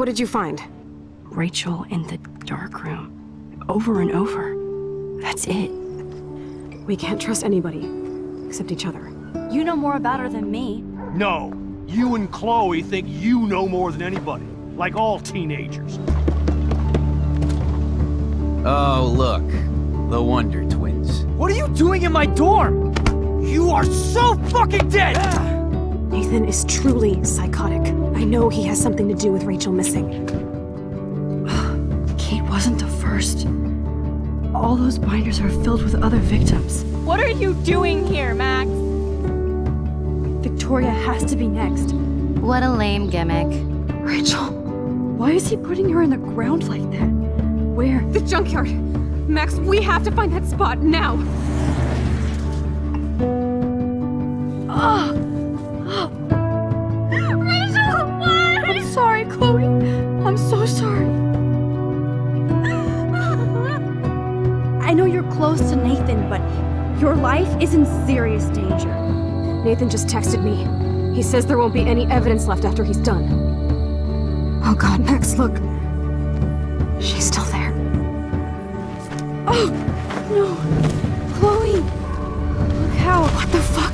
What did you find? Rachel in the dark room. Over and over. That's it. We can't trust anybody, except each other. You know more about her than me. No. You and Chloe think you know more than anybody. Like all teenagers. Oh, look. The Wonder Twins. What are you doing in my dorm? You are so fucking dead! Nathan is truly psychotic. I know he has something to do with Rachel missing. Kate wasn't the first. All those binders are filled with other victims. What are you doing here, Max? Victoria has to be next. What a lame gimmick. Rachel, why is he putting her in the ground like that? Where? The junkyard! Max, we have to find that spot now! Rachel, what? I'm sorry, Chloe. I'm so sorry. I know you're close to Nathan, but your life is in serious danger. Nathan just texted me. He says there won't be any evidence left after he's done. Oh god, Max, look. She's still there. Oh, no. Chloe. Look how. What the fuck?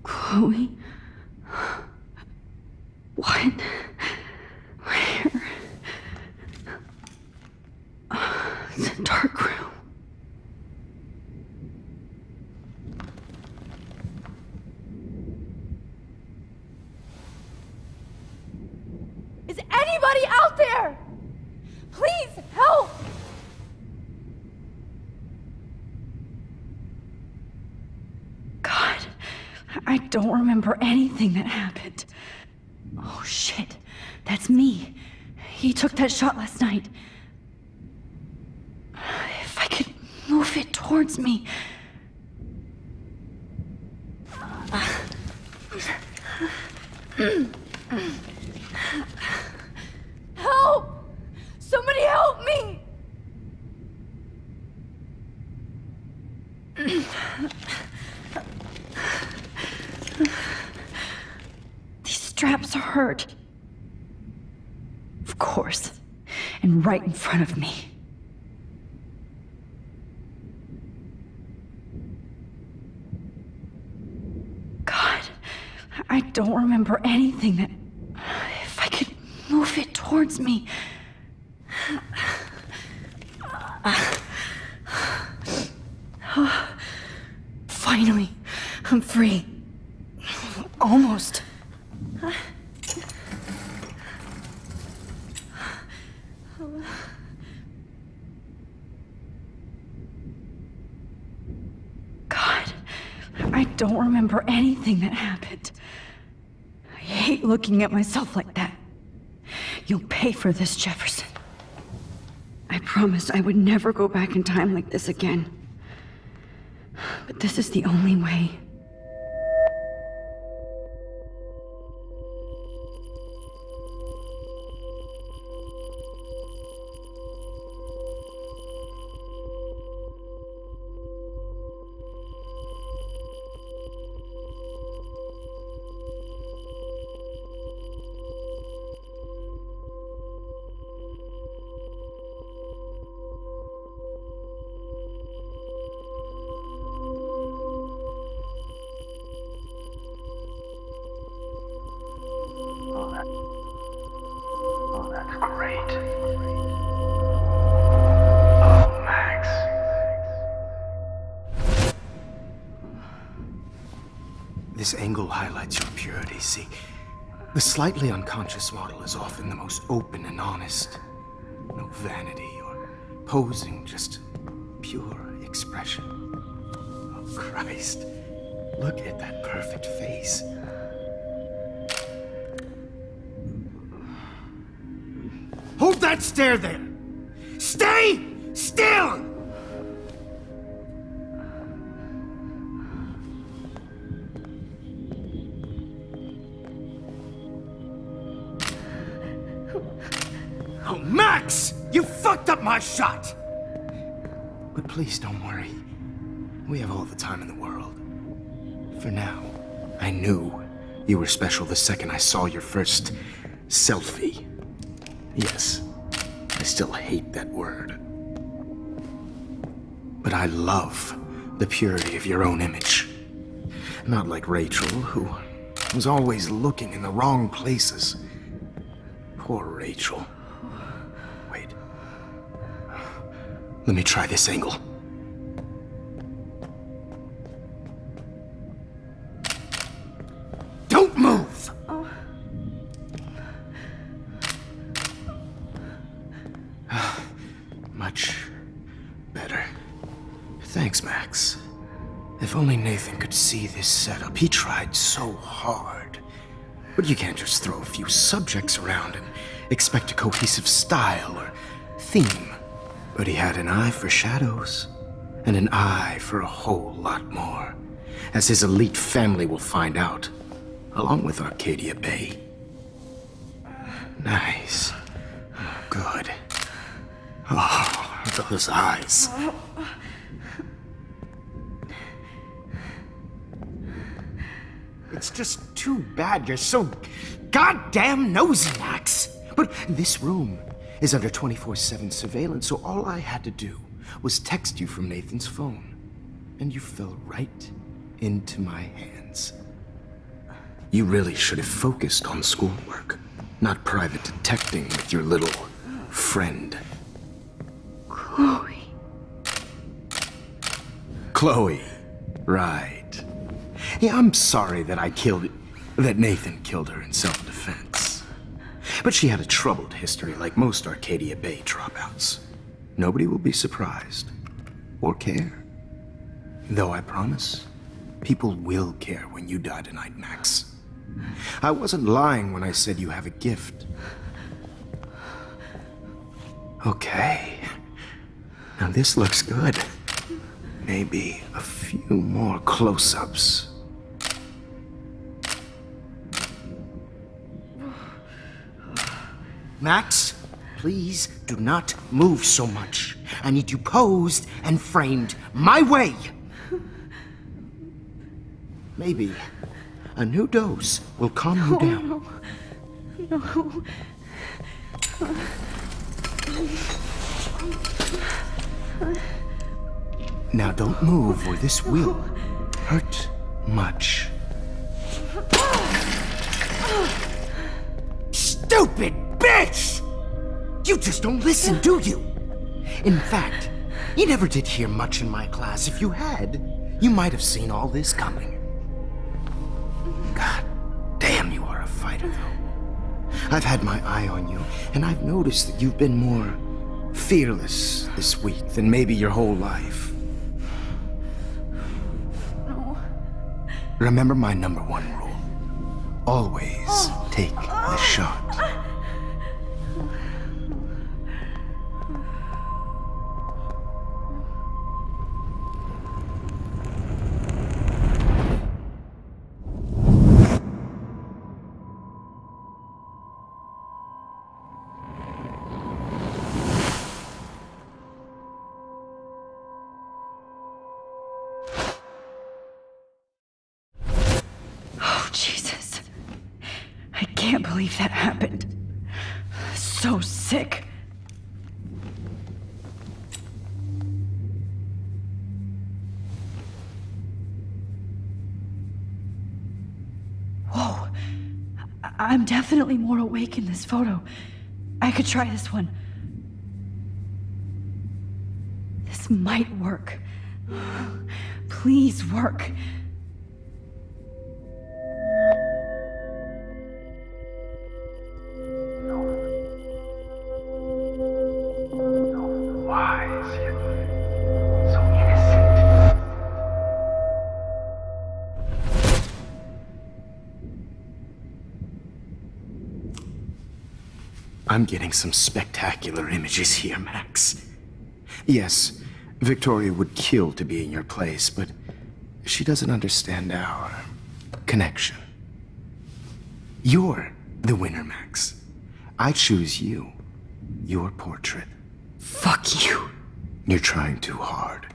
Chloe? What? Where? It's a dark room. Is anybody out there? Please help! God, I don't remember anything that happened. Oh shit, that's me. He took that shot last night. If I could move it towards me. Help! Somebody help me! straps hurt. Of course. And right in front of me. God, I don't remember anything that... If I could move it towards me... Finally, I'm free. Almost. God, I don't remember anything that happened. I hate looking at myself like that. You'll pay for this, Jefferson. I promised I would never go back in time like this again. But this is the only way. Oh, that's great. Oh, Max. This angle highlights your purity, see? The slightly unconscious model is often the most open and honest. No vanity or posing, just pure expression. Oh, Christ. Look at that perfect face. Hold that stare there! Stay still! Oh, Max! You fucked up my shot! But please don't worry. We have all the time in the world. For now, I knew you were special the second I saw your first selfie. Yes, I still hate that word. But I love the purity of your own image. Not like Rachel, who was always looking in the wrong places. Poor Rachel. Wait. Let me try this angle. Don't move! Much better. Thanks, Max. If only Nathan could see this setup. He tried so hard. But you can't just throw a few subjects around and expect a cohesive style or theme. But he had an eye for shadows, and an eye for a whole lot more, as his elite family will find out, along with Arcadia Bay. Nice. Good. Oh, those eyes. It's just too bad you're so goddamn nosy, Max. But this room is under 24/7 surveillance, so all I had to do was text you from Nathan's phone. And you fell right into my hands. You really should have focused on schoolwork, not private detecting with your little friend. Chloe. Chloe, right. Yeah, I'm sorry that Nathan killed her in self-defense. But she had a troubled history like most Arcadia Bay dropouts. Nobody will be surprised, or care. Though I promise, people will care when you die tonight, Max. I wasn't lying when I said you have a gift. Okay. Now this looks good. Maybe a few more close-ups. Max, please do not move so much. I need you posed and framed my way. Maybe A new dose will calm you down. No. Now don't move or this will hurt much. Stupid bitch! You just don't listen, do you? In fact, you never did hear much in my class. If you had, you might have seen all this coming. God damn, you are a fighter, though. I've had my eye on you, and I've noticed that you've been more fearless this week than maybe your whole life. No. Remember my #1 rule. Always take the shot. Jesus. I can't believe that happened. So sick. Whoa. I'm definitely more awake in this photo. I could try this one. This might work. Please work. I'm getting some spectacular images here, Max. Yes, Victoria would kill to be in your place, but she doesn't understand our connection. You're the winner, Max. I choose you. Your portrait. Fuck you. You're trying too hard.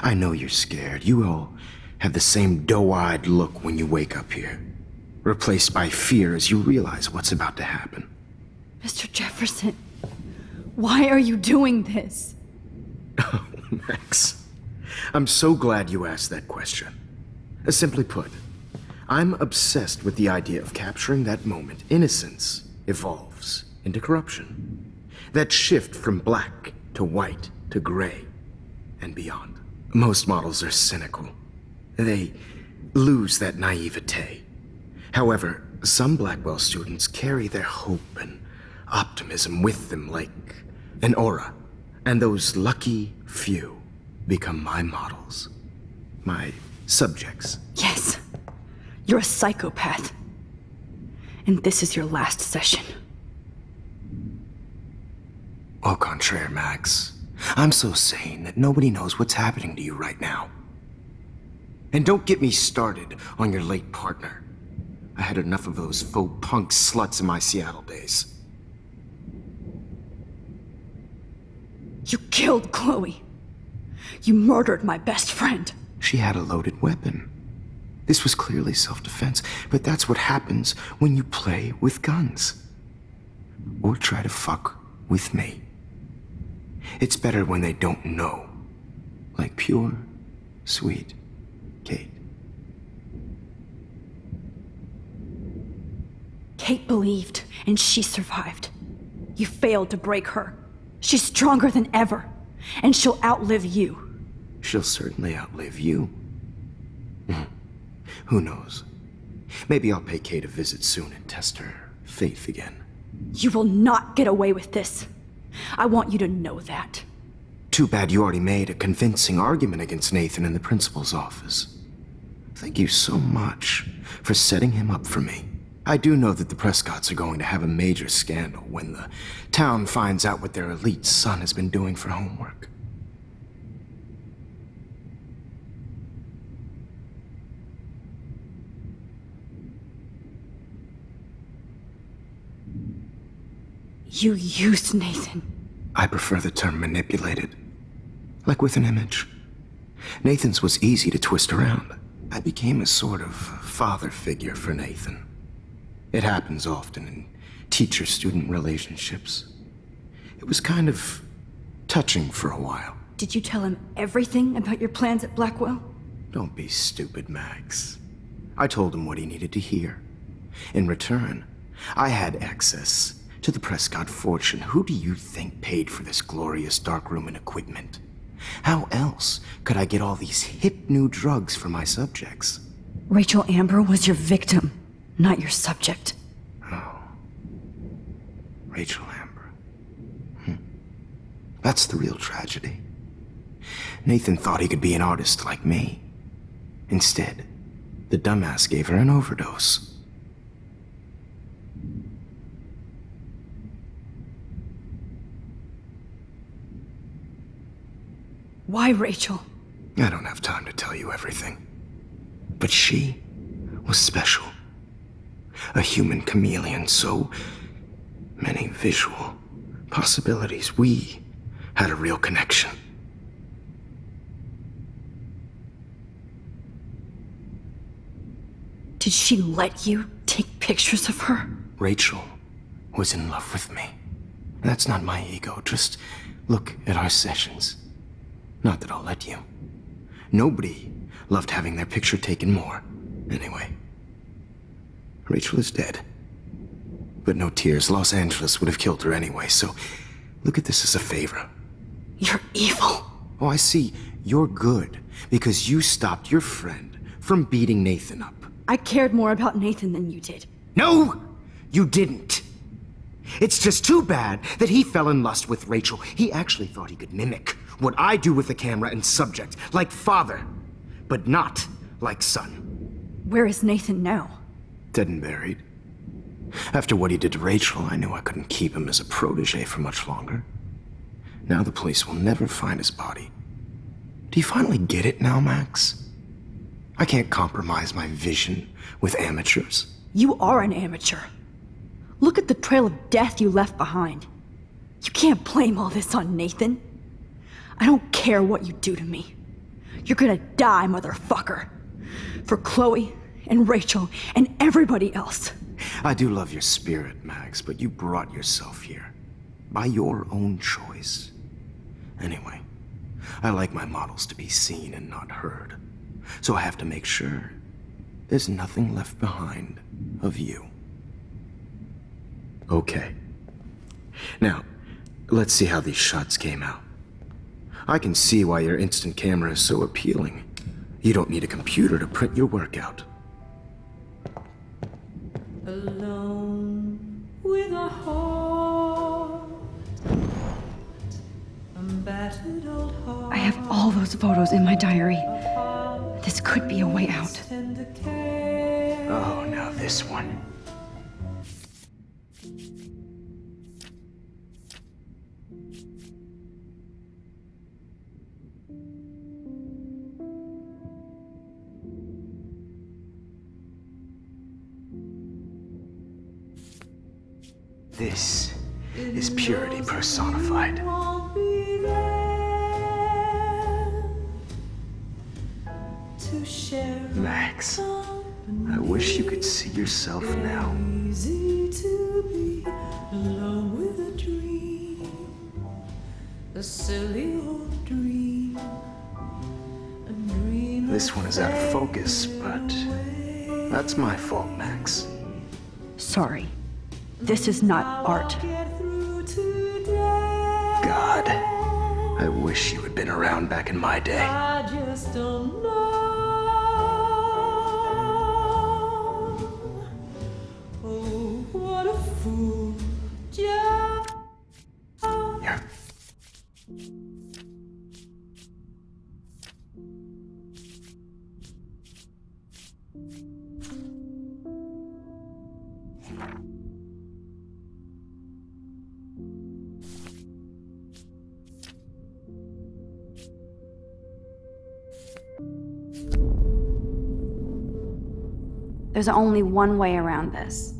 I know you're scared. You all have the same doe-eyed look when you wake up here, replaced by fear as you realize what's about to happen. Mr. Jefferson, why are you doing this? Oh, Max. I'm so glad you asked that question. Simply put, I'm obsessed with the idea of capturing that moment innocence evolves into corruption. That shift from black to white to gray and beyond. Most models are cynical. They lose that naivete. However, some Blackwell students carry their hope and optimism with them like an aura, and those lucky few become my models, my subjects. Yes, you're a psychopath. And this is your last session. Au contraire, Max. I'm so sane that nobody knows what's happening to you right now. And don't get me started on your late partner. I had enough of those faux punk sluts in my Seattle days. You killed Chloe. You murdered my best friend. She had a loaded weapon. This was clearly self-defense, but that's what happens when you play with guns. Or try to fuck with me. It's better when they don't know. Like pure, sweet Kate. Kate believed, and she survived. You failed to break her. She's stronger than ever, and she'll outlive you. She'll certainly outlive you. Who knows? Maybe I'll pay Kate a visit soon and test her faith again. You will not get away with this. I want you to know that. Too bad you already made a convincing argument against Nathan in the principal's office. Thank you so much for setting him up for me. I do know that the Prescotts are going to have a major scandal when the town finds out what their elite son has been doing for homework. You used Nathan. I prefer the term manipulated. Like with an image. Nathan's was easy to twist around. I became a sort of father figure for Nathan. It happens often in teacher-student relationships. It was kind of touching for a while. Did you tell him everything about your plans at Blackwell? Don't be stupid, Max. I told him what he needed to hear. In return, I had access to the Prescott fortune. Who do you think paid for this glorious darkroom and equipment? How else could I get all these hip new drugs for my subjects? Rachel Amber was your victim, not your subject. Oh. Rachel Amber. That's the real tragedy. Nathan thought he could be an artist like me. Instead, the dumbass gave her an overdose. Why, Rachel? I don't have time to tell you everything. But she was special. A human chameleon, so many visual possibilities. We had a real connection. Did she let you take pictures of her? Rachel was in love with me. That's not my ego. Just look at our sessions. Not that I'll let you. Nobody loved having their picture taken more. Anyway, Rachel is dead. But no tears. Los Angeles would have killed her anyway, so look at this as a favor. You're evil. Oh, I see. You're good because you stopped your friend from beating Nathan up. I cared more about Nathan than you did. No, you didn't. It's just too bad that he fell in lust with Rachel. He actually thought he could mimic what I do with the camera and subject, like father, but not like son. Where is Nathan now? Dead and buried. After what he did to Rachel, I knew I couldn't keep him as a protege for much longer. Now the police will never find his body. Do you finally get it now, Max? I can't compromise my vision with amateurs. You are an amateur. Look at the trail of death you left behind. You can't blame all this on Nathan. I don't care what you do to me. You're gonna die, motherfucker. For Chloe and Rachel and everybody else. I do love your spirit, Max, but you brought yourself here. By your own choice. Anyway, I like my models to be seen and not heard. So I have to make sure there's nothing left behind of you. Okay. Now, let's see how these shots came out. I can see why your instant camera is so appealing. You don't need a computer to print your work out. Alone with a heart, a battered old heart. I have all those photos in my diary. This could be a way out. Oh, now this one. This is purity personified. Max, I wish you could see yourself now. Easy to be alone with a dream, a silly old dream, a dream. This one is out of focus, but that's my fault, Max. Sorry. This is not art. God, I wish you had been around back in my day. I just don't know. Oh, what a fool. Just... Here. There's only one way around this.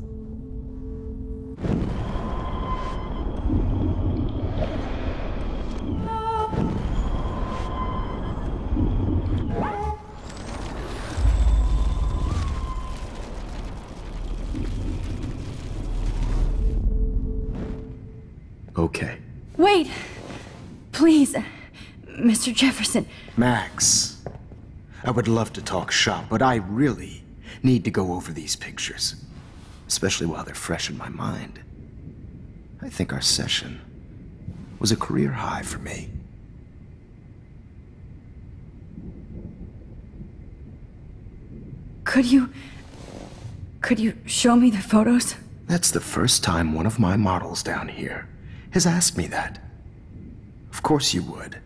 Okay. Wait! Please, Mr. Jefferson. Max, I would love to talk shop, but I really need to go over these pictures. Especially while they're fresh in my mind. I think our session was a career high for me. Could you show me the photos? That's the first time one of my models down here has asked me that. Of course you would.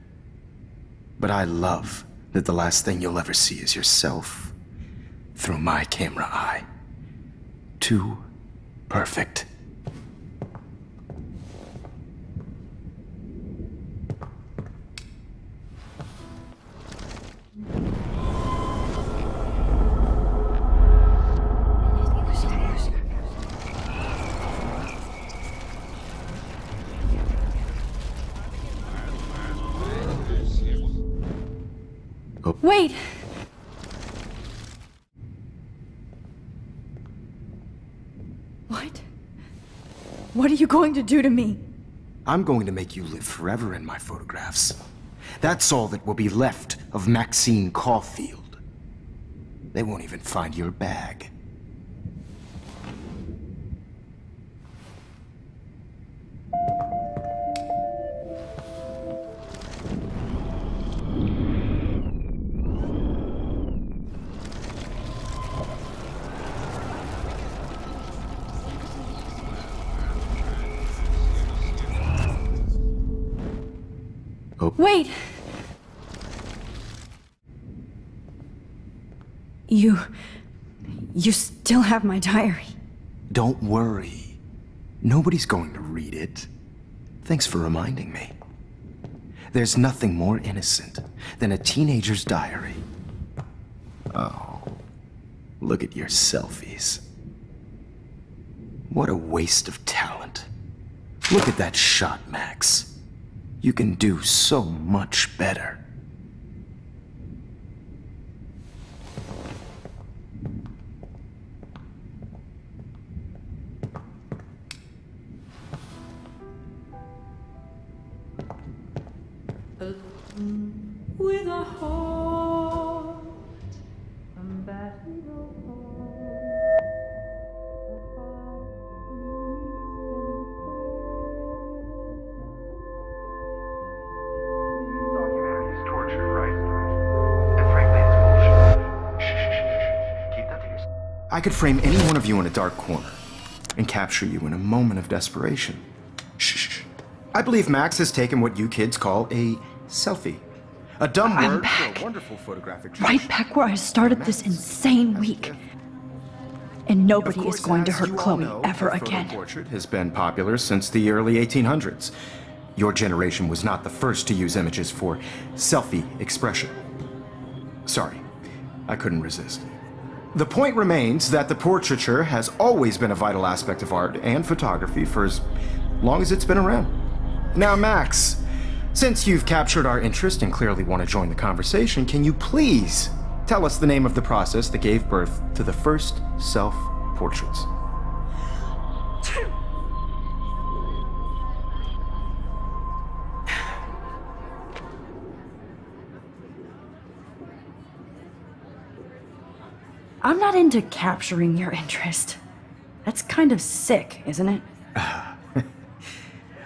But I love that the last thing you'll ever see is yourself through my camera eye. Too perfect. Wait! What? What are you going to do to me? I'm going to make you live forever in my photographs. That's all that will be left of Maxine Caulfield. They won't even find your bag. Wait! You still have my diary. Don't worry. Nobody's going to read it. Thanks for reminding me. There's nothing more innocent than a teenager's diary. Oh, look at your selfies. What a waste of talent. Look at that shot, Max. You can do so much better. With a heart, I'm batting the I could frame any one of you in a dark corner and capture you in a moment of desperation. Shh. I believe Max has taken what you kids call a selfie. A dumb word for a wonderful photographic right back where I started this insane week. And nobody is going to hurt Chloe ever again. The portrait has been popular since the early 1800s. Your generation was not the first to use images for selfie expression. Sorry, I couldn't resist. The point remains that the portraiture has always been a vital aspect of art and photography for as long as it's been around. Now, Max, since you've captured our interest and clearly want to join the conversation, can you please tell us the name of the process that gave birth to the first self-portraits? I'm not into capturing your interest. That's kind of sick, isn't it?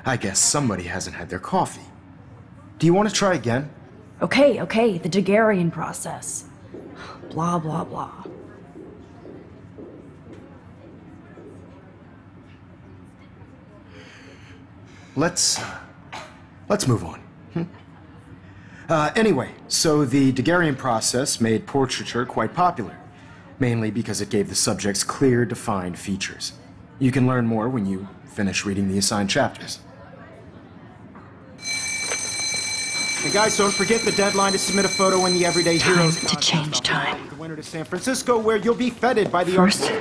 I guess somebody hasn't had their coffee. Do you want to try again? Okay, the Daguerrean process. Blah, blah, blah. Let's move on. Anyway, so the Daguerrean process made portraiture quite popular, mainly because it gave the subjects clear, defined features. You can learn more when you finish reading the assigned chapters. And guys, don't forget the deadline to submit a photo in the Everyday Heroes to change time. The winner to San Francisco, where you'll be feted by the First,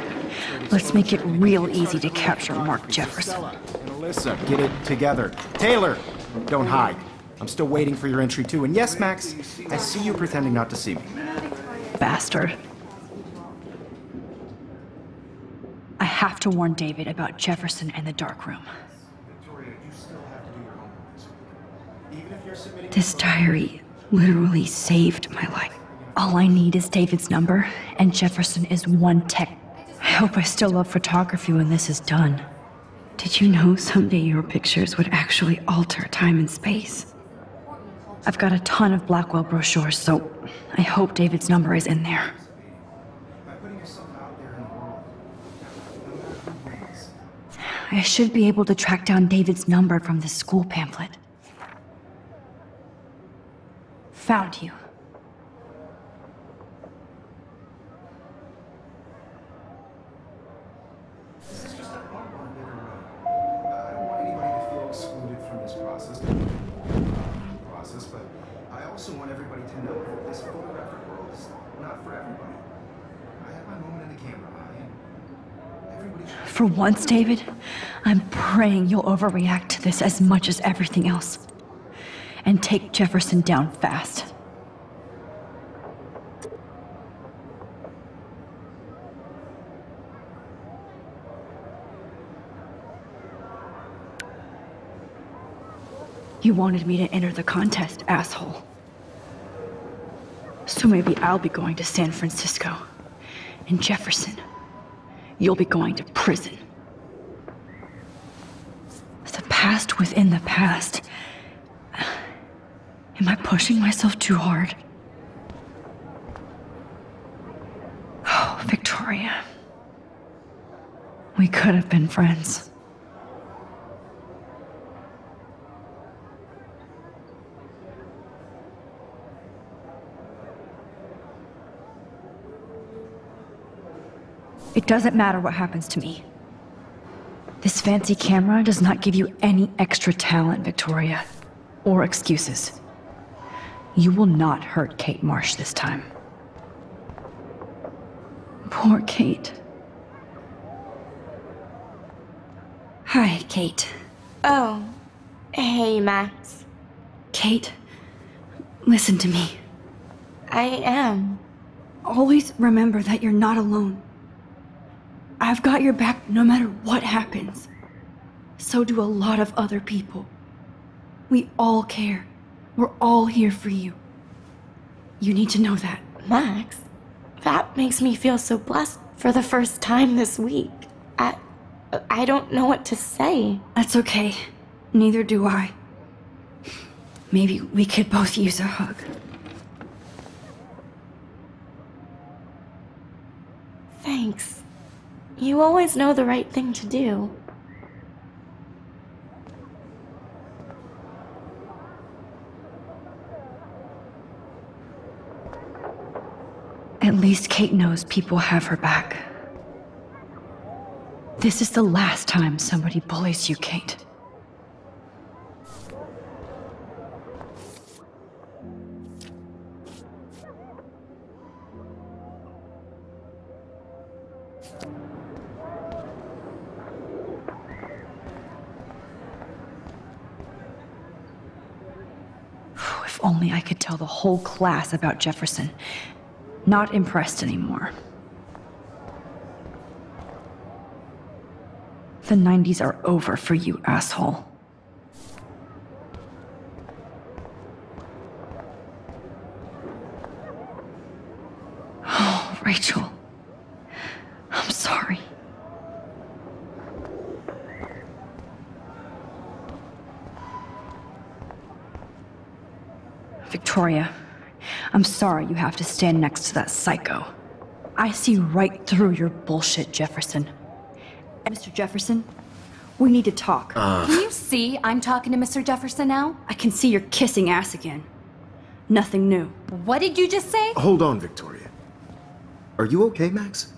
let's make it real easy to capture Mark Jefferson. And Alyssa, get it together. Taylor, don't hide. I'm still waiting for your entry too. And yes, Max, I see you pretending not to see me. Bastard. I have to warn David about Jefferson and the dark room. This diary literally saved my life. All I need is David's number, and Jefferson is one tech. I hope I still love photography when this is done. Did you know someday your pictures would actually alter time and space? I've got a ton of Blackwell brochures, so I hope David's number is in there. I should be able to track down David's number from the school pamphlet. Found you. This is just a bump on a bigger road. I don't want anybody to feel excluded from this process, but I also want everybody to know that this photographic world is not for everybody. I had my moment in the camera eye, and everybody should... For once, David, I'm praying you'll overreact to this as much as everything else. And take Jefferson down fast. You wanted me to enter the contest, asshole. So maybe I'll be going to San Francisco. And Jefferson, you'll be going to prison. The past within the past. Am I pushing myself too hard? Oh, Victoria. We could have been friends. It doesn't matter what happens to me. This fancy camera does not give you any extra talent, Victoria, or excuses. You will not hurt Kate Marsh this time. Poor Kate. Hi, Kate. Oh, hey, Max. Kate, listen to me. I am. Always remember that you're not alone. I've got your back no matter what happens. So do a lot of other people. We all care. We're all here for you. You need to know that. Max, that makes me feel so blessed for the first time this week. I don't know what to say. That's okay. Neither do I. Maybe we could both use a hug. Thanks. You always know the right thing to do. At least Kate knows people have her back. This is the last time somebody bullies you, Kate. If only I could tell the whole class about Jefferson. Not impressed anymore. The 90s are over for you, asshole. Oh, Rachel. I'm sorry. Victoria, I'm sorry you have to stand next to that psycho. I see right through your bullshit, Jefferson. Mr. Jefferson, we need to talk. Can you see I'm talking to Mr. Jefferson now? I can see you're kissing ass again. Nothing new. What did you just say? Hold on, Victoria. Are you okay, Max?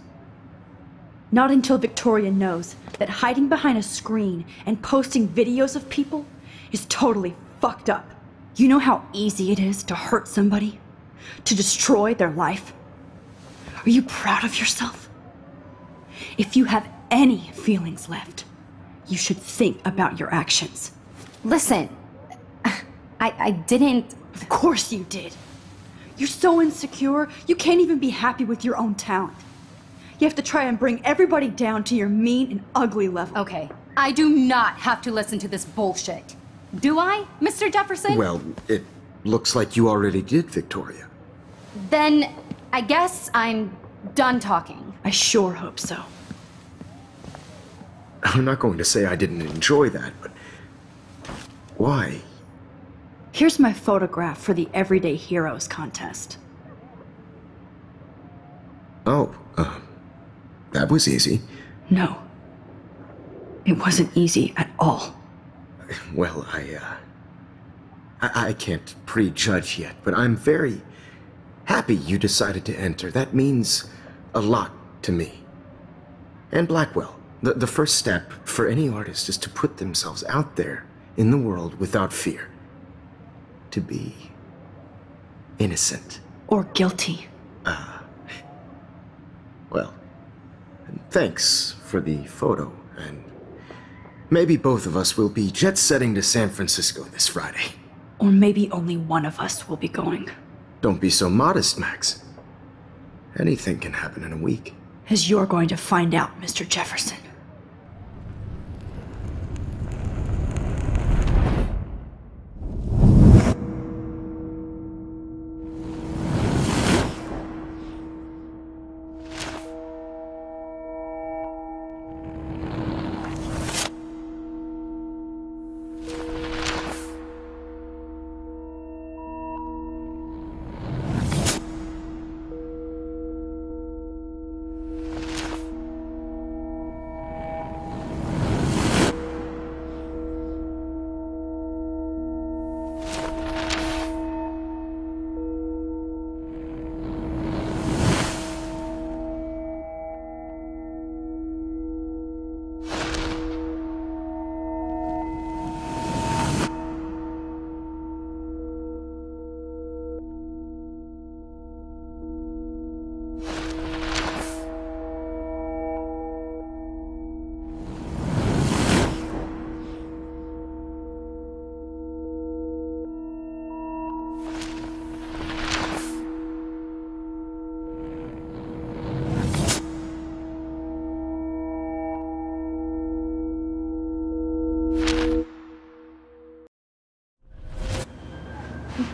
Not until Victoria knows that hiding behind a screen and posting videos of people is totally fucked up. You know how easy it is to hurt somebody? To destroy their life? Are you proud of yourself? If you have any feelings left, you should think about your actions. Listen, I didn't... Of course you did. You're so insecure, you can't even be happy with your own talent. You have to try and bring everybody down to your mean and ugly level. Okay, I do not have to listen to this bullshit. Do I, Mr. Jefferson? Well, it looks like you already did, Victoria. Then I guess I'm done talking. I sure hope so. I'm not going to say I didn't enjoy that, but why? Here's my photograph for the Everyday Heroes contest. Oh, that was easy. No. It wasn't easy at all. Well, I can't prejudge yet, but I'm very happy you decided to enter. That means a lot to me. And Blackwell. The first step for any artist is to put themselves out there in the world without fear. To be innocent. Or guilty. Well, thanks for the photo, and maybe both of us will be jet-setting to San Francisco this Friday. Or maybe only one of us will be going. Don't be so modest, Max. Anything can happen in a week. As you're going to find out, Mr. Jefferson.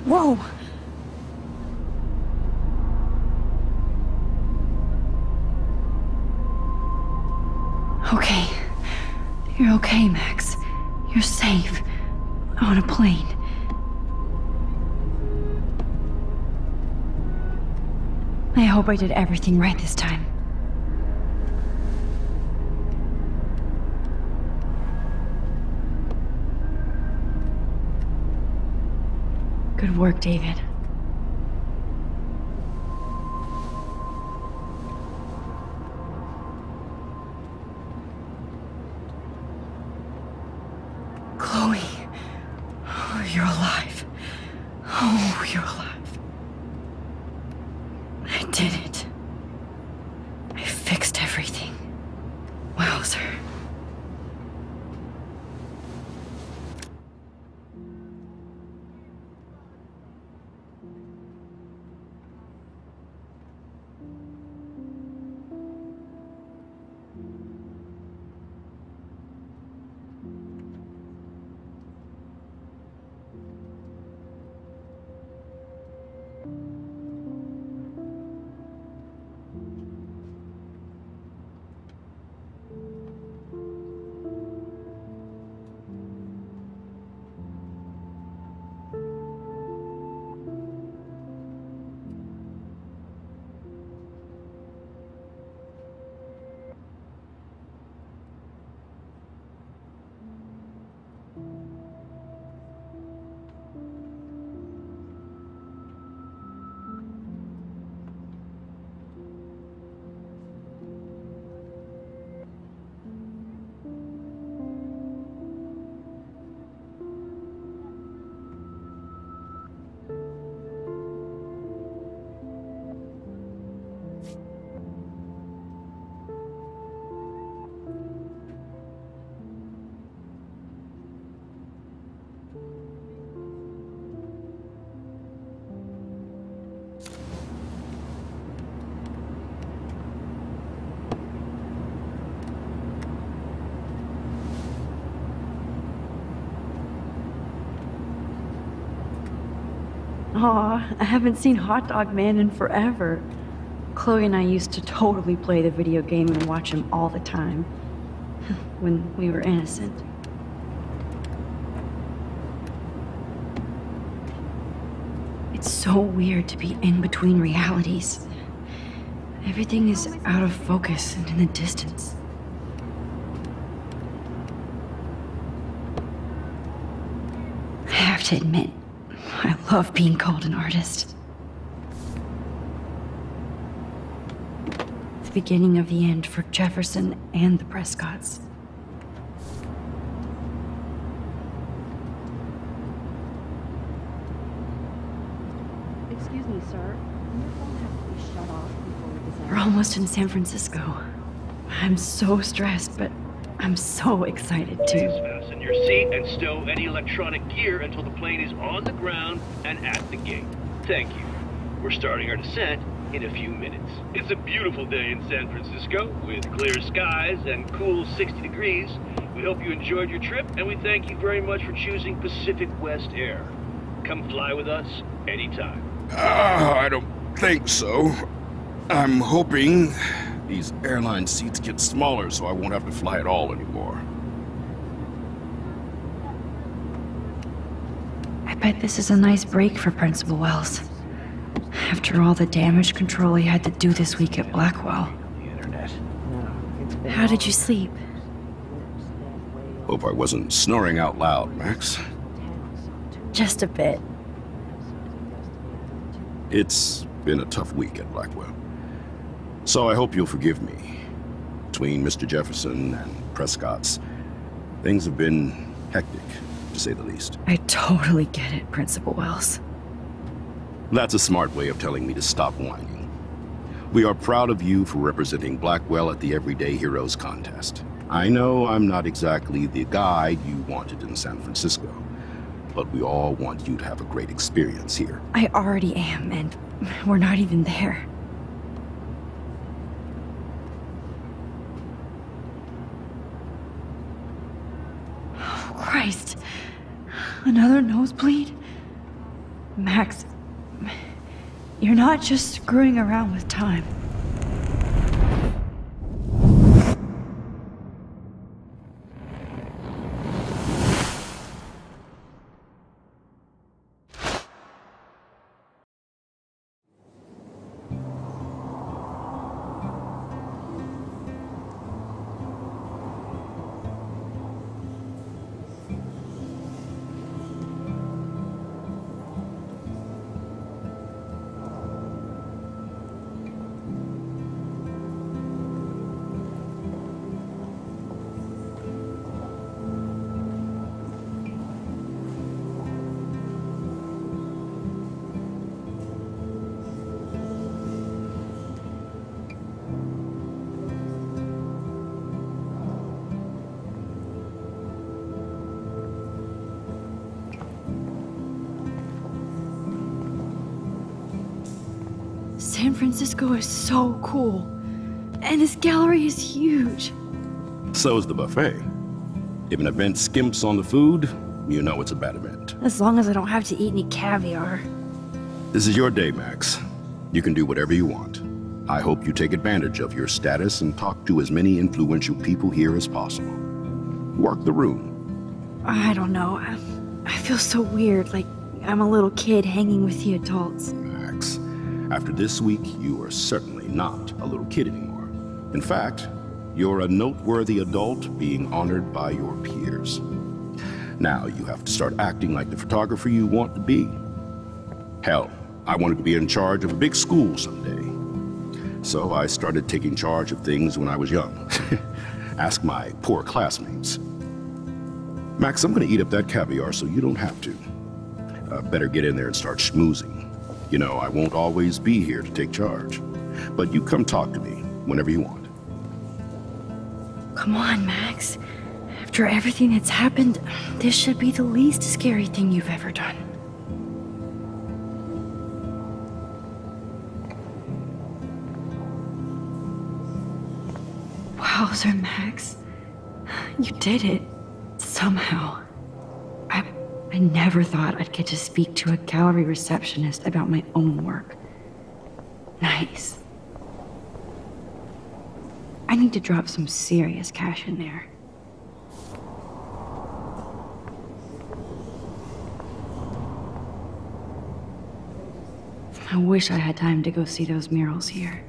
Whoa! Okay. You're okay, Max. You're safe. On a plane. I hope I did everything right this time. Good work, David. Chloe. Oh, you're alive. Oh, you're alive. I did it. I fixed everything. Wowzer. Aw, I haven't seen Hot Dog Man in forever. Chloe and I used to totally play the video game and watch him all the time. When we were innocent. It's so weird to be in between realities. Everything is out of focus and in the distance. I have to admit, I love being called an artist. The beginning of the end for Jefferson and the Prescotts. Excuse me, sir. Your phone has to be shut off before we decide. We're almost in San Francisco. I'm so stressed, but I'm so excited too. Fasten your seat and stow any electronic gear until the plane is on the ground and at the gate. Thank you. We're starting our descent in a few minutes. It's a beautiful day in San Francisco with clear skies and cool 60 degrees. We hope you enjoyed your trip, and we thank you very much for choosing Pacific West Air. Come fly with us anytime. I don't think so. I'm hoping these airline seats get smaller so I won't have to fly at all anymore. I bet this is a nice break for Principal Wells. After all the damage control he had to do this week at Blackwell. How did you sleep? Hope I wasn't snoring out loud, Max. Just a bit. It's been a tough week at Blackwell. So I hope you'll forgive me. Between Mr. Jefferson and Prescott's, things have been hectic, to say the least. I totally get it, Principal Wells. That's a smart way of telling me to stop whining. We are proud of you for representing Blackwell at the Everyday Heroes contest. I know I'm not exactly the guide you wanted in San Francisco, but we all want you to have a great experience here. I already am, and we're not even there. Oh, Christ. Another nosebleed? Max, you're not just screwing around with time. San Francisco is so cool. And this gallery is huge. So is the buffet. If an event skimps on the food, you know it's a bad event. As long as I don't have to eat any caviar. This is your day, Max. You can do whatever you want. I hope you take advantage of your status and talk to as many influential people here as possible. Work the room. I don't know. I feel so weird, like I'm a little kid hanging with the adults. Max, after this week, you are certainly not a little kid anymore. In fact, you're a noteworthy adult being honored by your peers. Now you have to start acting like the photographer you want to be. Hell, I wanted to be in charge of a big school someday. So I started taking charge of things when I was young. Ask my poor classmates. Max, I'm gonna eat up that caviar so you don't have to. Better get in there and start schmoozing. You know, I won't always be here to take charge. But you come talk to me whenever you want. Come on, Max. After everything that's happened, this should be the least scary thing you've ever done. Wowzer, Max. You did it. Somehow. I never thought I'd get to speak to a gallery receptionist about my own work. Nice. I need to drop some serious cash in there. I wish I had time to go see those murals here.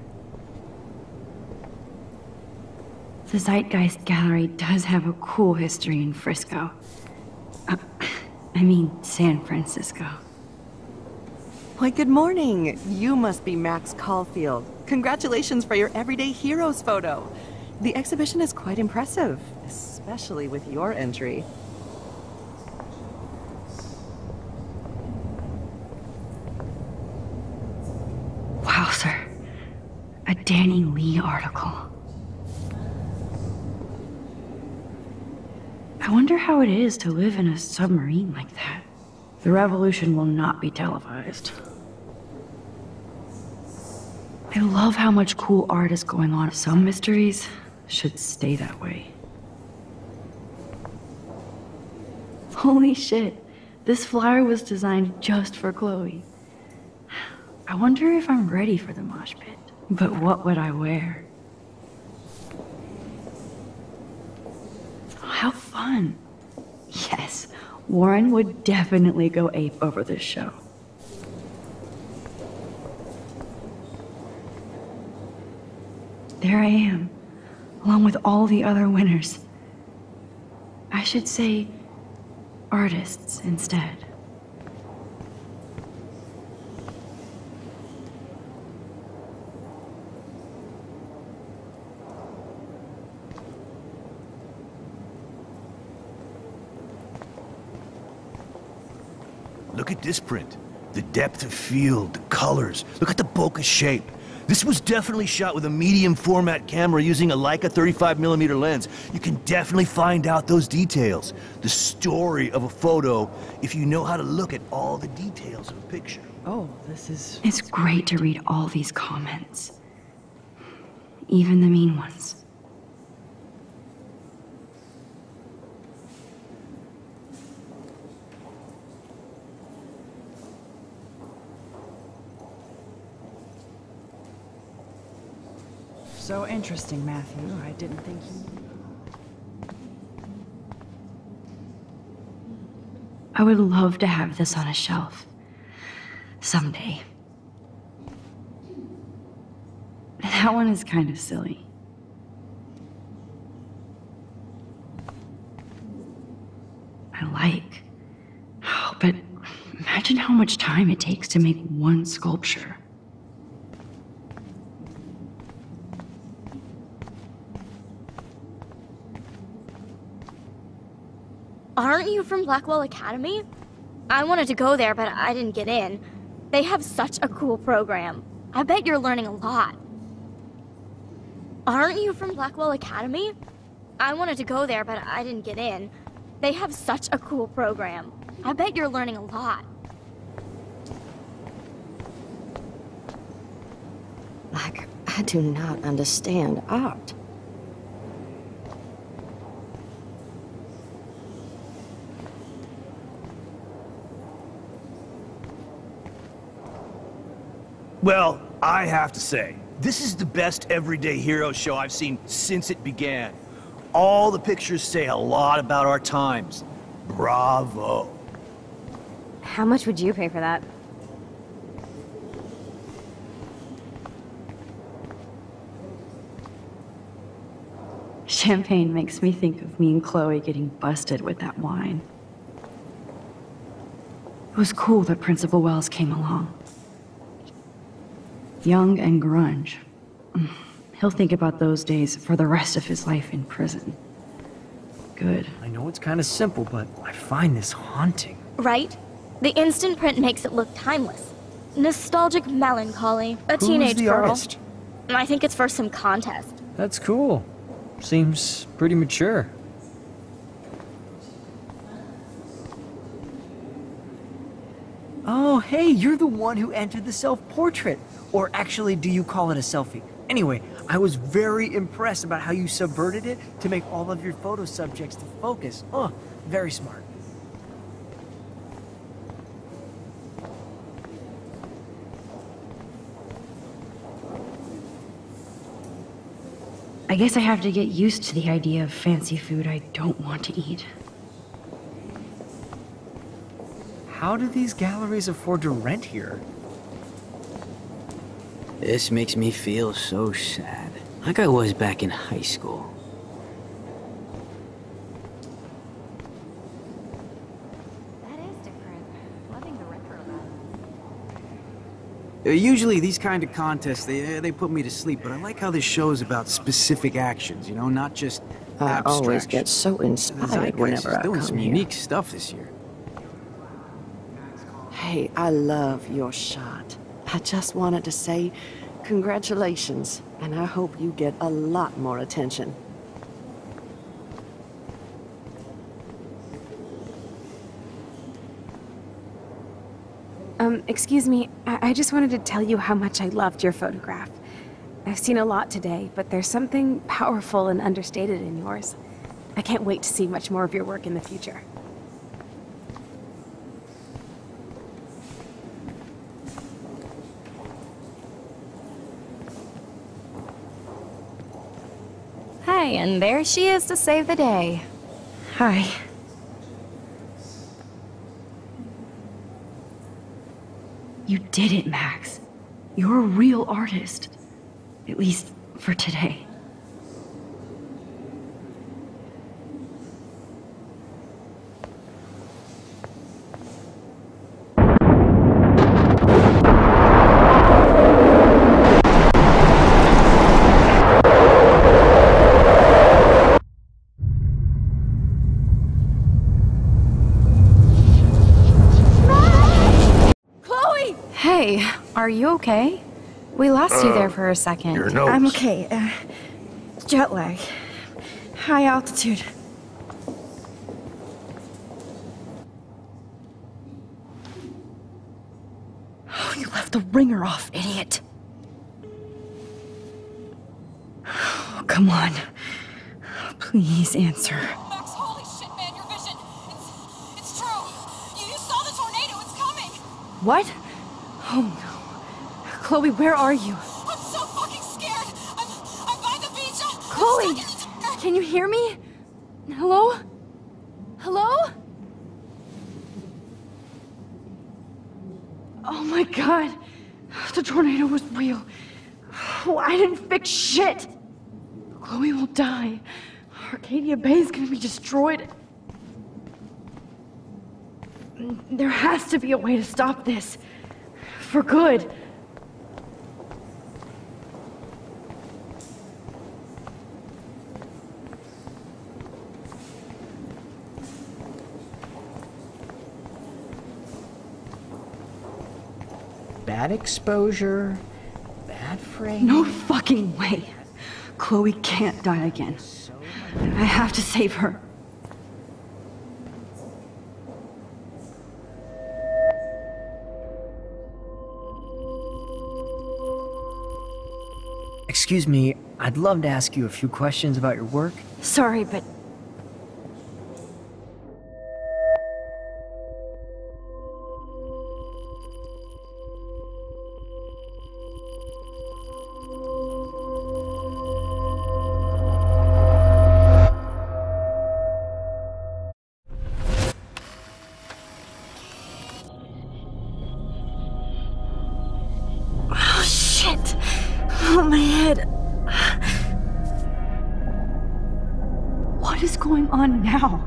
The Zeitgeist Gallery does have a cool history in Frisco. I mean, San Francisco. Why, good morning. You must be Max Caulfield. Congratulations for your Everyday Heroes photo. The exhibition is quite impressive, especially with your entry. Wowzer. A Danny Lee article. I wonder how it is to live in a submarine like that. The revolution will not be televised. I love how much cool art is going on. Some mysteries should stay that way. Holy shit, this flyer was designed just for Chloe. I wonder if I'm ready for the mosh pit. But what would I wear? How fun. Yes, Warren would definitely go ape over this show. There I am, along with all the other winners. I should say artists instead. Look at this print. The depth of field, the colors. Look at the bokeh shape. This was definitely shot with a medium format camera using a Leica 35mm lens. You can definitely find out those details. The story of a photo if you know how to look at all the details of a picture. Oh, this is... It's great to read all these comments. Even the mean ones. So interesting, Matthew. I didn't think you... I would love to have this on a shelf. Someday. That one is kind of silly. I like. Oh, but imagine how much time it takes to make one sculpture. Aren't you from Blackwell Academy? I wanted to go there, but I didn't get in. They have such a cool program. I bet you're learning a lot. Aren't you from Blackwell Academy? I wanted to go there, but I didn't get in. They have such a cool program. I bet you're learning a lot. Like, I do not understand art. Well, I have to say, this is the best Everyday Hero show I've seen since it began. All the pictures say a lot about our times. Bravo. How much would you pay for that? Champagne makes me think of me and Chloe getting busted with that wine. It was cool that Principal Wells came along. Young and grunge. He'll think about those days for the rest of his life in prison. Good. I know it's kind of simple, but I find this haunting. Right? The instant print makes it look timeless. Nostalgic melancholy. A teenage the girl. Artist? I think it's for some contest. That's cool. Seems pretty mature. Oh, hey, you're the one who entered the self-portrait. Or actually, do you call it a selfie? Anyway, I was very impressed about how you subverted it to make all of your photo subjects to focus. Oh, very smart. I guess I have to get used to the idea of fancy food I don't want to eat. How do these galleries afford to rent here? This makes me feel so sad. Like I was back in high school. Usually these kind of contests, they put me to sleep, but I like how this show's about specific actions, you know, not just I always abstraction. get so inspired whenever I doing come some here. unique stuff this year. Hey, I love your shot. I just wanted to say congratulations, and I hope you get a lot more attention. Excuse me, I just wanted to tell you how much I loved your photograph. I've seen a lot today, but there's something powerful and understated in yours. I can't wait to see much more of your work in the future. Hey, and there she is to save the day. Hi. You did it, Max. You're a real artist. At least for today. Hey, are you okay? We lost you there for a second. Your nose. I'm okay. Jet lag. High altitude. Oh, you left the ringer off, idiot. Oh, come on. Please answer. Max, holy shit, man, your vision. It's true. You saw the tornado. It's coming. What? Oh no. Chloe, where are you? I'm so fucking scared. I'm by the beach. Chloe! Can you hear me? Hello? Hello? Oh my god. The tornado was real. Oh, I didn't fix shit. Chloe will die. Arcadia Bay is gonna be destroyed. There has to be a way to stop this. For good. Bad exposure, bad frame. No fucking way. Chloe can't die again. I have to save her. Excuse me, I'd love to ask you a few questions about your work. Sorry, but... Oh, shit! Oh, my head. What is going on now?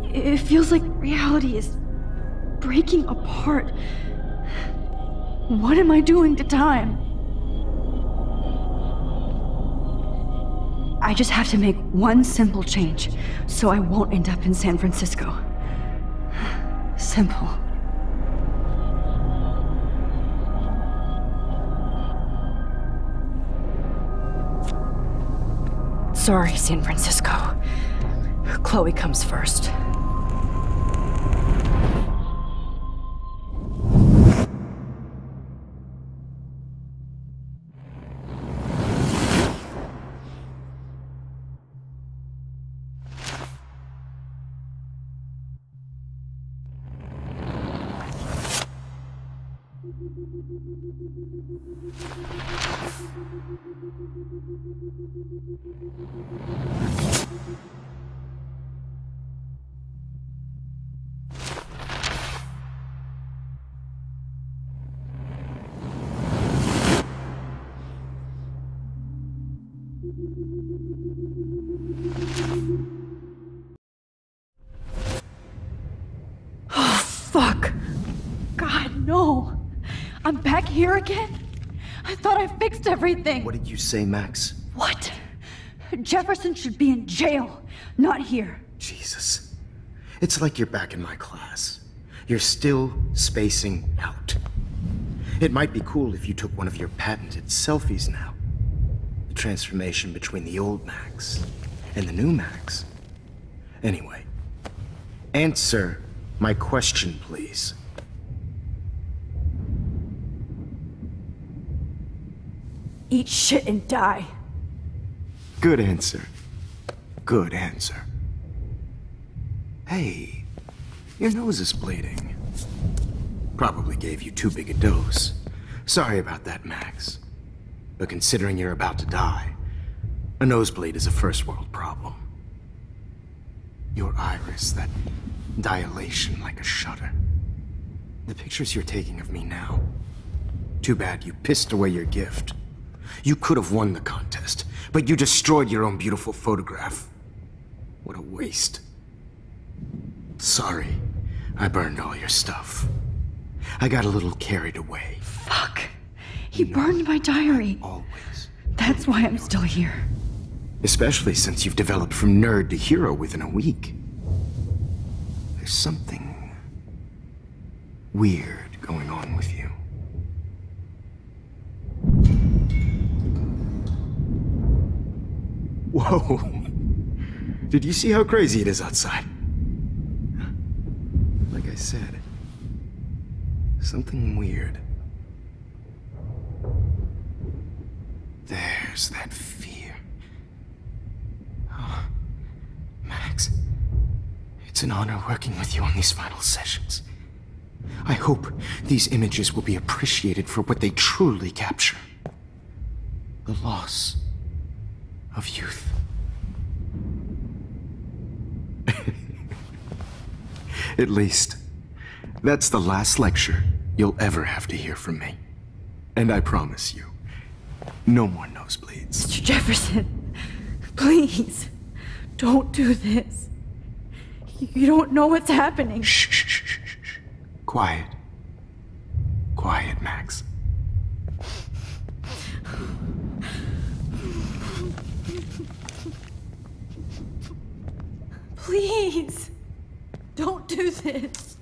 It feels like reality is breaking apart. What am I doing to time? I just have to make one simple change, so I won't end up in San Francisco. Simple. Sorry, San Francisco. Chloe comes first. Oh, fuck. God, no. I'm back here again? I thought I fixed everything. What did you say, Max? What? Jefferson should be in jail, not here. Jesus. It's like you're back in my class. You're still spacing out. It might be cool if you took one of your patented selfies now. The transformation between the old Max and the new Max. Anyway, answer my question, please. Eat shit and die. Good answer. Good answer. Hey, your nose is bleeding. Probably gave you too big a dose. Sorry about that, Max. But considering you're about to die, a nosebleed is a first world problem. Your iris, that dilation like a shutter. The pictures you're taking of me now. Too bad you pissed away your gift. You could have won the contest, but you destroyed your own beautiful photograph. What a waste. Sorry, I burned all your stuff. I got a little carried away. Fuck. He burned my diary. Always. That's why I'm still here. Especially since you've developed from nerd to hero within a week. There's something weird going on with you. Whoa! Did you see how crazy it is outside? Like I said, something weird. There's that fear. Oh, Max, it's an honor working with you on these final sessions. I hope these images will be appreciated for what they truly capture. The loss of youth. At least, that's the last lecture you'll ever have to hear from me. And I promise you, no more nosebleeds. Mr. Jefferson, please, don't do this. You don't know what's happening. Shh, shh, shh, shh, shh. Quiet. Quiet, Max. Please, don't do this.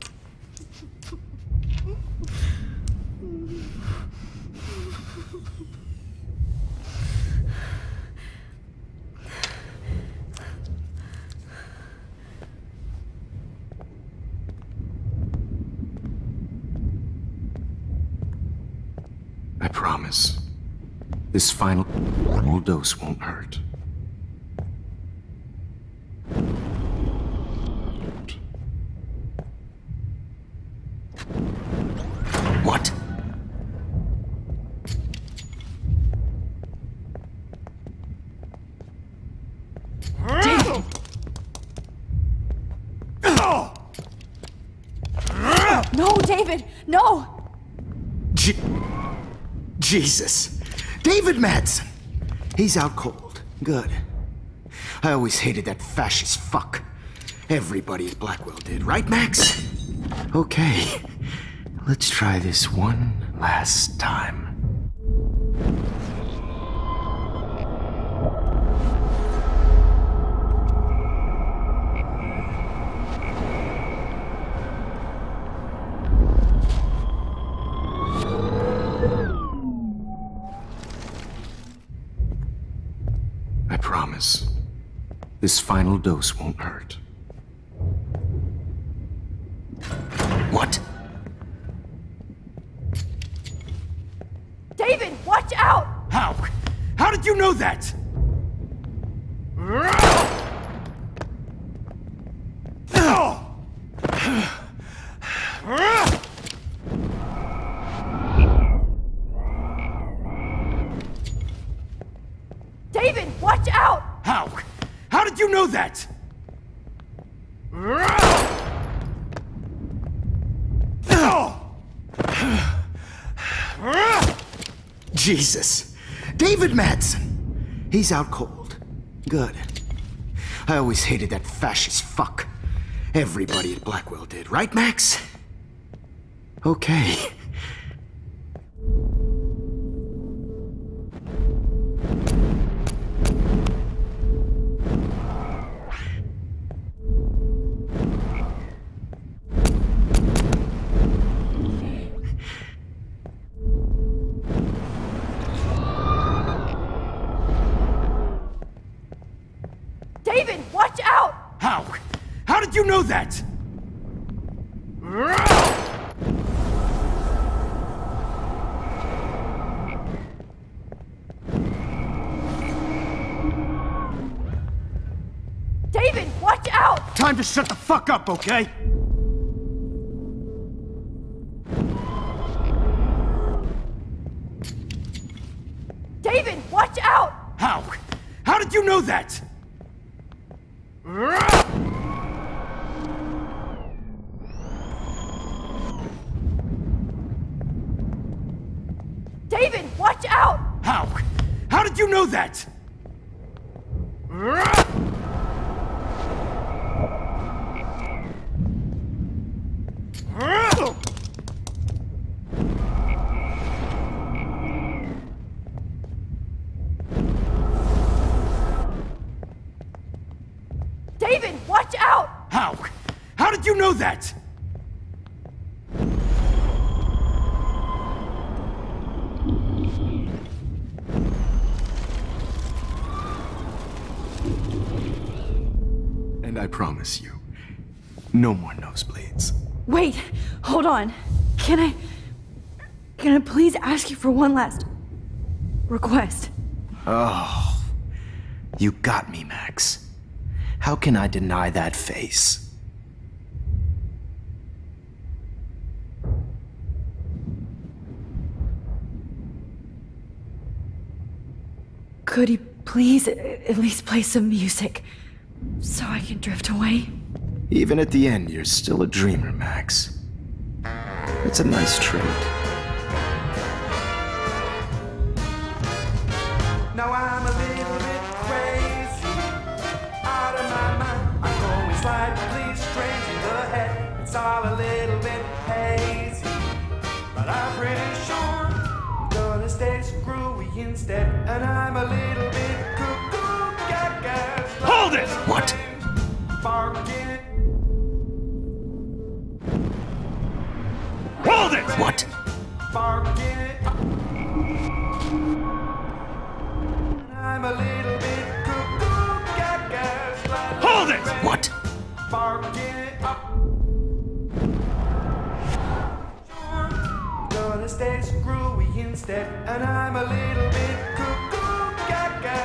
I promise, this final dose won't hurt. What? David! No, David! No! Jesus! David Madsen! He's out cold. Good. I always hated that fascist fuck. Everybody at Blackwell did, right, Max? Okay. Let's try this one last time. I promise, this final dose won't hurt. What? David, watch out! How? How did you know that? that? Jesus. David Madsen. He's out cold. Good. I always hated that fascist fuck. Everybody at Blackwell did, right, Max? Okay. David, watch out! How? How did you know that? David, watch out! Time to shut the fuck up, okay? David, watch out! How? How did you know that? David, watch out! How? How did you know that? David, watch out! How? How did you know that? And I promise you, no more nosebleeds. Wait, hold on. Can I please ask you for one last request? Oh, you got me, Max. How can I deny that face? Could you please at least play some music so I can drift away? Even at the end, you're still a dreamer, Max. It's a nice trait. Now I'm a little bit crazy, out of my mind. I'm going slightly strange in the head. It's all a little bit hazy, but I'm pretty sure I'm gonna stay screwy instead. And I'm a little bit cuckoo gaga. Hold it! What? Barking. Hold it! What? Barking. I'm a little bit cuckoo gaga. Hold it! What? Barking up. Gonna stay screwy instead. And I'm a little bit cuckoo gaga.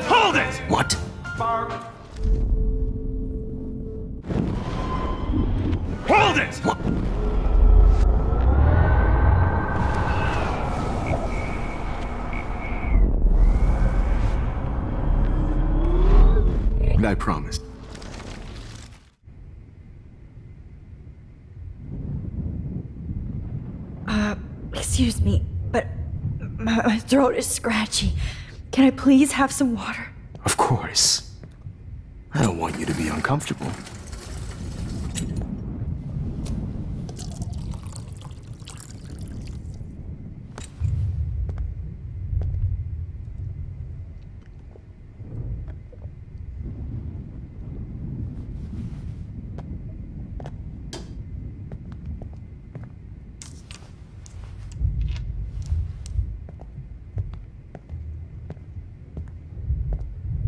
Hold it! What? Bark. Hold it! What? And I promised. Excuse me, but my throat is scratchy. Can I please have some water? Of course. I don't want you to be uncomfortable.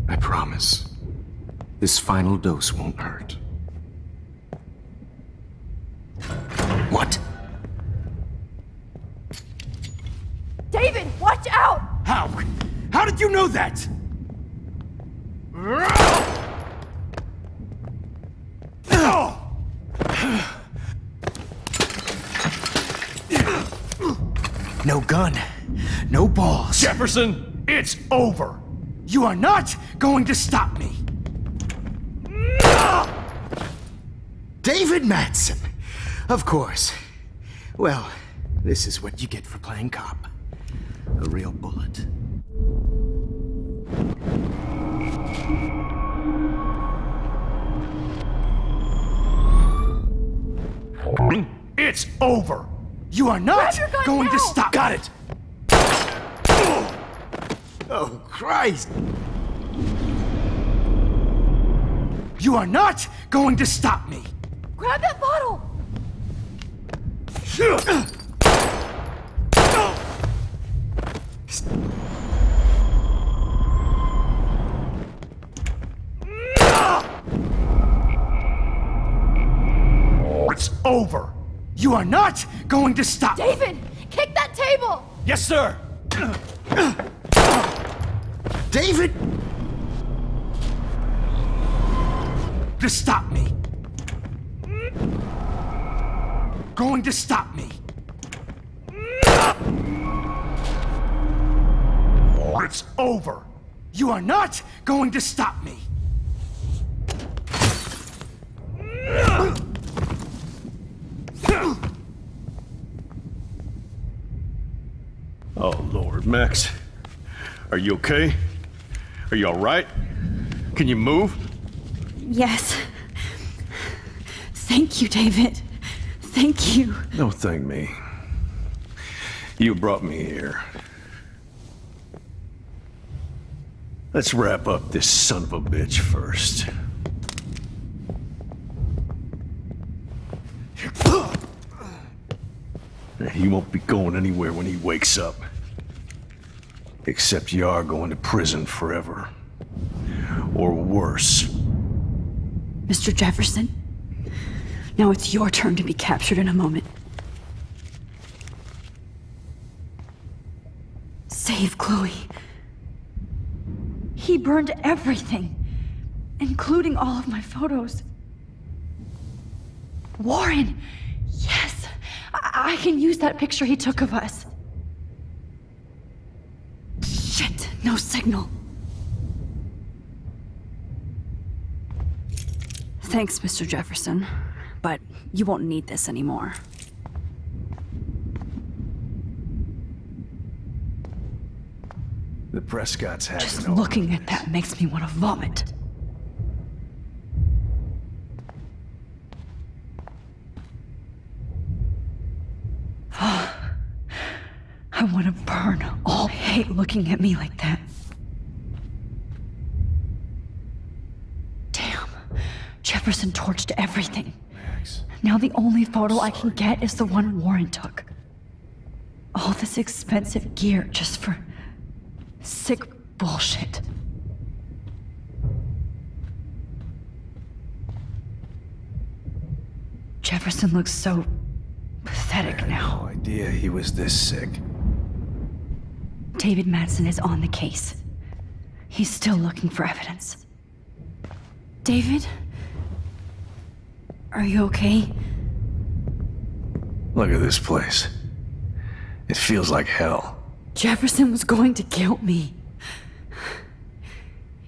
I promise. This final dose won't hurt. What? David, watch out! How? How did you know that? No gun. No balls. Jefferson, it's over. You are not going to stop me. David Madsen! Of course. Well, this is what you get for playing cop. A real bullet. It's over! You are not going to stop. Got it! Oh, Christ! You are not going to stop me! Grab that bottle! It's over! You are not going to stop! David! Kick that table! Yes, sir! David! To stop me! Going to stop me! It's over! You are not going to stop me! Oh, Lord, Max. Are you okay? Are you all right? Can you move? Yes. Thank you, David. Thank you. Don't thank me. You brought me here. Let's wrap up this son of a bitch first. He won't be going anywhere when he wakes up. Except you are going to prison forever. Or worse. Mr. Jefferson, now it's your turn to be captured in a moment. Save Chloe. He burned everything, including all of my photos. Warren! Yes! I can use that picture he took of us. Shit! No signal. Thanks, Mr. Jefferson, but you won't need this anymore. The Prescotts had Just to know. looking at that makes me want to vomit. I want to burn all. I hate looking at me like that. Damn. Jefferson torched everything. Max. Now the only photo I can get is the one Warren took. All this expensive gear just for sick bullshit. Jefferson looks so pathetic now. No idea he was this sick. David Madsen is on the case. He's still looking for evidence. David? Are you okay? Look at this place. It feels like hell. Jefferson was going to kill me.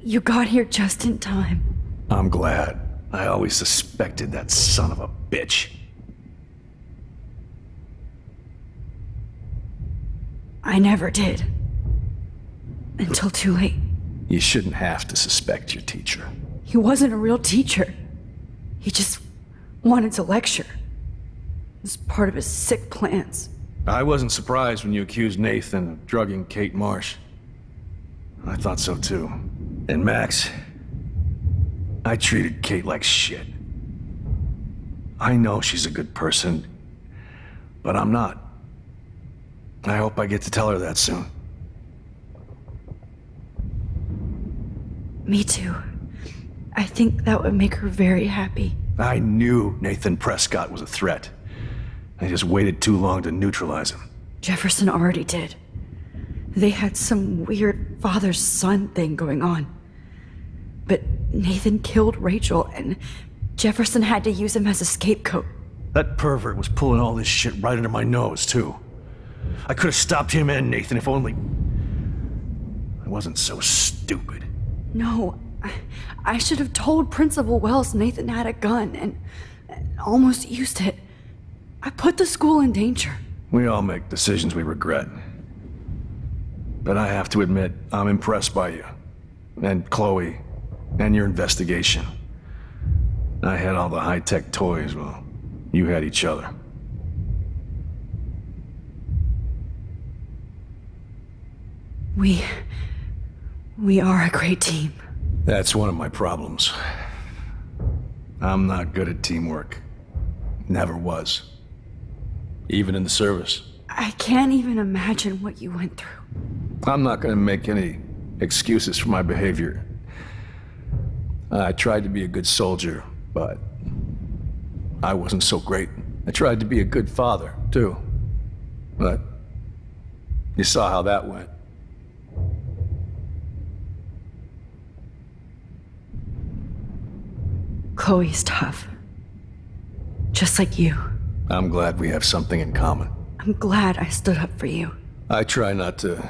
You got here just in time. I'm glad. I always suspected that son of a bitch. I never did. Until too late. You shouldn't have to suspect your teacher. He wasn't a real teacher. He just wanted to lecture. It was part of his sick plans. I wasn't surprised when you accused Nathan of drugging Kate Marsh. I thought so too. And Max, I treated Kate like shit. I know she's a good person, but I'm not. I hope I get to tell her that soon. Me too. I think that would make her very happy. I knew Nathan Prescott was a threat. I just waited too long to neutralize him. Jefferson already did. They had some weird father-son thing going on. But Nathan killed Rachel, and Jefferson had to use him as a scapegoat. That pervert was pulling all this shit right under my nose, too. I could have stopped him and Nathan if only I wasn't so stupid. No, I should have told Principal Wells Nathan had a gun, Almost used it. I put the school in danger. We all make decisions we regret. But I have to admit, I'm impressed by you. And Chloe. And your investigation. I had all the high-tech toys, well, you had each other. We are a great team. That's one of my problems. I'm not good at teamwork. Never was. Even in the service. I can't even imagine what you went through. I'm not gonna make any excuses for my behavior. I tried to be a good soldier, but I wasn't so great. I tried to be a good father, too. But you saw how that went. Chloe's tough. Just like you. I'm glad we have something in common. I'm glad I stood up for you. I try not to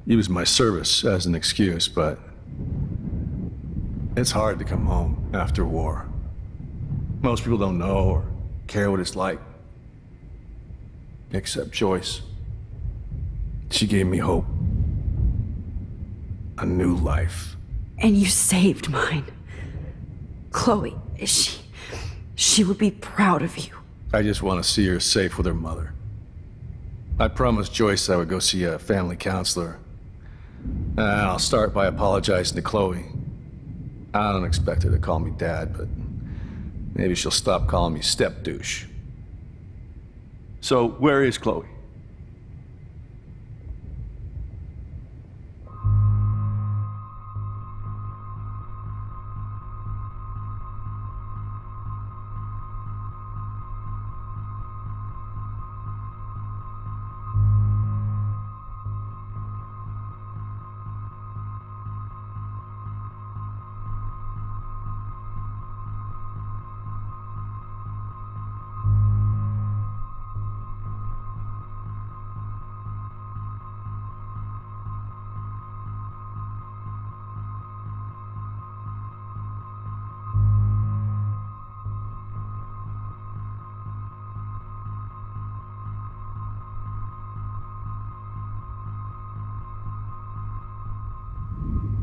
use my service as an excuse, but it's hard to come home after war. Most people don't know or care what it's like. Except Joyce. She gave me hope. A new life. And you saved mine. Chloe, she would be proud of you. I just want to see her safe with her mother. I promised Joyce I would go see a family counselor. And I'll start by apologizing to Chloe. I don't expect her to call me Dad, but maybe she'll stop calling me step-douche. So, where is Chloe?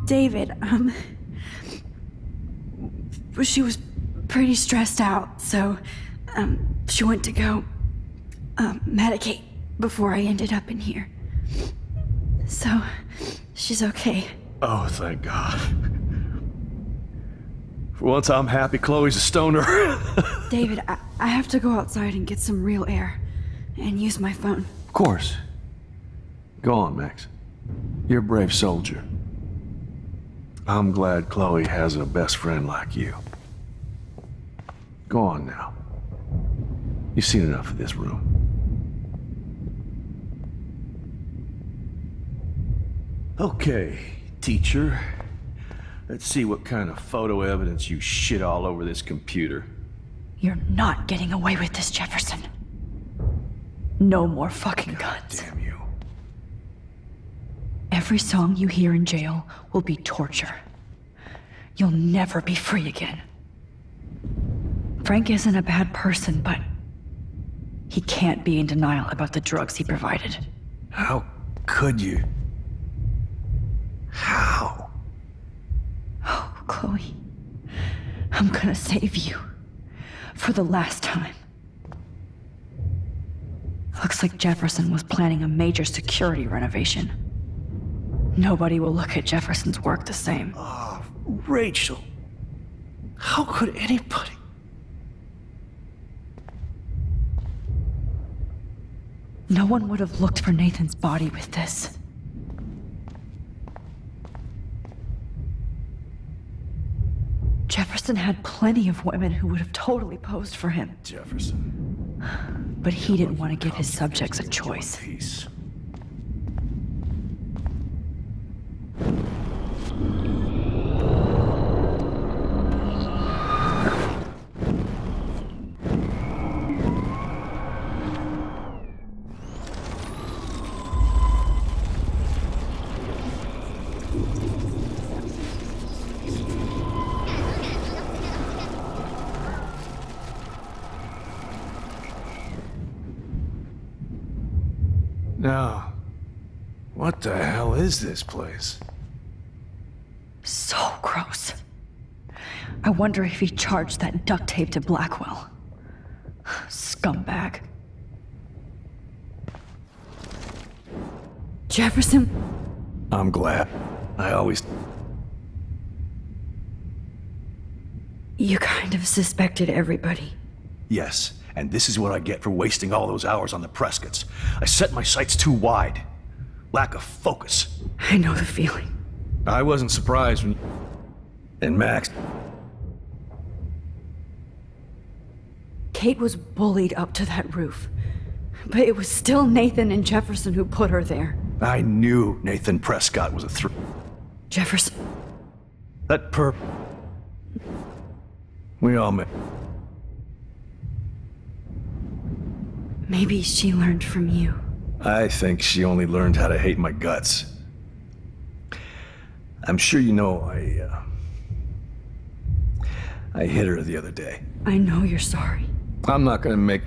David, she was pretty stressed out, so, she went to go, medicate before I ended up in here. So, she's okay. Oh, thank God. For once, I'm happy Chloe's a stoner. David, I have to go outside and get some real air, and use my phone. Of course. Go on, Max. You're a brave soldier. I'm glad Chloe has a best friend like you. Go on now. You've seen enough of this room. Okay, teacher. Let's see what kind of photo evidence you shit all over this computer. You're not getting away with this, Jefferson. No more fucking guns. Damn you. Every song you hear in jail will be torture. You'll never be free again. Frank isn't a bad person, but he can't be in denial about the drugs he provided. How could you? How? Oh, Chloe. I'm gonna save you. For the last time. Looks like Jefferson was planning a major security renovation. Nobody will look at Jefferson's work the same. Oh, Rachel. How could anybody? No one would have looked for Nathan's body with this. Jefferson had plenty of women who would have totally posed for him. Jefferson. But he didn't want to give his subjects a choice. Peace. Now, what the hell is this place? So gross. I wonder if he charged that duct tape to Blackwell. Scumbag. Jefferson? I'm glad. I always... You kind of suspected everybody. Yes, and this is what I get for wasting all those hours on the Prescotts. I set my sights too wide. Lack of focus. I know the feeling. I wasn't surprised when... And Max... Kate was bullied up to that roof. But it was still Nathan and Jefferson who put her there. I knew Nathan Prescott was a threat. Jefferson... That perp... We all met. Maybe she learned from you. I think she only learned how to hate my guts. I'm sure you know I hit her the other day. I know you're sorry. I'm not gonna make...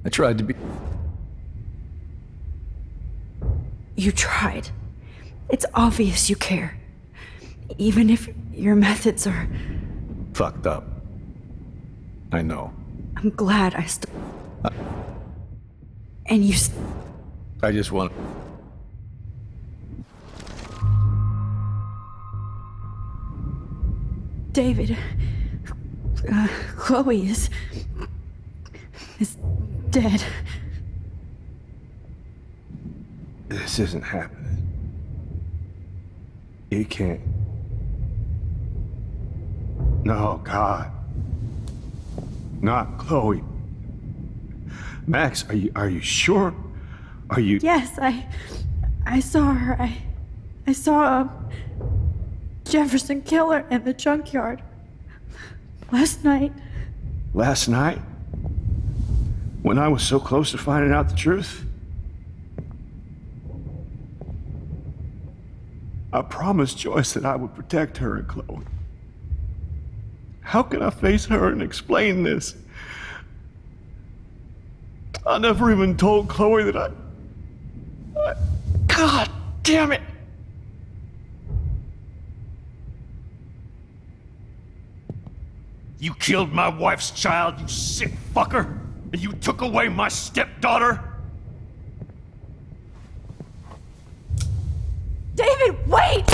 I tried to be... You tried. It's obvious you care. Even if your methods are... Fucked up. I know. I'm glad I And you I just want... David... Chloe is dead. This isn't happening. You can't... No, God. Not Chloe. Max, are you sure? Are you... Yes, I saw her. I saw Jefferson kill her in the junkyard. Last night. Last night? When I was so close to finding out the truth? I promised Joyce that I would protect her and Chloe. How can I face her and explain this? I never even told Chloe that I... God damn it! You killed my wife's child, you sick fucker! And you took away my stepdaughter? David, wait!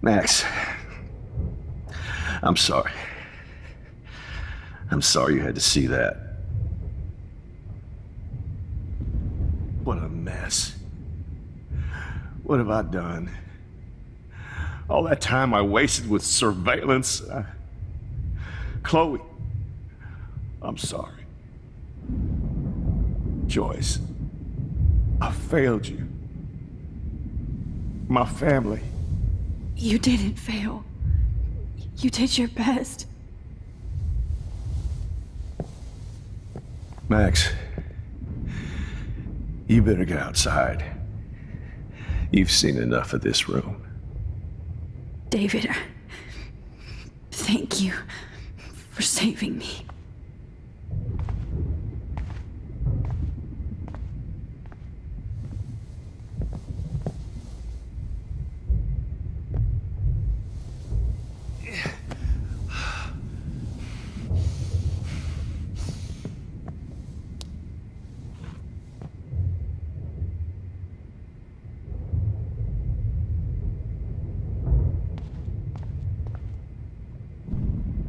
Max, I'm sorry. I'm sorry you had to see that. What a mess. What have I done? All that time I wasted with surveillance. Chloe, I'm sorry. Joyce, I failed you. My family. You didn't fail. You did your best. Max, you better get outside. You've seen enough of this room. David, thank you for saving me.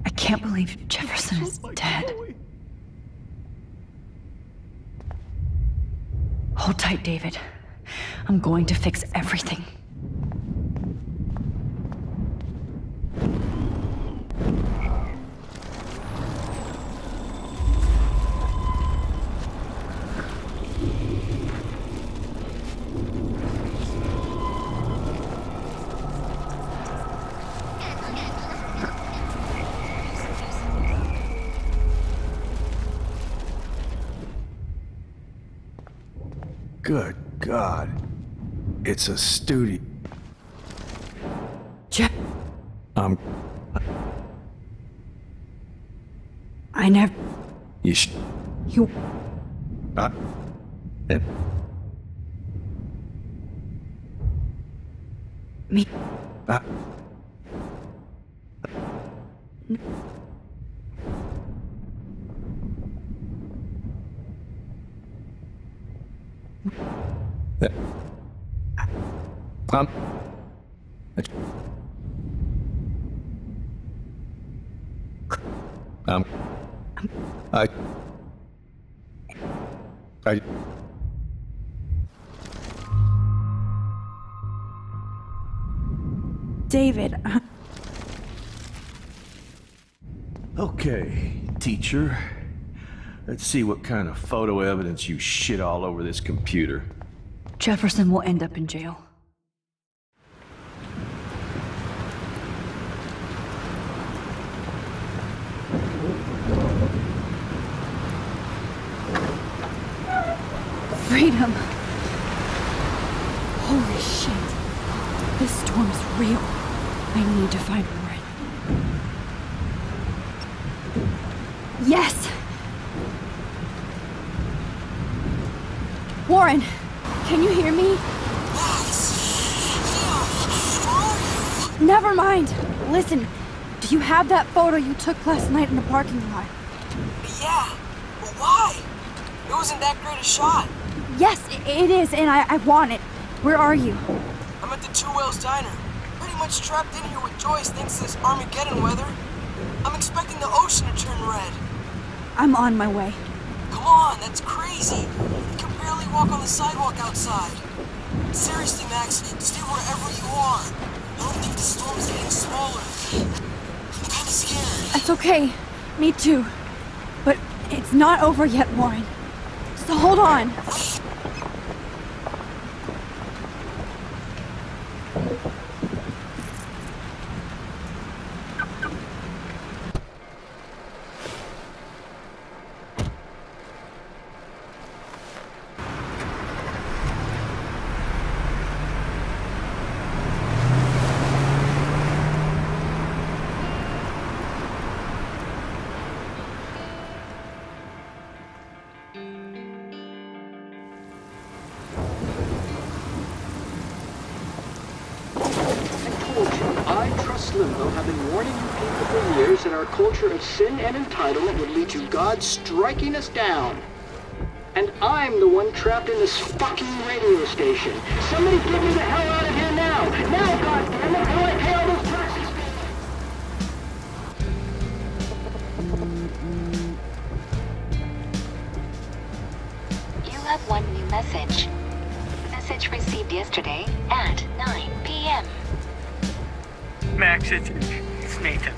I can't believe Jefferson is dead. Hold tight, David. I'm going to fix everything. Good God. It's a studio. Jeff. I never... You You... Me... David, Okay, teacher. Let's see what kind of photo evidence you shit all over this computer. Jefferson will end up in jail. Freedom! Holy shit. This storm is real. I need to find Warren. Yes! Warren, can you hear me? Never mind. Listen, do you have that photo you took last night in the parking lot? Yeah, but why? It wasn't that great a shot. Yes, it is, and I want it. Where are you? I'm at the Two Whales Diner. Pretty much trapped in here with Joyce thanks to this Armageddon weather. I'm expecting the ocean to turn red. I'm on my way. Come on, that's crazy. You can barely walk on the sidewalk outside. Seriously, Max, stay wherever you are. I don't think the storm's getting smaller. I'm kinda scared. It's okay. Me too. But it's not over yet, Warren. So hold on. Limbo have been warning you people for years that our culture of sin and entitlement would lead to God striking us down. And I'm the one trapped in this fucking radio station. Somebody get me the hell out of here now! Now, goddammit, how do I pay all those taxes? You have one new message. Message received yesterday at 9 p.m. Max, it's Nathan.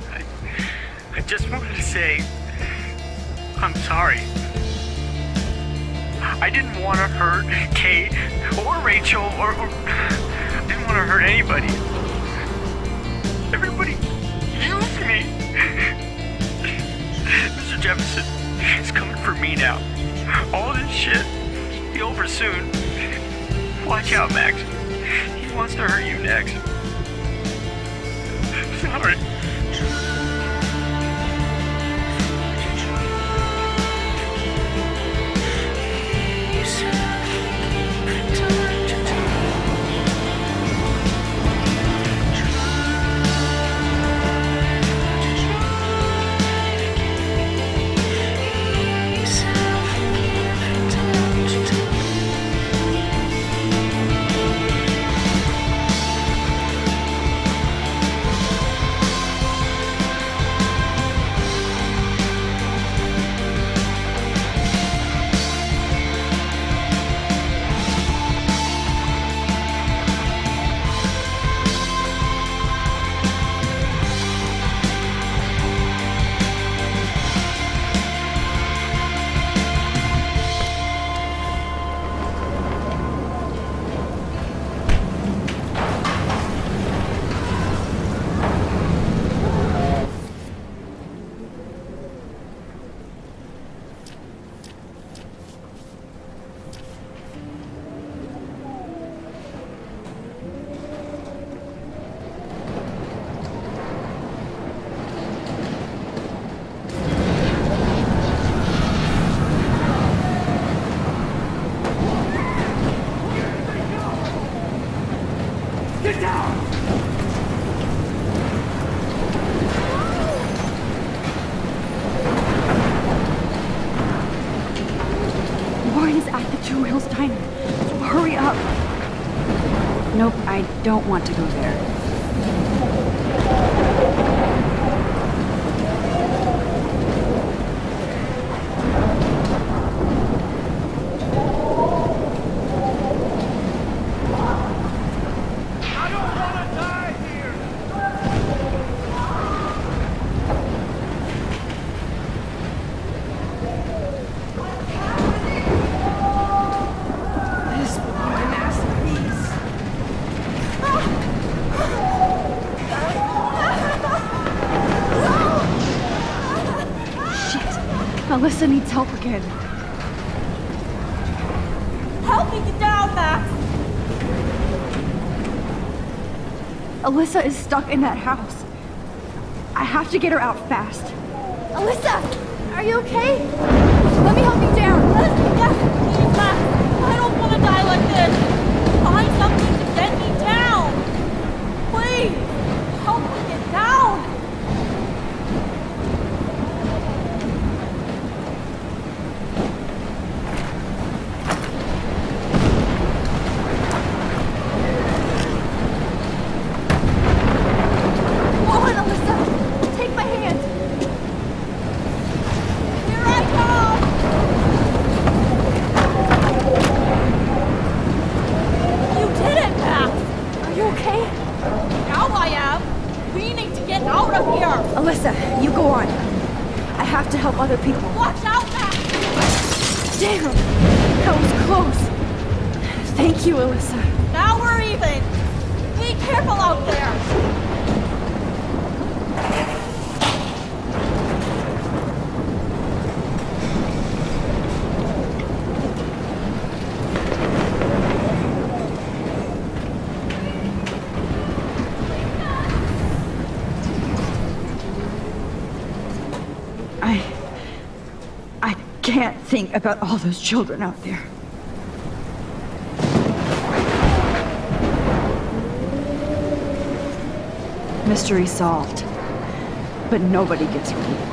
I just wanted to say, I'm sorry. I didn't want to hurt Kate or Rachel or I didn't want to hurt anybody. Everybody used me. Mr. Jefferson is coming for me now. All this shit will be over soon. Watch out, Max. He wants to hurt you next. Sorry. Nope, I don't want to go there. Alyssa needs help again. Help me get down, Max! Alyssa is stuck in that house. I have to get her out fast. Alyssa! Are you okay? Let me help you down! Yes, please, Max! I don't want to die like this! Find something to get me down! Please! Help me get down! Alyssa, you go on. I have to help other people. Watch out, Max! Damn! That was close. Thank you, Alyssa. Now we're even. Be careful out there. I can't think about all those children out there. Mystery solved, but nobody gets a reward.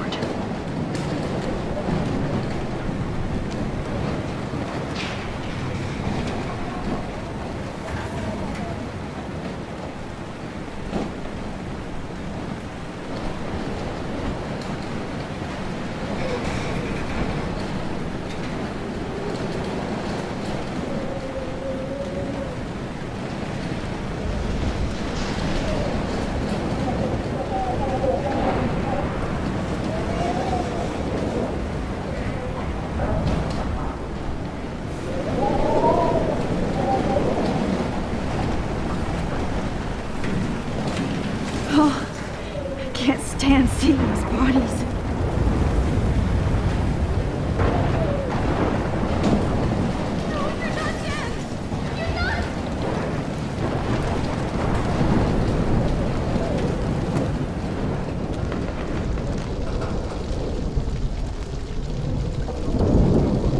Can't see these bodies.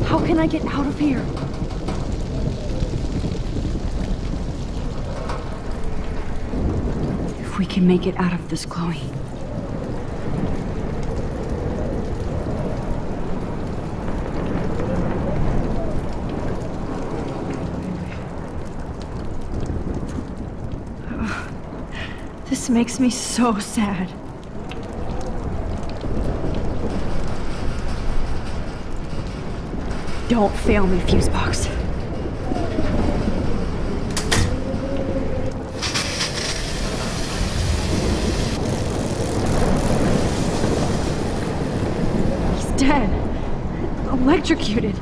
How can I get out of here? If we can make it out of this, Chloe. This makes me so sad. Don't fail me, Fusebox. He's dead. Electrocuted.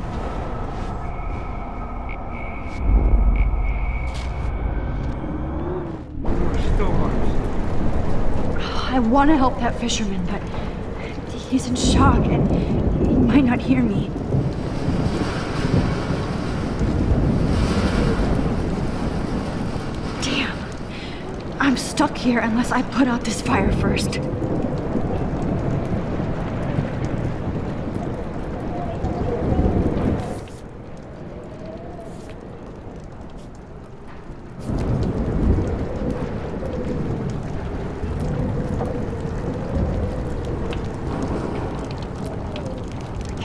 I want to help that fisherman, but he's in shock and he might not hear me. Damn. I'm stuck here unless I put out this fire first.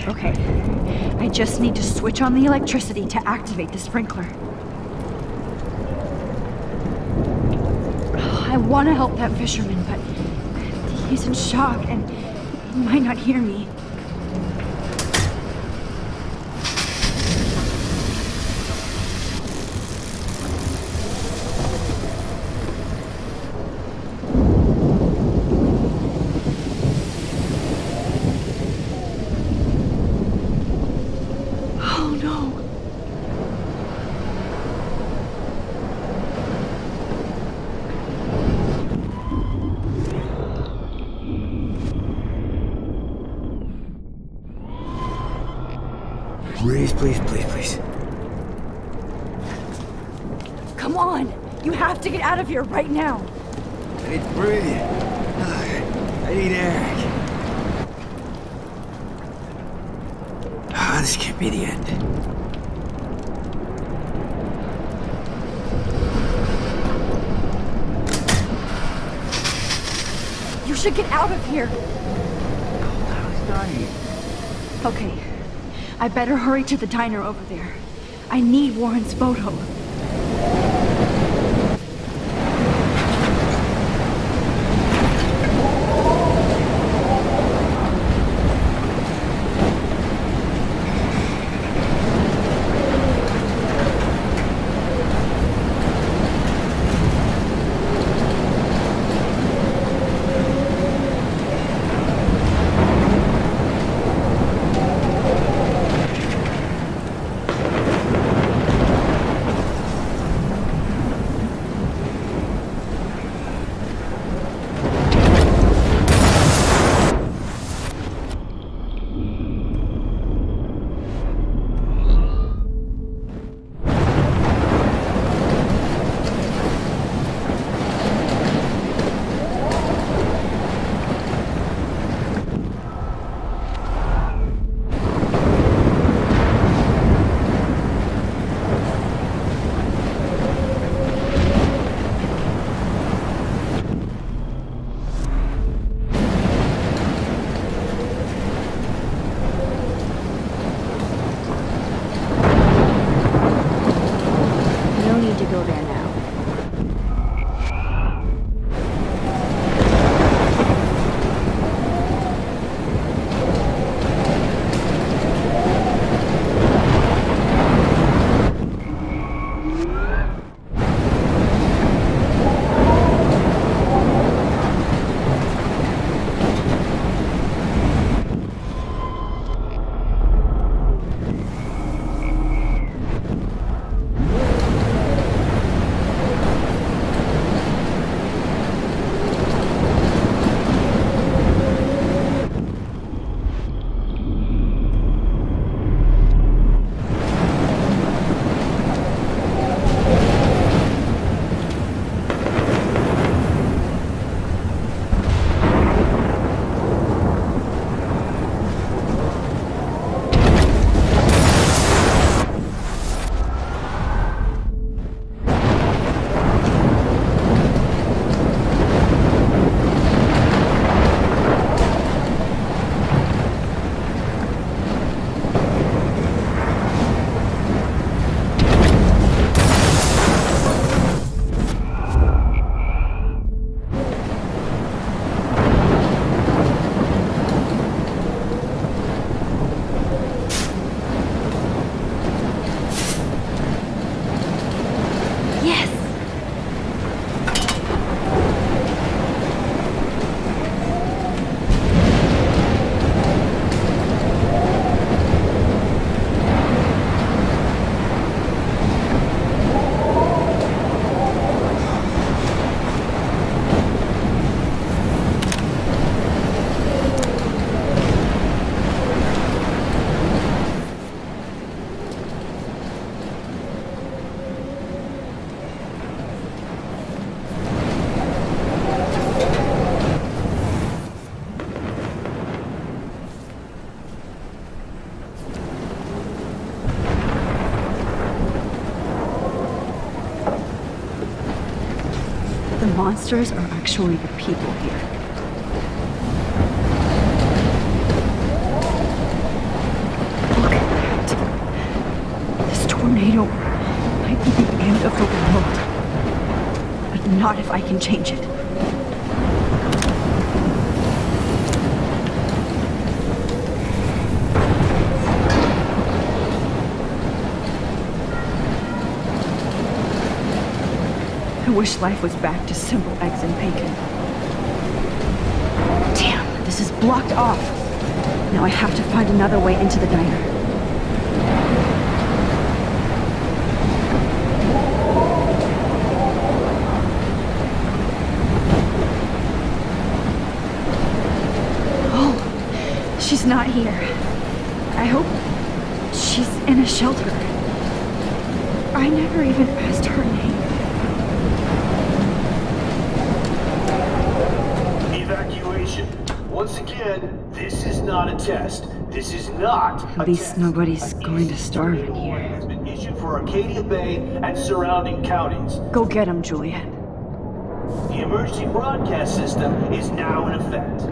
Okay, I just need to switch on the electricity to activate the sprinkler. I want to help that fisherman, but he's in shock and he might not hear me. Please. Come on! You have to get out of here right now! I need to breathe. I need air. This can't be the end. You should get out of here! I was dying. Okay. I better hurry to the diner over there. I need Warren's photo. The monsters are actually the people here. Look at that. This tornado might be the end of the world. But Not if I can change it. I wish life was back to simple eggs and bacon. Damn, this is blocked off. Now I have to find another way into the diner. Oh, she's not here. I hope she's in a shelter. I never even asked her name. Evacuation. Once again, this is not a test. This is not a At least test. nobody's going to starve in here. Has been issued for Arcadia Bay and surrounding counties. Go get him, Juliet. The emergency broadcast system is now in effect.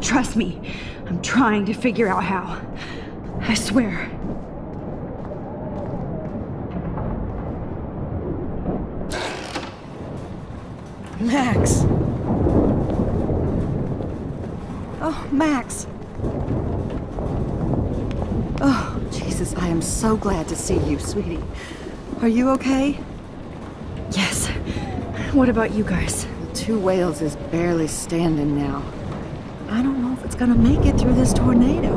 Trust me, I'm trying to figure out how. I swear. Max! Oh, Max! Oh, Jesus, I am so glad to see you, sweetie. Are you okay? Yes. What about you guys? The Two Whales is barely standing now. I don't know if it's gonna make it through this tornado.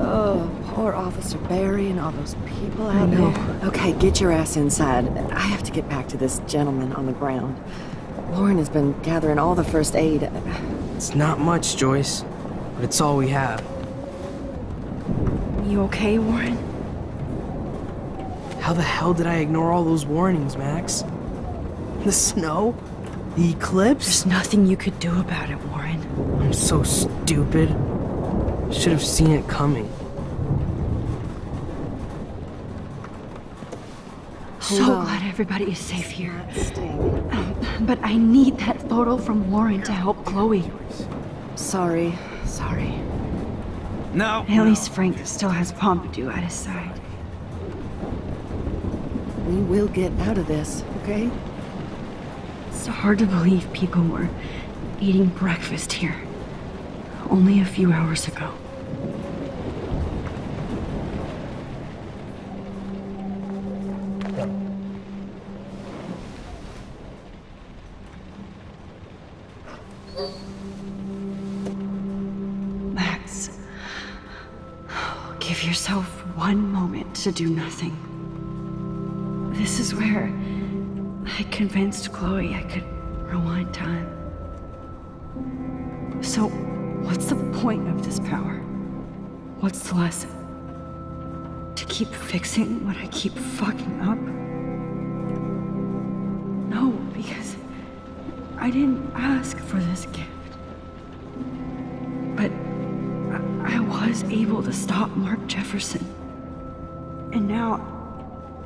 Oh, poor Officer Barry and all those people out there. Okay, get your ass inside. I have to get back to this gentleman on the ground. Lauren has been gathering all the first aid. It's not much, Joyce, but it's all we have. You okay, Warren? How the hell did I ignore all those warnings, Max? The snow? The eclipse? There's nothing you could do about it, Warren. I'm so stupid. Should have seen it coming. So glad everybody is safe here. But I need that photo from Warren to help Chloe. Sorry. No. At least Frank still has Pompidou at his side. We will get out of this, okay? It's hard to believe people were eating breakfast here only a few hours ago. Max, give yourself one moment to do nothing. This is where I convinced Chloe I could rewind time. So, what's the point of this power? What's the lesson? To keep fixing what I keep fucking up? No, because I didn't ask for this gift. But I was able to stop Mark Jefferson. And now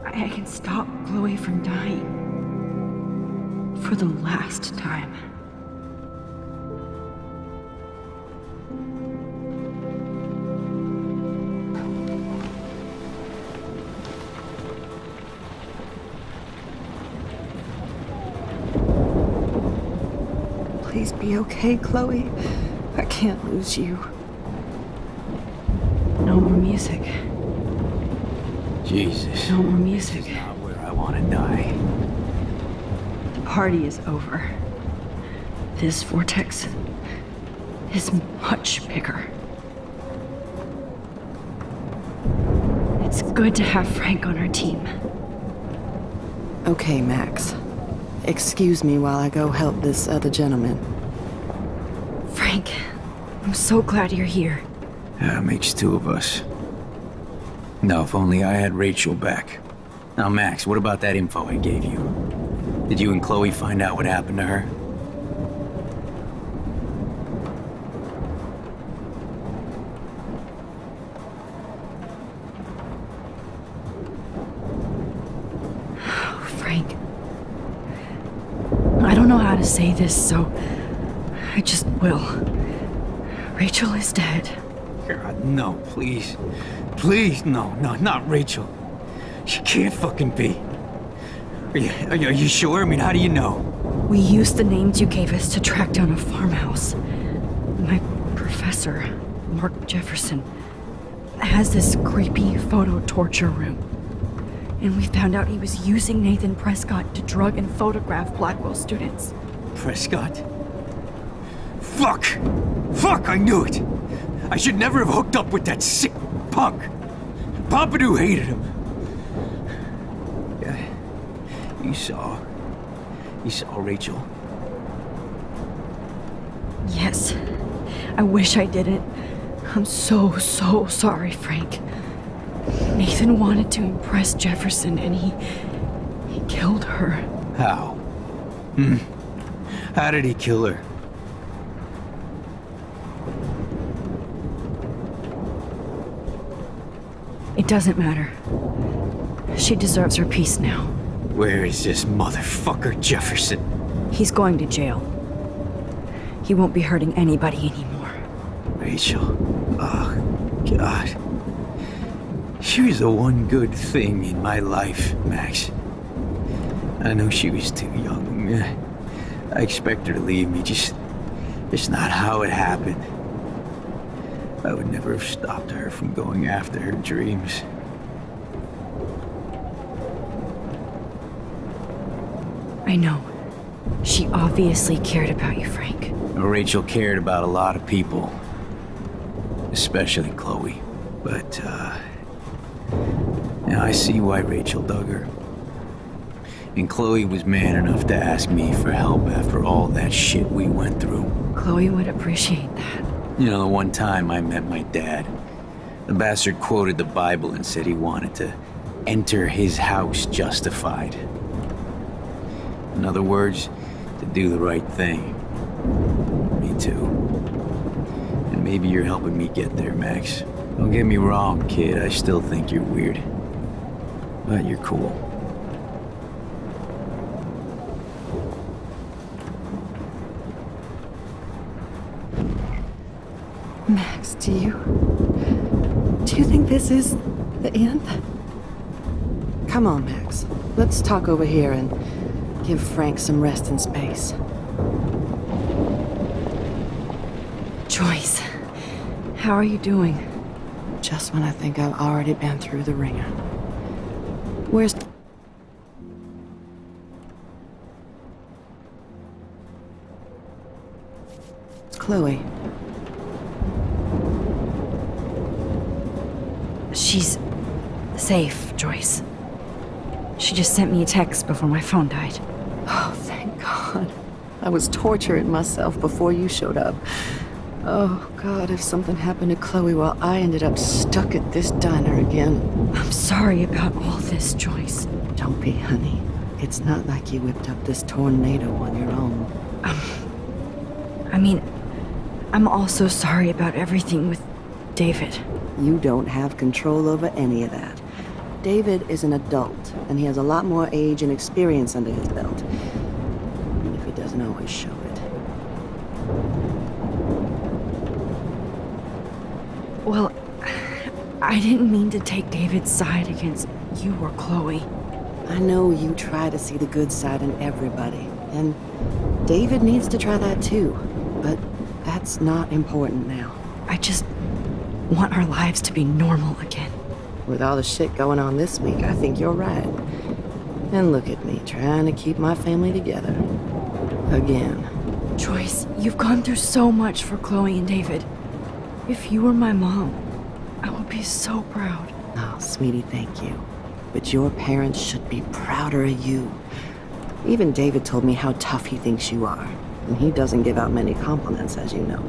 I can stop Chloe from dying. For the last time. Please be okay, Chloe. I can't lose you. No more music. Jesus. No more music. This is not where I want to die. The party is over. This vortex is much bigger. It's good to have Frank on our team. Okay, Max. Excuse me while I go help this other gentleman. Frank, I'm so glad you're here. Yeah, makes two of us. Now, if only I had Rachel back. Now, Max, what about that info I gave you? Did you and Chloe find out what happened to her? Oh, Frank. I don't know how to say this, so I just will. Rachel is dead. God, no, please. Please, no, not Rachel. She can't fucking be. Are you sure? I mean, how do you know? We used the names you gave us to track down a farmhouse. My professor, Mark Jefferson, has this creepy photo torture room. And we found out he was using Nathan Prescott to drug and photograph Blackwell students. Prescott? Fuck! Fuck, I knew it! I should never have hooked up with that sick punk! Pompidou hated him! Yeah, you saw Rachel? Yes. I wish I didn't. I'm so sorry, Frank. Nathan wanted to impress Jefferson, and he killed her. How? How did he kill her? It doesn't matter. She deserves her peace now. Where is this motherfucker Jefferson? He's going to jail. He won't be hurting anybody anymore. Rachel. Oh, God. She was the one good thing in my life, Max. I know she was too young. I expect her to leave me, just not how it happened. I would never have stopped her from going after her dreams. I know. She obviously cared about you, Frank. Rachel cared about a lot of people. Especially Chloe. But, now I see why Rachel dug her. And Chloe was man enough to ask me for help after all that shit we went through. Chloe would appreciate that. You know, the one time I met my dad, the bastard quoted the Bible and said he wanted to enter his house justified. In other words, to do the right thing. Me too. And maybe you're helping me get there, Max. Don't get me wrong, kid, I still think you're weird. But you're cool. Max, do you think this is the end? Come on, Max. Let's talk over here and give Frank some rest and space. Joyce, how are you doing? Just when I think I've already been through the ringer. Where's... Chloe? She's safe, Joyce. She just sent me a text before my phone died. Oh, thank God. I was torturing myself before you showed up. Oh, God, if something happened to Chloe while I ended up stuck at this diner again. I'm sorry about all this, Joyce. Don't be, honey. It's not like you whipped up this tornado on your own. I mean, I'm also sorry about everything with David. You don't have control over any of that. David is an adult, and he has a lot more age and experience under his belt. Even if he doesn't always show it. Well, I didn't mean to take David's side against you or Chloe. I know you try to see the good side in everybody, and David needs to try that too, but that's not important now. I just want our lives to be normal again. With all the shit going on this week, I think you're right. And look at me, trying to keep my family together. Again. Joyce, you've gone through so much for Chloe and David. If you were my mom, I would be so proud. Oh, sweetie, thank you. But your parents should be prouder of you. Even David told me how tough he thinks you are. And he doesn't give out many compliments, as you know.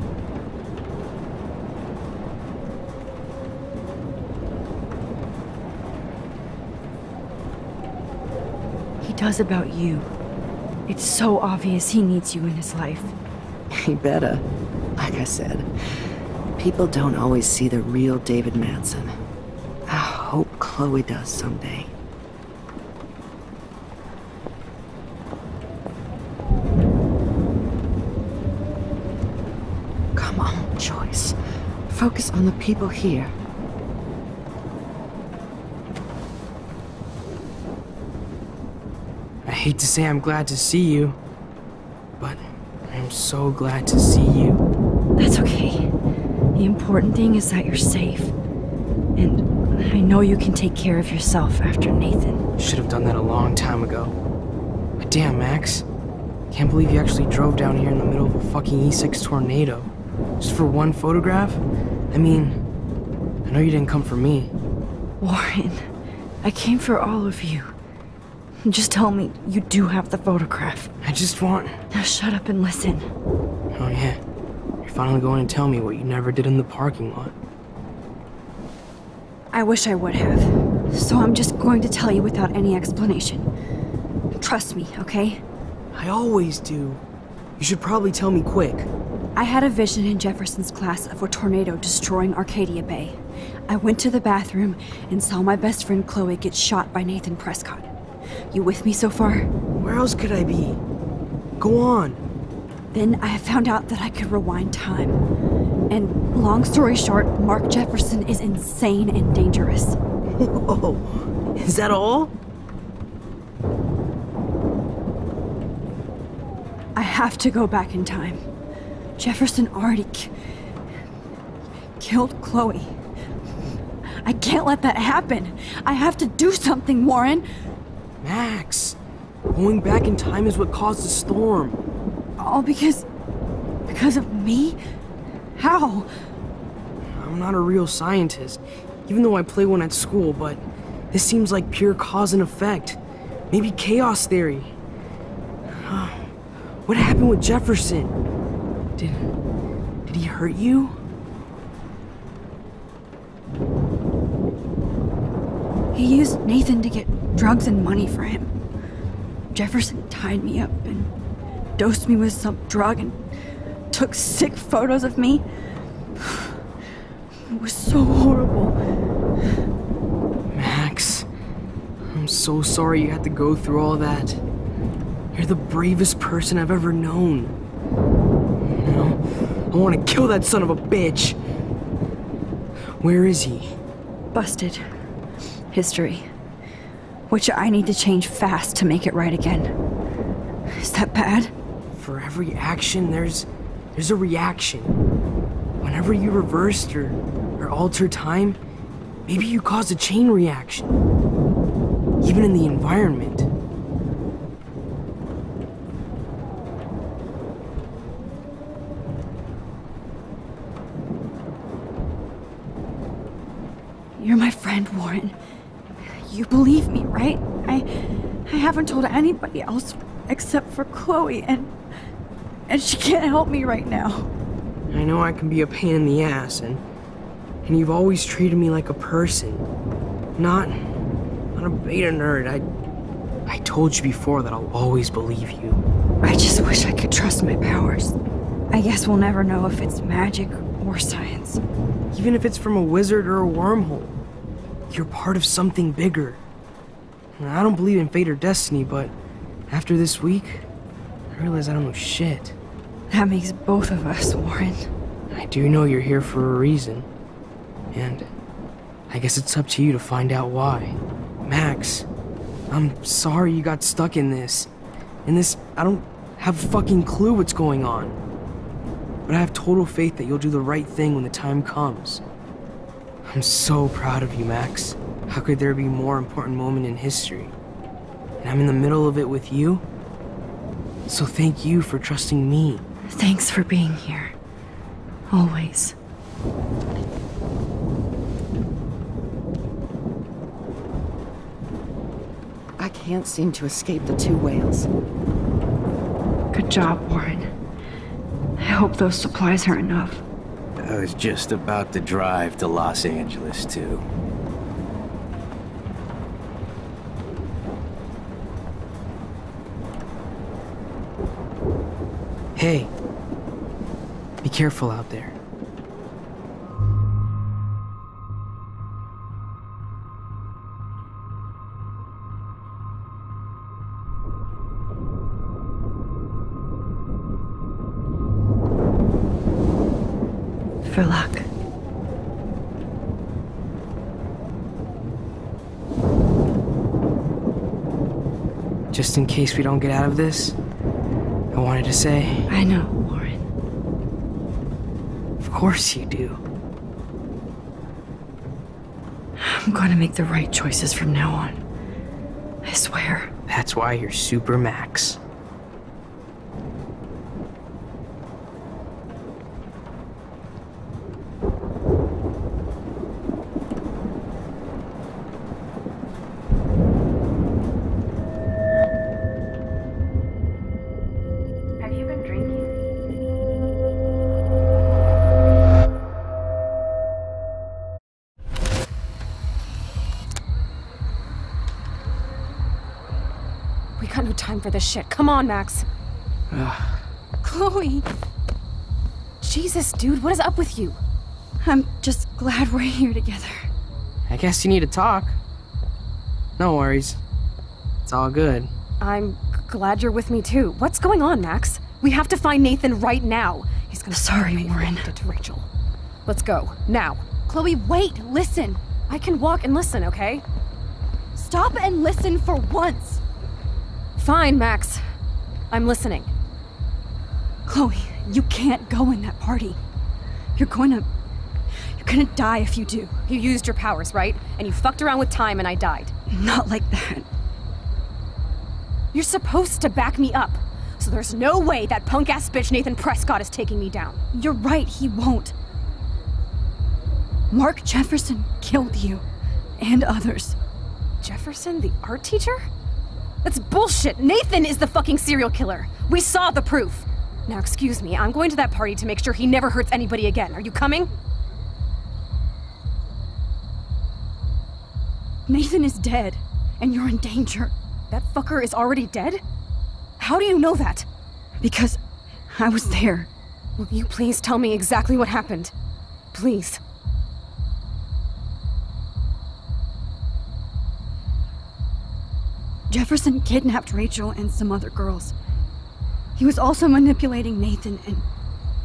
He does about you. It's so obvious he needs you in his life. He better. Like I said, people don't always see the real David Madsen. I hope Chloe does someday. Come on, Joyce. Focus on the people here. hate to say I'm glad to see you, but I'm so glad to see you. That's okay. The important thing is that you're safe. And I know you can take care of yourself after Nathan. Should have done that a long time ago. But damn, Max. Can't believe you actually drove down here in the middle of a fucking E6 tornado. Just for one photograph? I mean, I know you didn't come for me. Warren, I came for all of you. Just tell me you do have the photograph. I just want... Now shut up and listen. Oh yeah, you're finally going to tell me what you never did in the parking lot. I wish I would have. So I'm just going to tell you without any explanation. Trust me, okay? I always do. You should probably tell me quick. I had a vision in Jefferson's class of a tornado destroying Arcadia Bay. I went to the bathroom and saw my best friend Chloe get shot by Nathan Prescott. You with me so far? Where else could I be? Go on. Then I found out that I could rewind time. And long story short, Mark Jefferson is insane and dangerous. Whoa, is that all? I have to go back in time. Jefferson already killed Chloe. I can't let that happen. I have to do something, Warren. Max, going back in time is what caused the storm. All because of me? How? I'm not a real scientist, even though I play one at school, but this seems like pure cause and effect. Maybe chaos theory. What happened with Jefferson? Did he hurt you? He used Nathan to get drugs and money for him. Jefferson tied me up and dosed me with some drug and took sick photos of me. It was so horrible. Max, I'm so sorry you had to go through all that. You're the bravest person I've ever known. You know, I want to kill that son of a bitch. Where is he? Busted. History. Which I need to change fast to make it right again. Is that bad? For every action, there's a reaction. Whenever you reversed or altered time, maybe you caused a chain reaction. Even in the environment. You're my friend, Warren. You believe me, right? I haven't told anybody else except for Chloe, and she can't help me right now. I know I can be a pain in the ass, and you've always treated me like a person. Not a beta nerd. I told you before that I'll always believe you. I just wish I could trust my powers. I guess we'll never know if it's magic or science. Even if it's from a wizard or a wormhole. You're part of something bigger. I don't believe in fate or destiny, but after this week, I realize I don't know shit. That makes both of us, Warren. I do know you're here for a reason. And I guess it's up to you to find out why. Max, I'm sorry you got stuck in this. I don't have a fucking clue what's going on. But I have total faith that you'll do the right thing when the time comes. I'm so proud of you, Max. How could there be a more important moment in history? And I'm in the middle of it with you. So thank you for trusting me. Thanks for being here. Always. I can't seem to escape the two whales. Good job, Warren. I hope those supplies are enough. I was just about to drive to Los Angeles, too. Hey, be careful out there. For luck. just in case we don't get out of this, I wanted to say... I know, Warren. Of course you do. I'm going to make the right choices from now on. I swear. That's why you're Super Max. Have you been drinking? We got no time for this shit. Come on, Max. Chloe! Jesus, dude, what is up with you? I'm just glad we're here together. I guess you need to talk. No worries. It's all good. I'm glad you're with me too. What's going on, Max? We have to find Nathan right now. He's gonna Sorry, Warren. To Rachel. Let's go, now. Chloe, wait, listen. I can walk and listen, okay? Stop and listen for once. Fine, Max. I'm listening. Chloe, you can't go in that party. You're gonna die if you do. You used your powers, right? And you fucked around with time and I died. Not like that. You're supposed to back me up. So there's no way that punk-ass bitch Nathan Prescott is taking me down. You're right, he won't. Mark Jefferson killed you. And others. Jefferson, the art teacher? That's bullshit! Nathan is the fucking serial killer! We saw the proof! Now excuse me, I'm going to that party to make sure he never hurts anybody again. Are you coming? Nathan is dead, and you're in danger. That fucker is already dead? How do you know that? Because I was there. Will you please tell me exactly what happened? Please. Jefferson kidnapped Rachel and some other girls. He was also manipulating Nathan, and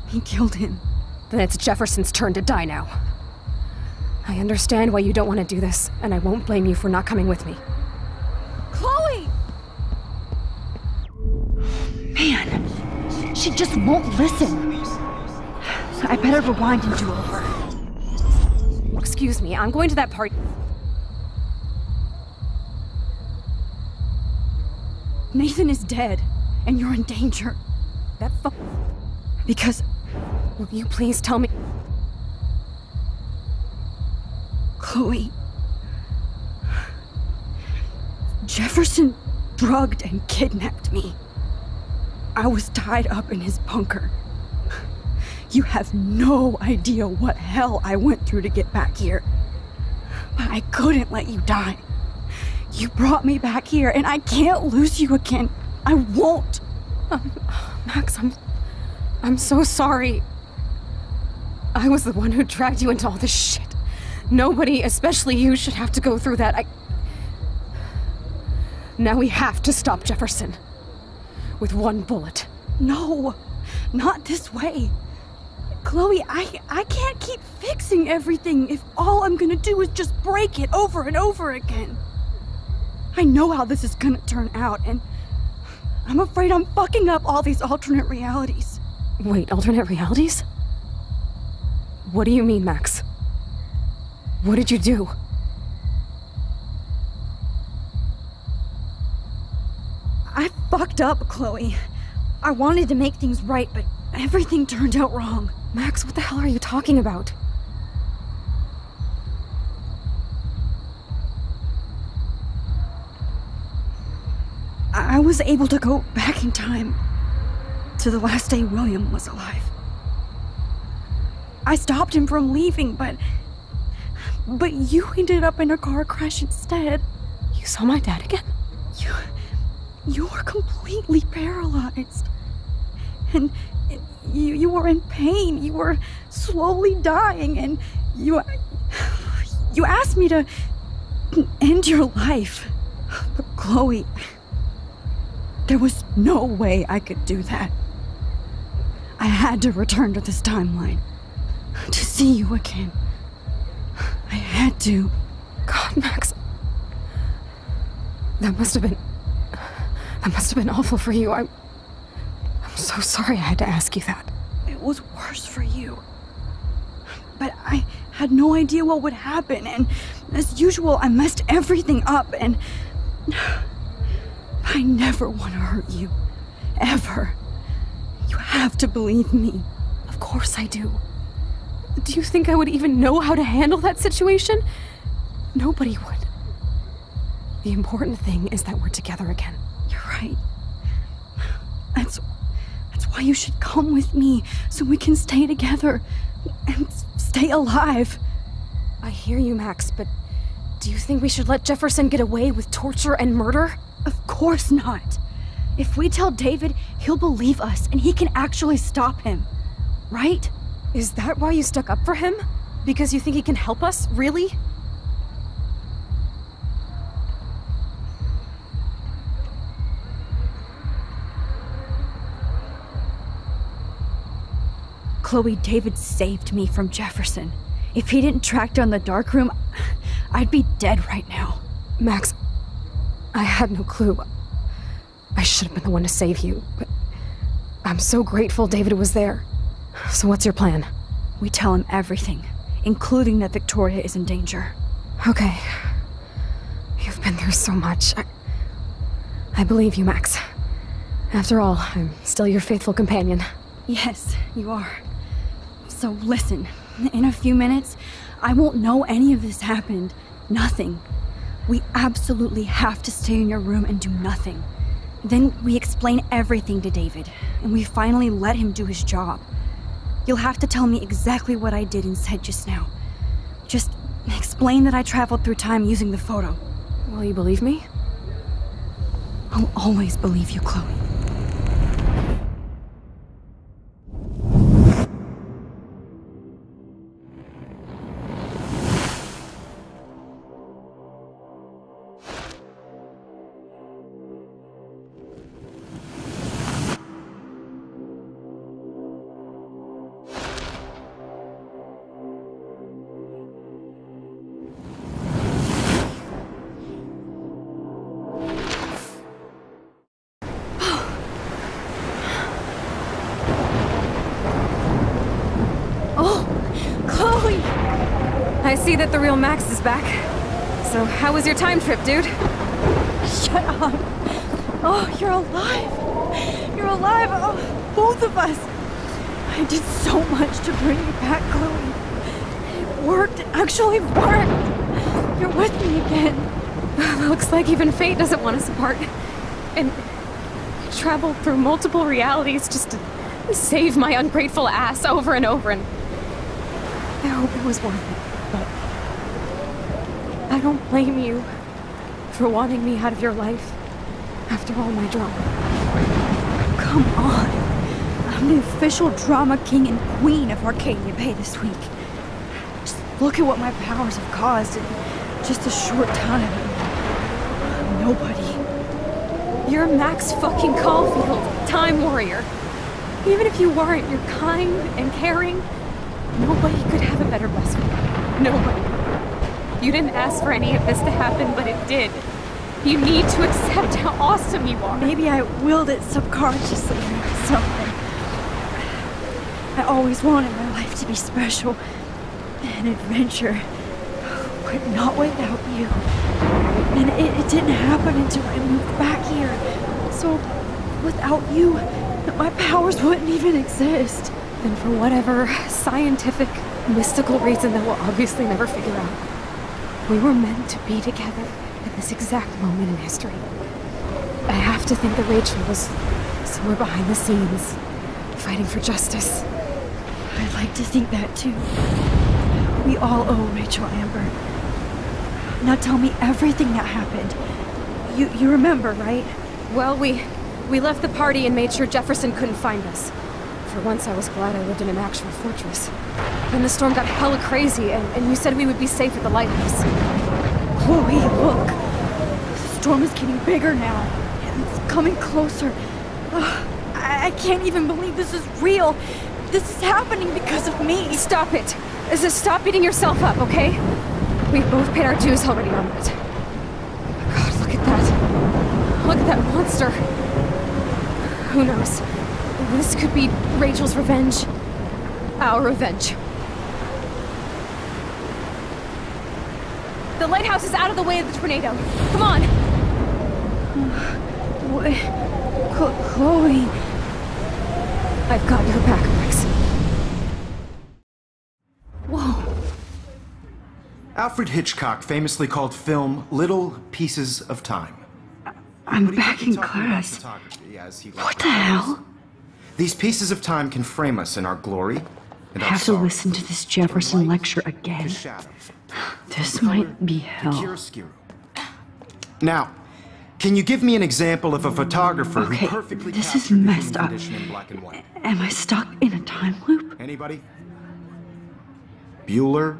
he killed him. Then it's Jefferson's turn to die now. I understand why you don't want to do this, and I won't blame you for not coming with me. Chloe! Man, she just won't listen. I better rewind and do over. Excuse me, I'm going to that party. Nathan is dead, and you're in danger. That Because... Will you please tell me... Chloe... Jefferson drugged and kidnapped me. I was tied up in his bunker. You have no idea what hell I went through to get back here. But I couldn't let you die. You brought me back here, and I can't lose you again. I won't. Max, I'm so sorry. I was the one who dragged you into all this shit. Nobody, especially you, should have to go through that. Now we have to stop Jefferson. With one bullet. No, not this way. Chloe, I can't keep fixing everything if all I'm gonna do is just break it over and over again. I know how this is gonna turn out, and I'm afraid I'm fucking up all these alternate realities. Wait, alternate realities? What do you mean, Max? What did you do? I fucked up, Chloe. I wanted to make things right, but everything turned out wrong. Max, what the hell are you talking about? I was able to go back in time to the last day William was alive. I stopped him from leaving, but you ended up in a car crash instead. You saw my dad again? You were completely paralyzed. And you were in pain. You were slowly dying, and you asked me to end your life. But Chloe, there was no way I could do that. I had to return to this timeline to see you again. I had to. God, Max. That must have been That must have been awful for you. I'm so sorry I had to ask you that. It was worse for you. But I had no idea what would happen, and as usual, I messed everything up, and I never want to hurt you. Ever. You have to believe me. Of course I do. Do you think I would even know how to handle that situation? Nobody would. The important thing is that we're together again. You're right. That's why you should come with me, so we can stay together and stay alive. I hear you, Max, but do you think we should let Jefferson get away with torture and murder? Of course not. If we tell David, he'll believe us and he can actually stop him. Right? Is that why you stuck up for him? Because you think he can help us? Really? Chloe, David saved me from Jefferson. If he didn't track down the dark room, I'd be dead right now. Max, I had no clue. I should have been the one to save you, but I'm so grateful David was there. So what's your plan? We tell him everything, including that Victoria is in danger. Okay. You've been through so much. I believe you, Max. After all, I'm still your faithful companion. Yes, you are. So listen, in a few minutes, I won't know any of this happened. Nothing. We absolutely have to stay in your room and do nothing. Then we explain everything to David, and we finally let him do his job. You'll have to tell me exactly what I did and said just now. Just explain that I traveled through time using the photo. Will you believe me? I'll always believe you, Chloe. I see that the real Max is back. So how was your time trip, dude? Shut up. Oh, you're alive. You're alive. Oh, both of us. I did so much to bring you back, Chloe. It worked. It actually worked. You're with me again. Looks like even fate doesn't want us apart. And I traveled through multiple realities just to save my ungrateful ass over and over, and I hope it was worth it. But I don't blame you for wanting me out of your life after all my drama. Come on. I'm the official drama king and queen of Arcadia Bay this week. Just look at what my powers have caused in just a short time. Nobody. You're Max fucking Caulfield, Time Warrior. Even if you weren't, you're kind and caring. Nobody could have a better best friend. Nobody. You didn't ask for any of this to happen, but it did. You need to accept how awesome you are. Maybe I willed it subconsciously or something. I always wanted my life to be special. An adventure. But not without you. And it didn't happen until I moved back here. So, without you, my powers wouldn't even exist. And for whatever scientific, mystical reason that we'll obviously never figure out, we were meant to be together at this exact moment in history. I have to think that Rachel was somewhere behind the scenes, fighting for justice. I'd like to think that too. We all owe Rachel Amber. Now tell me everything that happened. You remember, right? Well, we left the party and made sure Jefferson couldn't find us. For once, I was glad I lived in an actual fortress. Then the storm got hella crazy, and you said we would be safe at the lighthouse. Chloe, look! The storm is getting bigger now. It's coming closer. I can't even believe this is real. This is happening because of me. Stop it. Stop beating yourself up, okay? We've both paid our dues already on it. God, look at that. Look at that monster. Who knows? This could be Rachel's revenge. Our revenge. The lighthouse is out of the way of the tornado. Come on! What? Chloe. I've got your back, Max. Whoa. Alfred Hitchcock famously called film little pieces of time. I'm back in class. What the hell? These pieces of time can frame us in our glory and I our have to sorrow. listen to this Jefferson lecture again. This might be hell. Now, can you give me an example of a photographer Okay, who perfectly this is captured human messed up. condition in black and white? Am I stuck in a time loop? Anybody? Bueller?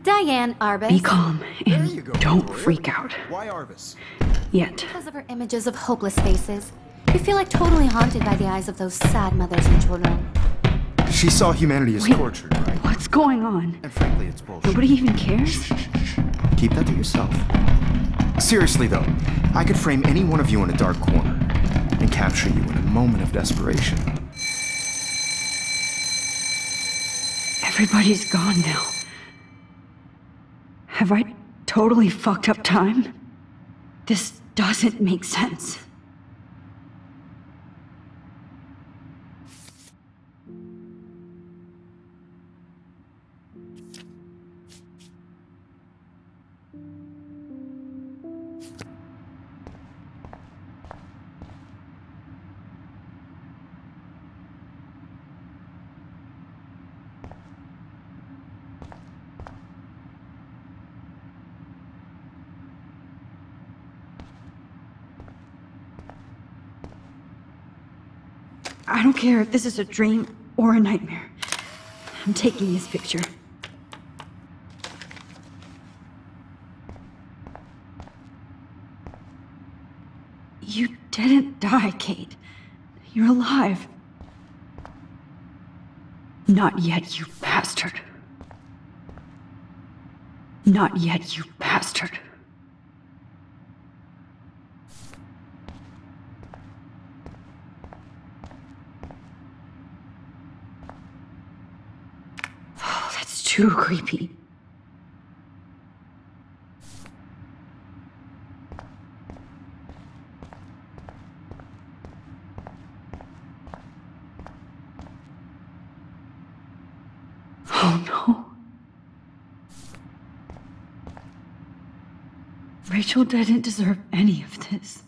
Diane Arbus. Be calm and don't freak out. Why Arbus? Yet. Because of her images of hopeless faces. You feel like totally haunted by the eyes of those sad mothers and children. She saw humanity as tortured, right? What's going on? And frankly, it's bullshit. Nobody even cares? Keep that to yourself. Seriously, though, I could frame any one of you in a dark corner and capture you in a moment of desperation. Everybody's gone now. Have I totally fucked up time? This doesn't make sense. I don't care if this is a dream or a nightmare. I'm taking this picture. You didn't die, Kate. You're alive. Not yet, you bastard. Not yet, you bastard. Oh, that's too creepy. Oh no. Rachel didn't deserve any of this.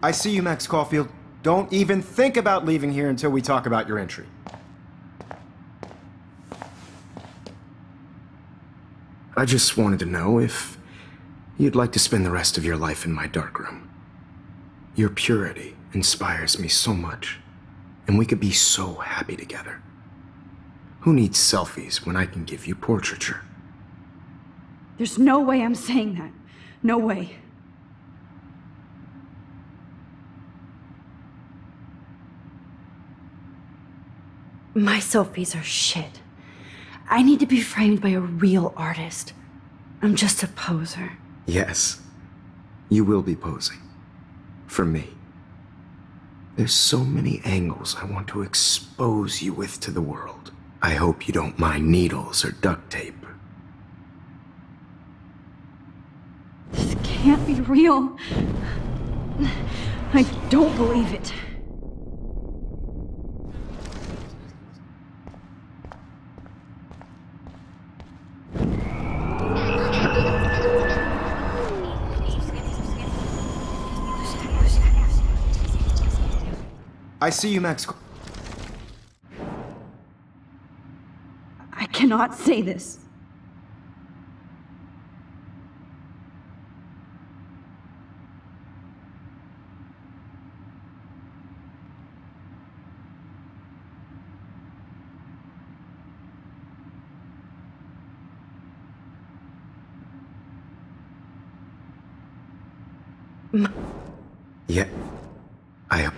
I see you, Max Caulfield. Don't even think about leaving here until we talk about your entry. I just wanted to know if you'd like to spend the rest of your life in my darkroom. Your purity inspires me so much, and we could be so happy together. Who needs selfies when I can give you portraiture? There's no way I'm saying that. No way. My selfies are shit. I need to be framed by a real artist. I'm just a poser. Yes, you will be posing. For me. There's so many angles I want to expose you with to the world. I hope you don't mind needles or duct tape. This can't be real. I don't believe it. I see you, Max. I cannot say this. Yeah. I am.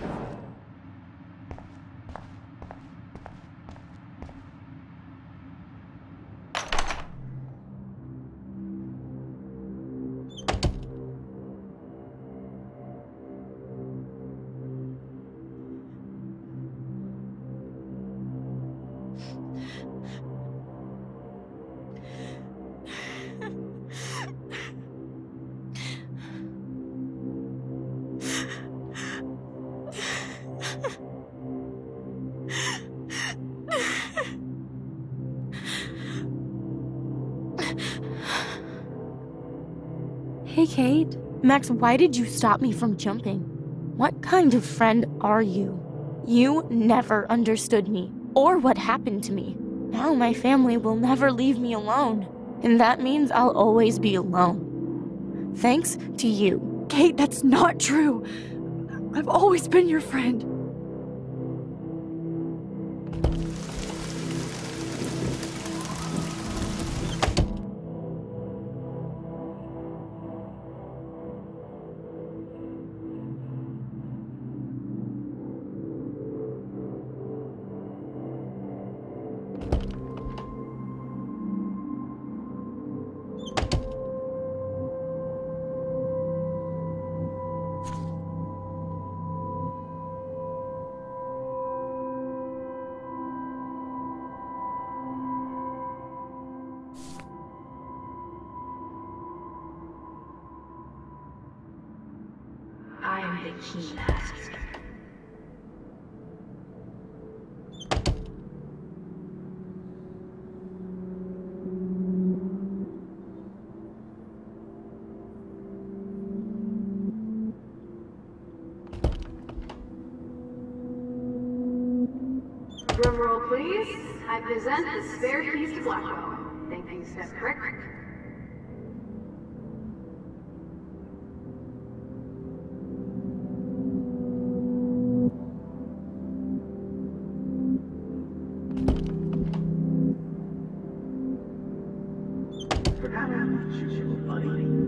Hey, Kate. Max, why did you stop me from jumping? What kind of friend are you? You never understood me, or what happened to me. Now my family will never leave me alone, and that means I'll always be alone. Thanks to you. Kate, that's not true. I've always been your friend. I am the key master. Drumroll, please. I present the spare keys to Blackwell. Thank you, Step Crick.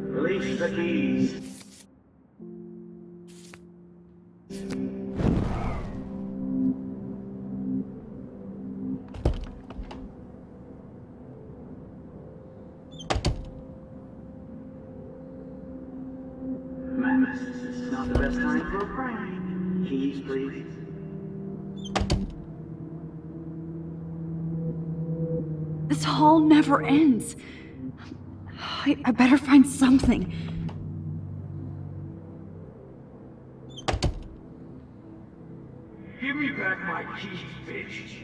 Release the keys. Max, this is not the best time for a prank. Keys, please. This hall never ends. I better find something. Give me back my keys, bitch.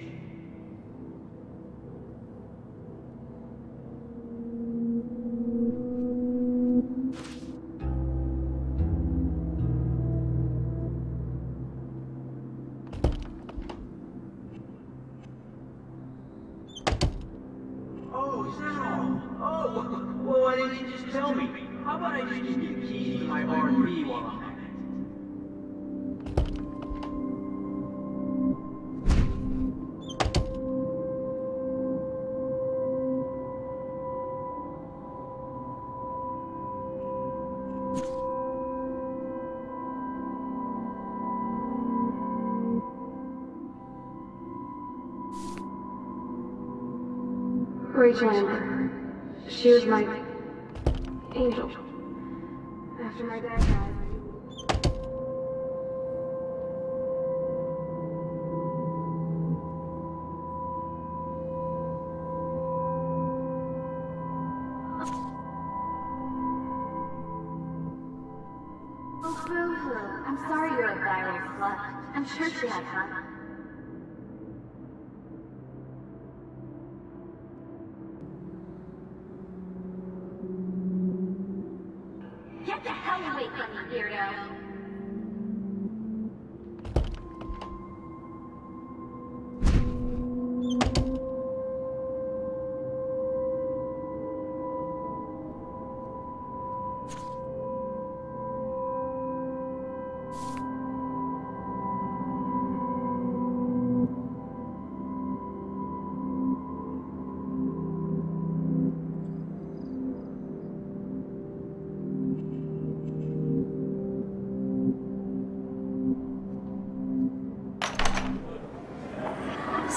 Oh, Sam! Oh, well, why didn't you just tell me? How about I just give you the keys to my R&B while I'm at it? Rachel Amber. She was my angel. After my dad died. Oh, boo-hoo. I'm sorry you're a viral slut. I'm sure she had fun. Get the hell away from me, weirdo!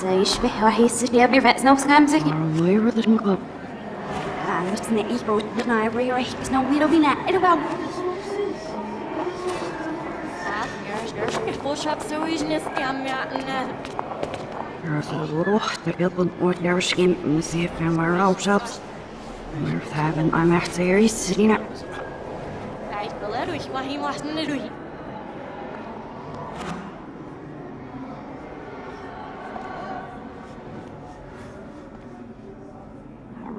يشبه وحيس اللي أبي رأس نفس خمسة. وير المقلب. بس نقي برود بنا ريح بس نويرو بنا إرباو. فوش هبسويش نستعمل عنا. روح تقبل ودرشين مسيف ما راوشابس. مرتابن I'm actually سرينا. عيد بلاروي وهي محسن نروي.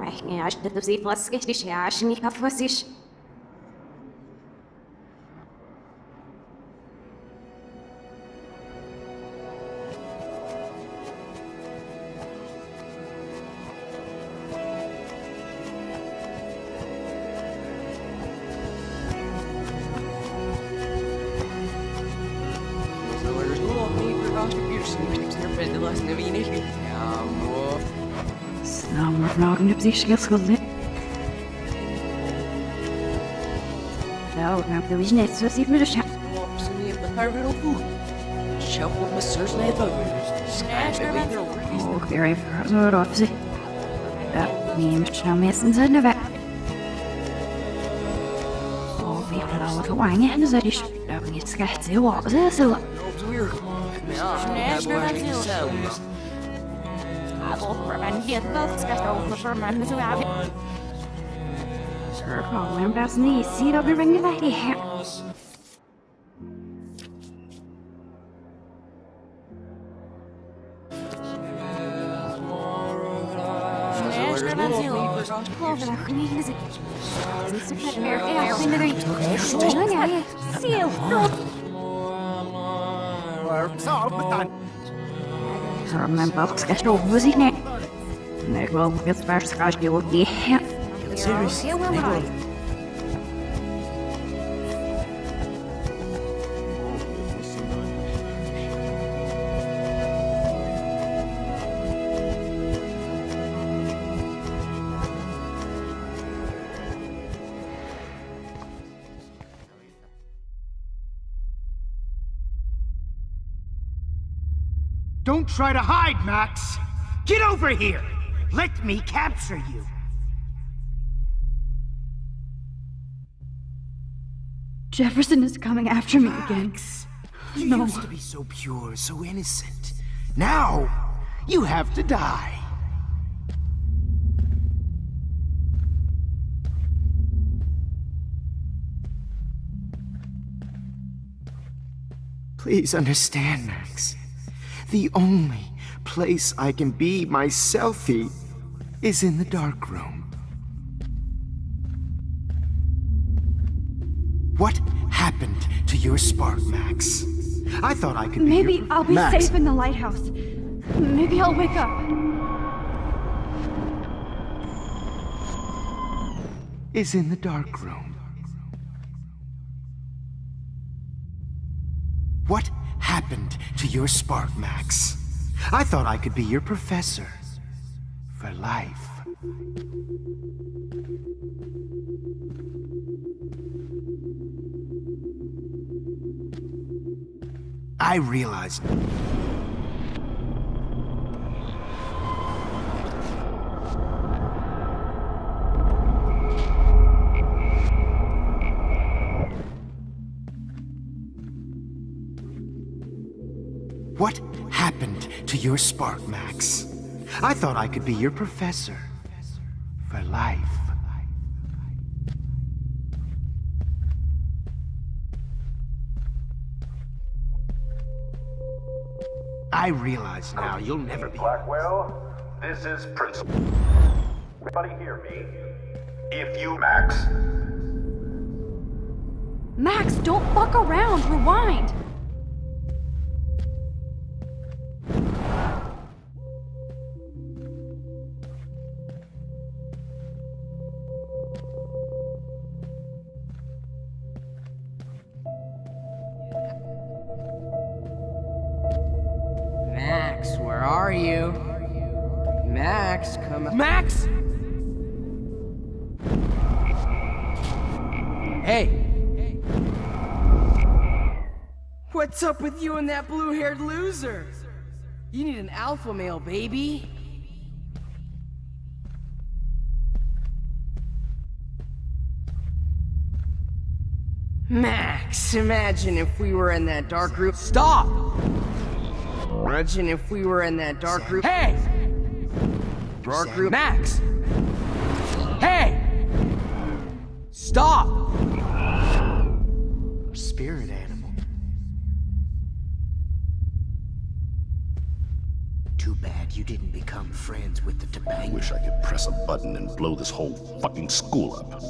ريحني عشت تبزي فلسكش ليش عشني كفوسيش. Nou, نبزي شغل لي. لا، ما بدويش نتسوسي بمرشح. Very far off. That means I'm missing the never. Oh, people are looking wang and the dish. That means it's a walk. This is I'm just need to see the ring that here. Mijn box is over zich net. Nee, ik wil het waarschijnlijk ook niet. Serious? Don't try to hide, Max! Get over here! Let me capture you! Jefferson is coming after me again. You used to be so pure, so innocent. Now, you have to die. Please understand, Max. The only place I can be myself is in the dark room. What happened to your spark, Max? I thought I could be Maybe I'll be Max. safe in the lighthouse. Maybe I'll wake up. Is in the dark room. What happened to your spark, Max? I thought I could be your professor for life. I realized. What happened to your spark, Max? I thought I could be your professor for life. I realize now you'll never be. Blackwell, this is Principal. Everybody hear me? If you, Max. Max, don't fuck around. Rewind. Max, where are you? Max, come on. Max! Hey! What's up with you and that blue-haired loser? You need an alpha male, baby. Max, imagine if we were in that dark room. Stop! Imagine if we were in that dark room. Hey! Dark room. Max! Hey! Stop! Spirit animal. Too bad you didn't become friends with the Tobanga. Wish I could press a button and blow this whole fucking school up.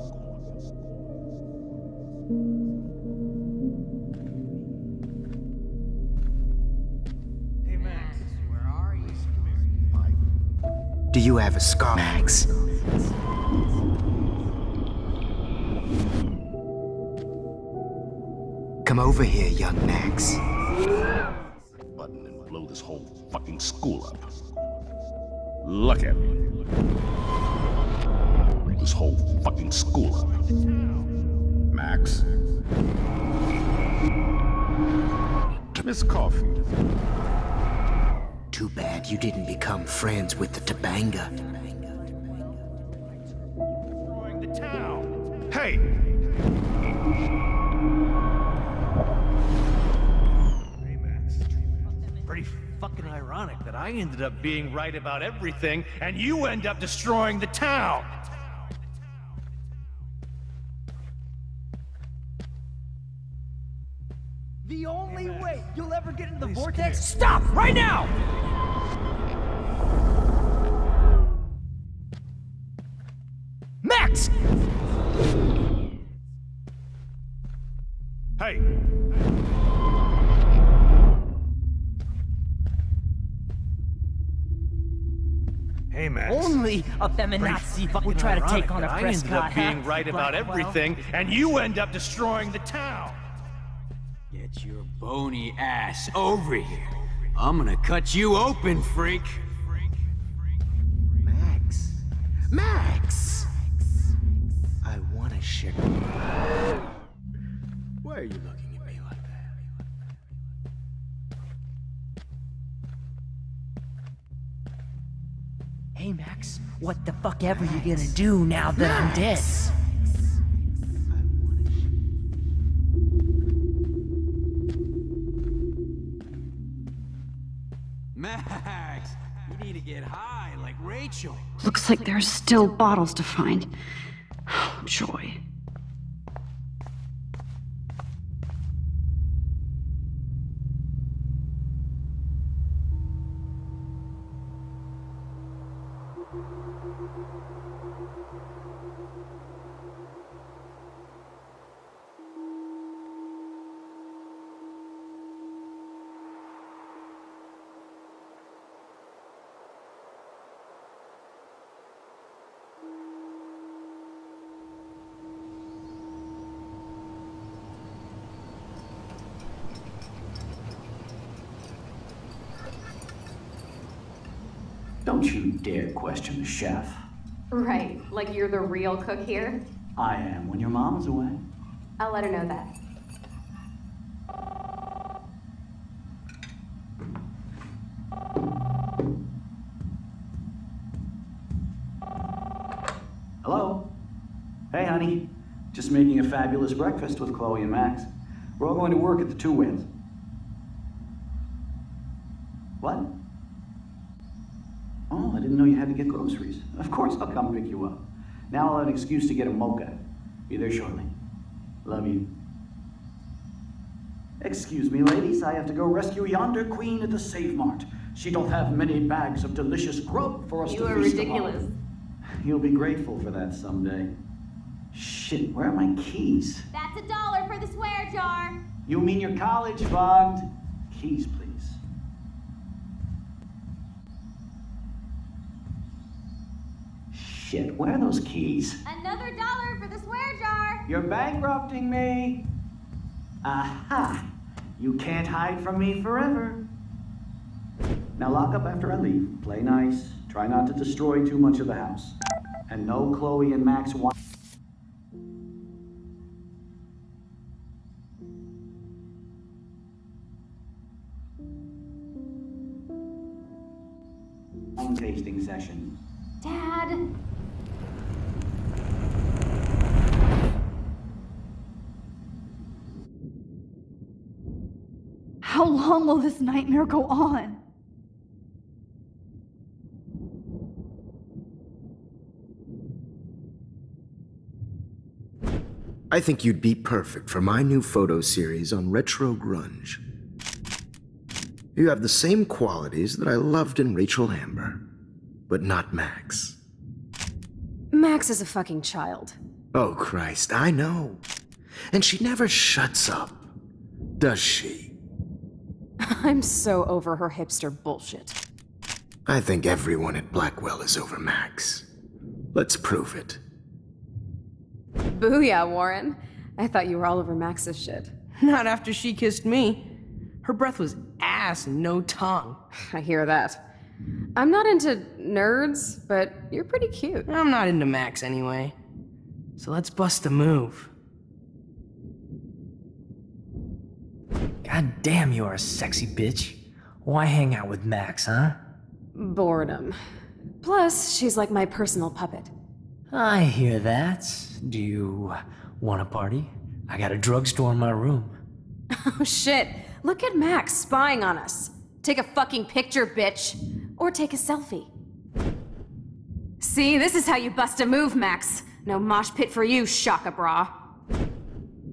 Do you have a scar, Max? Come over here, young Max. Button and blow this whole fucking school up. Look at me. This whole fucking school up. Max. Miss Caulfield. Too bad you didn't become friends with the Tobanga. Hey! Pretty fucking ironic that I ended up being right about everything and you end up destroying the town! The only way you'll ever get into the vortex. Stop! Right now! Max! Hey! Hey, Max. Only a feminazi would try to take on a I Prescott. ended up being right about Blackwell. everything, and you end up destroying the town! Get your bony ass over here. I'm gonna cut you open, freak. Max. Max! I want to share. Why are you looking at me like that? Hey, Max, what the fuck ever you gonna do now that I'm dead? Max, you need to get high like Rachel. Looks like there's still bottles to find. Oh, joy. Don't you dare question the chef. Right, like you're the real cook here? I am when your mom is away. I'll let her know that. Hello? Hey, honey. Just making a fabulous breakfast with Chloe and Max. We're all going to work at the Two Winds. What? Oh, I didn't know you had to get groceries. Of course I'll come pick you up. Now I'll have an excuse to get a mocha. Be there shortly. Love you. Excuse me, ladies. I have to go rescue yonder queen at the Save Mart. She doth have many bags of delicious grub for us to feast upon. You are ridiculous. You'll be grateful for that someday. Shit, where are my keys? That's $1 for the swear jar. You mean your college fund? Keys, please. Shit, where are those keys? Another $1 for the swear jar. You're bankrupting me. Aha! You can't hide from me forever. Now lock up after I leave. Play nice. Try not to destroy too much of the house. And no Chloe and Max want. tasting session. Dad! How long will this nightmare go on? I think you'd be perfect for my new photo series on retro grunge. You have the same qualities that I loved in Rachel Amber, but not Max. Max is a fucking child. Oh, Christ, I know. And she never shuts up, does she? I'm so over her hipster bullshit. I think everyone at Blackwell is over Max. Let's prove it. Booyah, Warren. I thought you were all over Max's shit. Not after she kissed me. Her breath was ass and no tongue. I hear that. I'm not into nerds, but you're pretty cute. I'm not into Max anyway. So let's bust a move. God damn, you're a sexy bitch. Why hang out with Max, huh? Boredom. Plus, she's like my personal puppet. I hear that. Do you want a party? I got a drugstore in my room. Oh shit. Look at Max spying on us. Take a fucking picture, bitch. Or take a selfie. See, this is how you bust a move, Max. No mosh pit for you, Shaka Bra.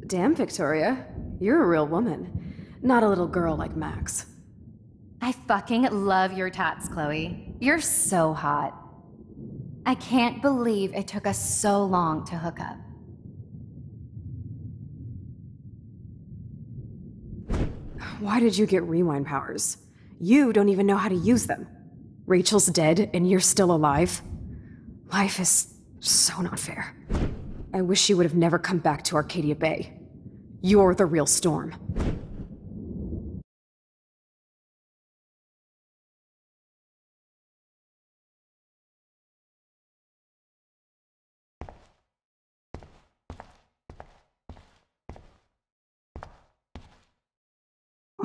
Damn, Victoria. You're a real woman. Not a little girl like Max. I fucking love your tats, Chloe. You're so hot. I can't believe it took us so long to hook up. Why did you get rewind powers? You don't even know how to use them. Rachel's dead and you're still alive. Life is so not fair. I wish she would have never come back to Arcadia Bay. You're the real Storm.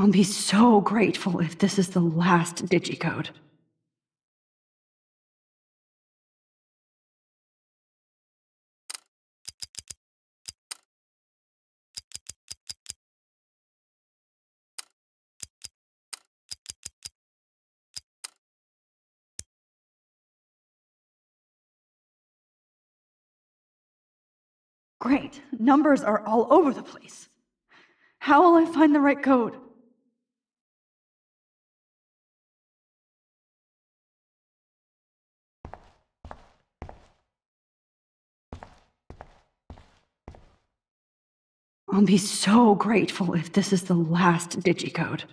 I'll be so grateful if this is the last digicode. Great. Numbers are all over the place. How will I find the right code? I'll be so grateful if this is the last digicode.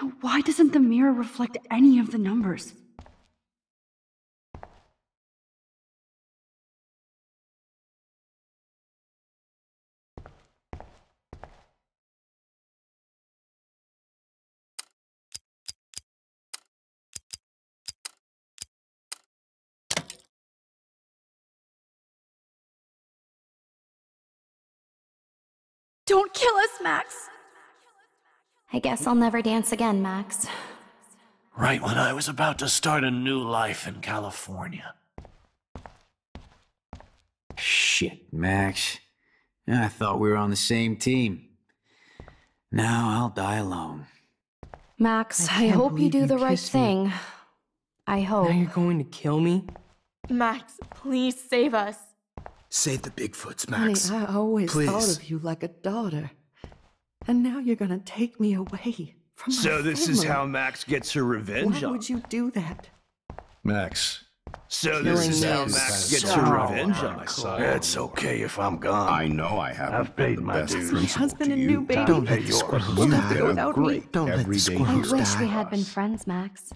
Now, why doesn't the mirror reflect any of the numbers? Don't kill us, Max! I guess I'll never dance again, Max. Right when I was about to start a new life in California. Shit, Max. I thought we were on the same team. Now I'll die alone. Max, I I can't hope you believe do you the right kissed me. thing. I hope. Now you're going to kill me? Max, please save us. Save the Bigfoots, Honey, Max. I always Please. thought of you like a daughter. And now you're gonna take me away from my So this is family. how Max gets her revenge Why on would you do that? Max. So this is how Max gets her revenge on us. It's okay if I'm gone. I know I haven't. I've paid been my the best dues. principal Husband to and you. new baby. Don't Let pay the yours. squirrels You have to did go a without me. great Don't let the everyday squirrels I Who's wish we that? had been friends, Max.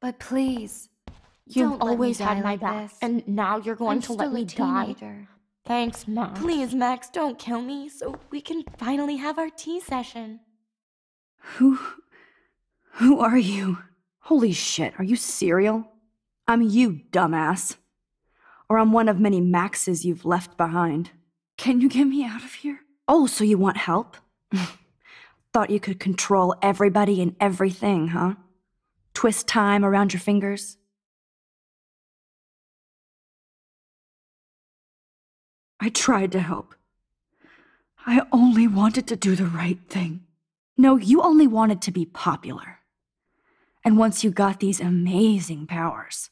But please, You've don't let me always die had my like back, this. and now you're going I'm to let still me a die? teenager. Thanks, Max. Please, Max, don't kill me so we can finally have our tea session. Who are you? Holy shit, are you serial? I'm you, dumbass. Or I'm one of many Maxes you've left behind. Can you get me out of here? Oh, so you want help? Thought you could control everybody and everything, huh? Twist time around your fingers? I tried to help. I only wanted to do the right thing. No, you only wanted to be popular. And once you got these amazing powers,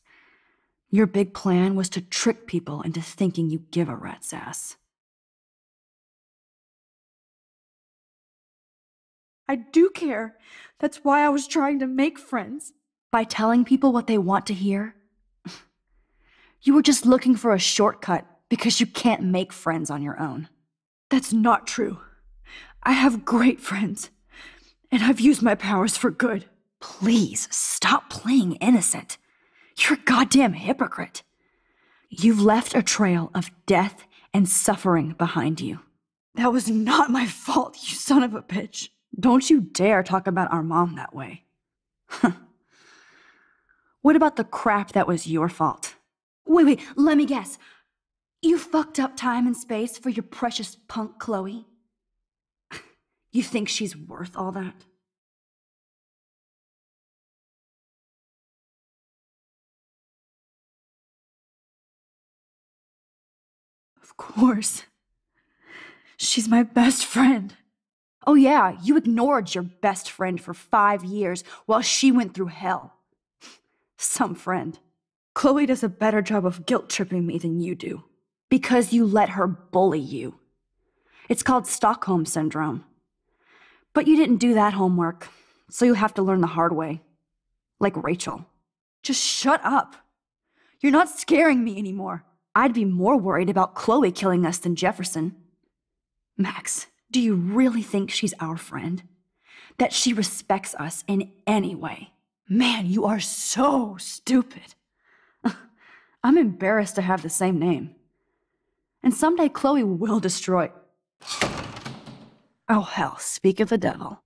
your big plan was to trick people into thinking you give a rat's ass. I do care. That's why I was trying to make friends. By telling people what they want to hear? You were just looking for a shortcut because you can't make friends on your own. That's not true. I have great friends, and I've used my powers for good. Please, stop playing innocent. You're a goddamn hypocrite. You've left a trail of death and suffering behind you. That was not my fault, you son of a bitch. Don't you dare talk about our mom that way. What about the crap that was your fault? Wait, let me guess. You fucked up time and space for your precious punk Chloe? You think she's worth all that? Of course. She's my best friend. Oh yeah, you ignored your best friend for 5 years while she went through hell. Some friend. Chloe does a better job of guilt-tripping me than you do. Because you let her bully you. It's called Stockholm Syndrome. But you didn't do that homework, so you have to learn the hard way. Like Rachel. Just shut up. You're not scaring me anymore. I'd be more worried about Chloe killing us than Jefferson. Max, do you really think she's our friend? That she respects us in any way? Man, you are so stupid. I'm embarrassed to have the same name. And someday Chloe will destroy... Oh hell, speak of the devil.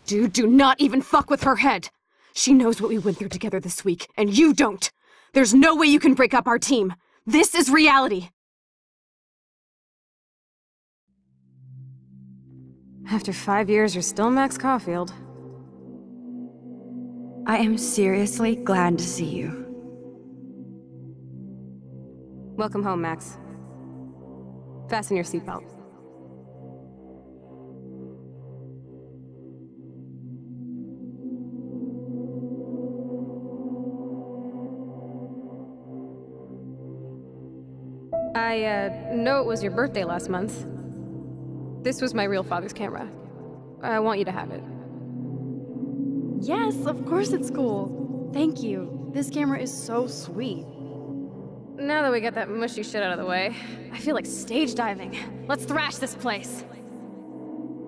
Dude, do not even fuck with her head. She knows what we went through together this week, and you don't. There's no way you can break up our team. This is reality. After 5 years, you're still Max Caulfield. I am seriously glad to see you. Welcome home, Max. Fasten your seatbelt. I know it was your birthday last month. This was my real father's camera. I want you to have it. Yes, of course it's cool. Thank you. This camera is so sweet. Now that we got that mushy shit out of the way, I feel like stage diving. Let's thrash this place.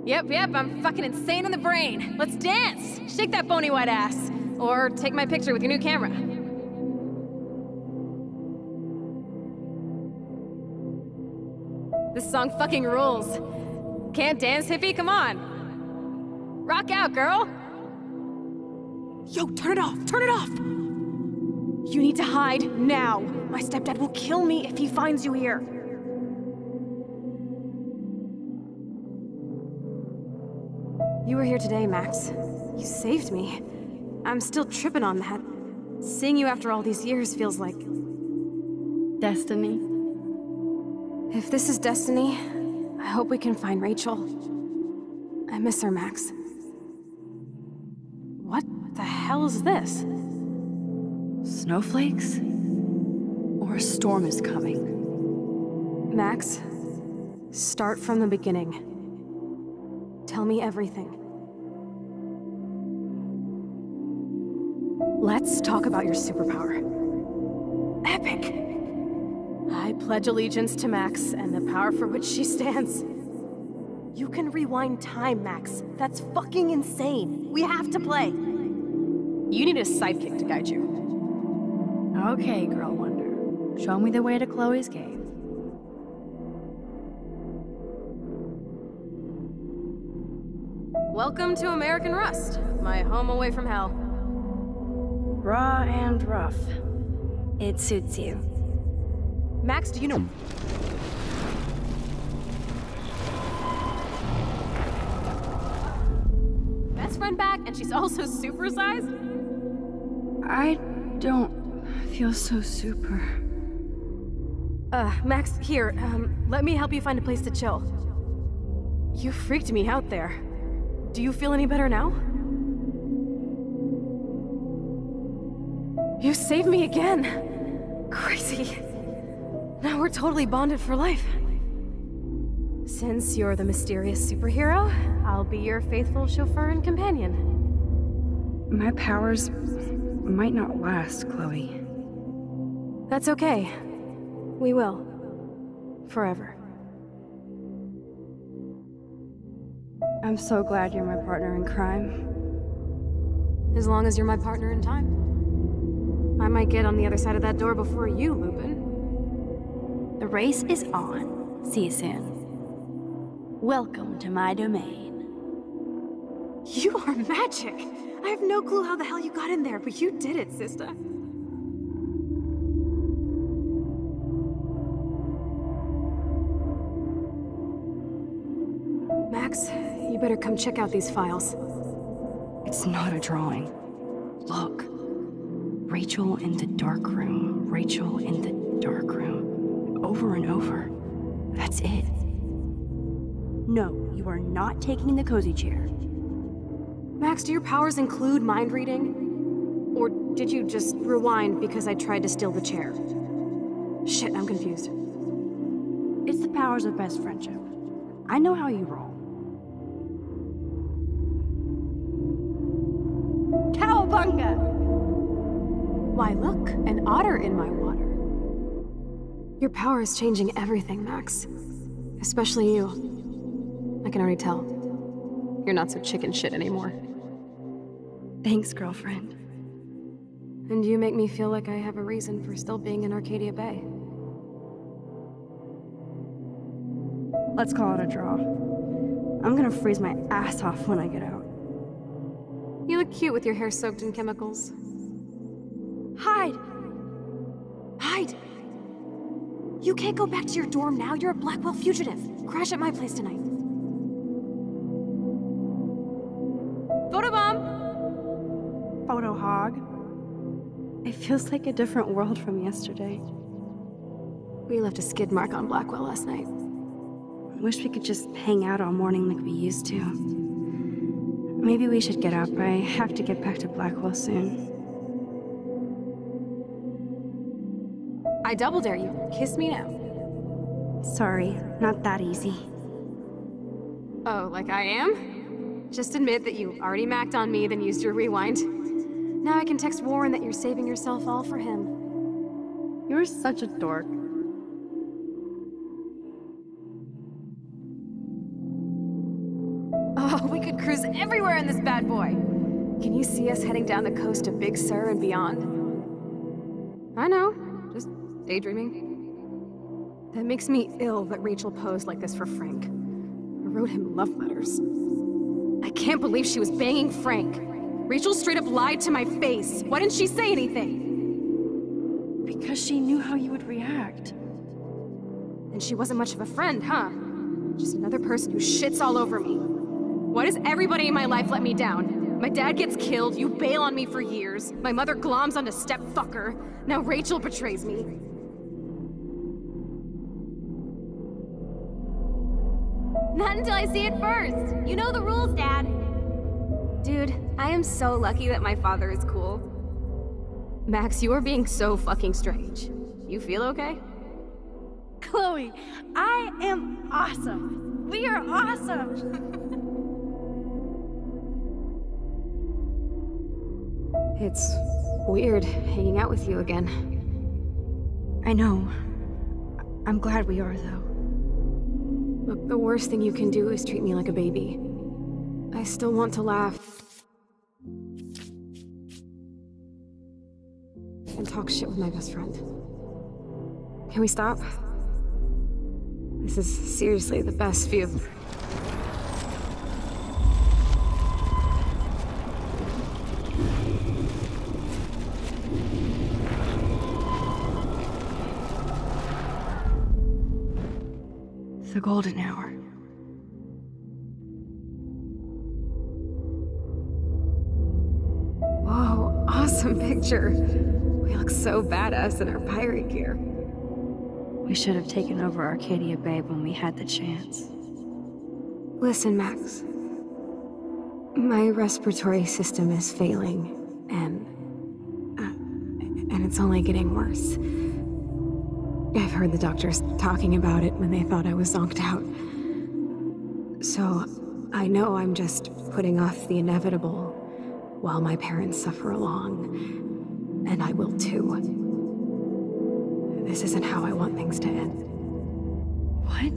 Yep, I'm fucking insane in the brain. Let's dance! Shake that bony white ass. Or take my picture with your new camera. This song fucking rules. Can't dance, hippie? Come on. Rock out, girl. Yo, turn it off! Turn it off! You need to hide now. My stepdad will kill me if he finds you here. You were here today, Max. You saved me. I'm still tripping on that. Seeing you after all these years feels like... destiny. If this is destiny, I hope we can find Rachel. I miss her, Max. What the hell is this? Snowflakes? Or a storm is coming? Max, start from the beginning. Tell me everything. Let's talk about your superpower. Epic! I pledge allegiance to Max and the power for which she stands. You can rewind time, Max. That's fucking insane. We have to play. You need a sidekick to guide you. Okay, Girl Wonder. Show me the way to Chloe's cave. Welcome to American Rust, my home away from hell. Raw and rough. It suits you. Max, do you know... Best friend back, and she's also supersized? I don't feel so super. Max, here, let me help you find a place to chill. You freaked me out there. Do you feel any better now? You saved me again! Crazy. Now we're totally bonded for life. Since you're the mysterious superhero, I'll be your faithful chauffeur and companion. My powers might not last, Chloe. That's okay. We will. Forever. I'm so glad you're my partner in crime. As long as you're my partner in time. I might get on the other side of that door before you, Lupin. The race is on. See you soon. Welcome to my domain. You are magic! I have no clue how the hell you got in there, but you did it, sister. Max, you better come check out these files. It's not a drawing. Look. Rachel in the dark room. Rachel in the dark room. Over and over. That's it. No, you are not taking the cozy chair. Max, do your powers include mind reading? Or did you just rewind because I tried to steal the chair? Shit, I'm confused. It's the powers of best friendship. I know how you roll. Cowabunga! Why, look, an otter in my water. Your power is changing everything, Max. Especially you. I can already tell. You're not so chicken shit anymore. Thanks, girlfriend. And you make me feel like I have a reason for still being in Arcadia Bay. Let's call it a draw. I'm gonna freeze my ass off when I get out. You look cute with your hair soaked in chemicals. Hide! Hide! You can't go back to your dorm now. You're a Blackwell fugitive. Crash at my place tonight. Photobomb! Photo hog. It feels like a different world from yesterday. We left a skid mark on Blackwell last night. I wish we could just hang out all morning like we used to. Maybe we should get up. I have to get back to Blackwell soon. I double dare you. Kiss me now. Sorry, not that easy. Oh, like I am? Just admit that you already macked on me, then used your rewind. Now I can text Warren that you're saving yourself all for him. You're such a dork. Oh, we could cruise everywhere in this bad boy. Can you see us heading down the coast of Big Sur and beyond? I know, just daydreaming. That makes me ill that Rachel posed like this for Frank. I wrote him love letters. I can't believe she was banging Frank. Rachel straight up lied to my face. Why didn't she say anything? Because she knew how you would react. And she wasn't much of a friend, huh? Just another person who shits all over me. Why does everybody in my life let me down? My dad gets killed, you bail on me for years. My mother gloms onto stepfucker. Now Rachel betrays me. Not until I see it first. You know the rules, Dad. Dude, I am so lucky that my father is cool. Max, you are being so fucking strange. You feel okay? Chloe, I am awesome. We are awesome. It's weird hanging out with you again. I know. I'm glad we are, though. Look, the worst thing you can do is treat me like a baby. I still want to laugh and talk shit with my best friend. Can we stop? This is seriously the best view. The golden hour. Whoa, awesome picture. We look so badass in our pirate gear. We should have taken over Arcadia Bay when we had the chance. Listen, Max. My respiratory system is failing, and it's only getting worse. I've heard the doctors talking about it when they thought I was zonked out. So, I know I'm just putting off the inevitable while my parents suffer along, and I will too. This isn't how I want things to end. What?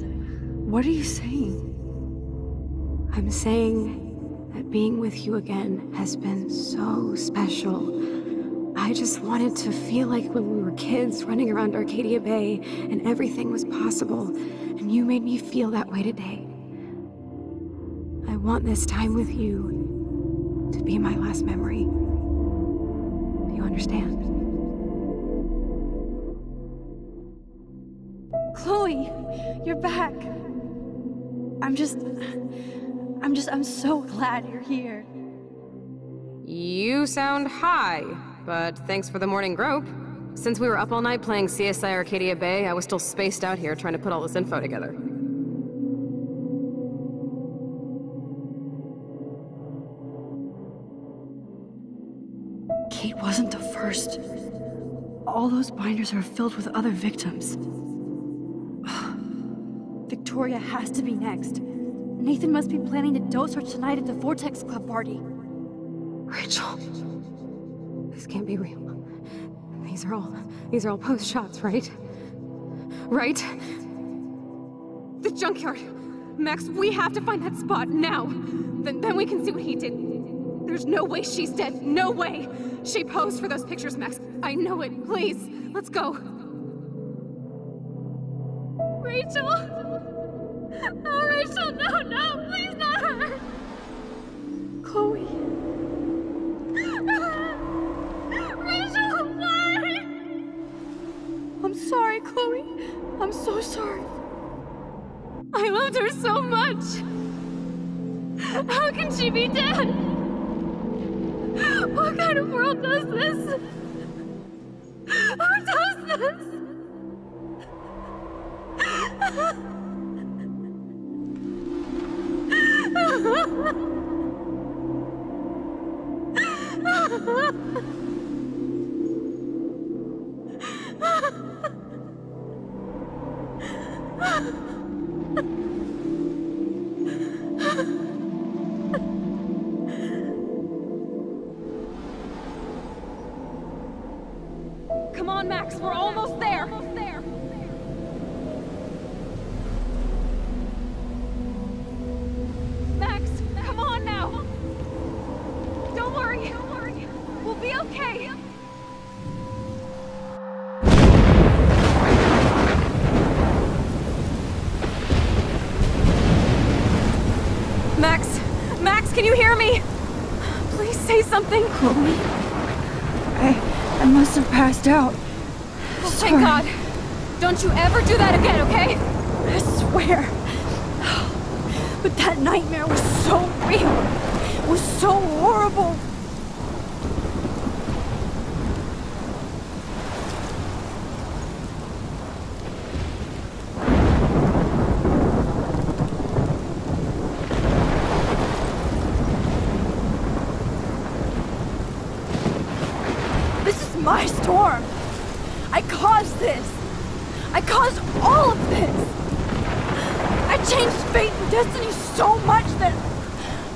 What are you saying? I'm saying that being with you again has been so special. I just wanted to feel like when we were kids running around Arcadia Bay and everything was possible, and you made me feel that way today. I want this time with you to be my last memory. Do you understand? Chloe, you're back. I'm so glad you're here. You sound high, but thanks for the morning grope. Since we were up all night playing CSI Arcadia Bay, I was still spaced out here trying to put all this info together. Kate wasn't the first. All those binders are filled with other victims. Victoria has to be next. Nathan must be planning to dose her tonight at the Vortex Club party. Rachel. This can't be real. These are all post shots, right? Right? The junkyard. Max, we have to find that spot now. Then we can see what he did. There's no way she's dead. No way. She posed for those pictures, Max. I know it. Please, let's go. Rachel! Oh, Rachel, no, please not her! Chloe. Rachel, why? I'm sorry, Chloe. I'm so sorry. I loved her so much. How can she be dead? What kind of world does this? Who does this? Come on, Max, we're almost there. Max, come on now. Don't worry. We'll be okay. Max, can you hear me? Please say something. Chloe, I must have passed out. Oh, thank God. Don't you ever do that again, okay? I swear. But that nightmare was so real. was so horrible. This is my storm. I caused this. I caused all of this. I changed fate and destiny so much that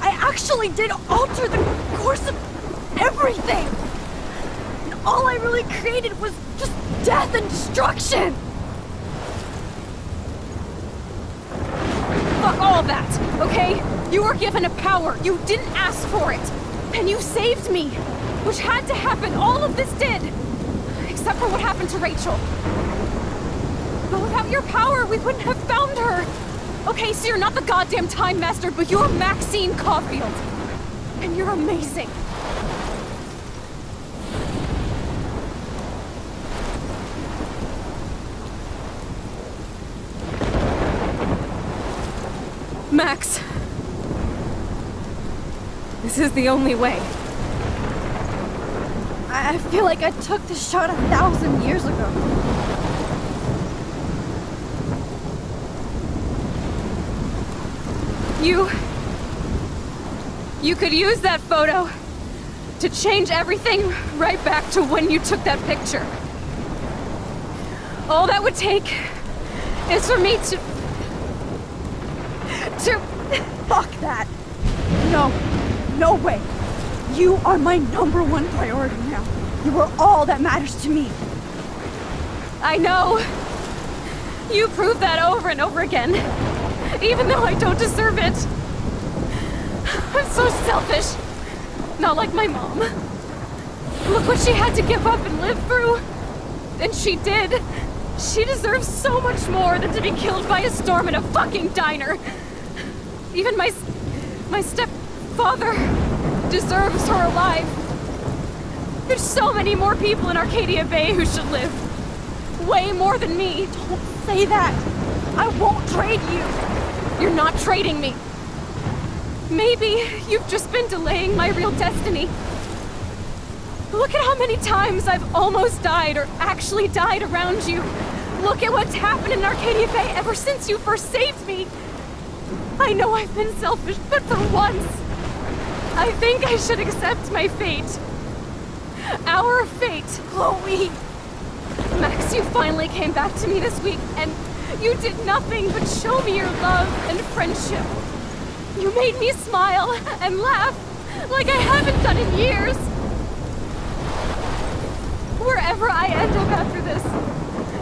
I actually did alter the course of everything. And all I really created was just death and destruction. Fuck all that, okay? You were given a power. You didn't ask for it. And you saved me. Which had to happen. All of this did. Except for what happened to Rachel. But without your power, we wouldn't have found her. Okay, so you're not the goddamn Time Master, but you're Maxine Caulfield. And you're amazing. Max. This is the only way. I feel like I took the shot 1,000 years ago. You could use that photo to change everything right back to when you took that picture. All that would take is for me to... Fuck that. No. No way. You are my #1 priority now. You are all that matters to me. I know. You proved that over and over again. Even though I don't deserve it. I'm so selfish. Not like my mom. Look what she had to give up and live through. And she did. She deserves so much more than to be killed by a storm in a fucking diner. Even my stepfather deserves her alive. There's so many more people in Arcadia Bay who should live. Way more than me. Don't say that. I won't trade you. You're not trading me. Maybe you've just been delaying my real destiny. Look at how many times I've almost died or actually died around you. Look at what's happened in Arcadia Bay ever since you first saved me. I know I've been selfish, but for once, I think I should accept my fate. Our fate. Chloe! Max, you finally came back to me this week, and you did nothing but show me your love and friendship. You made me smile and laugh like I haven't done in years. Wherever I end up after this,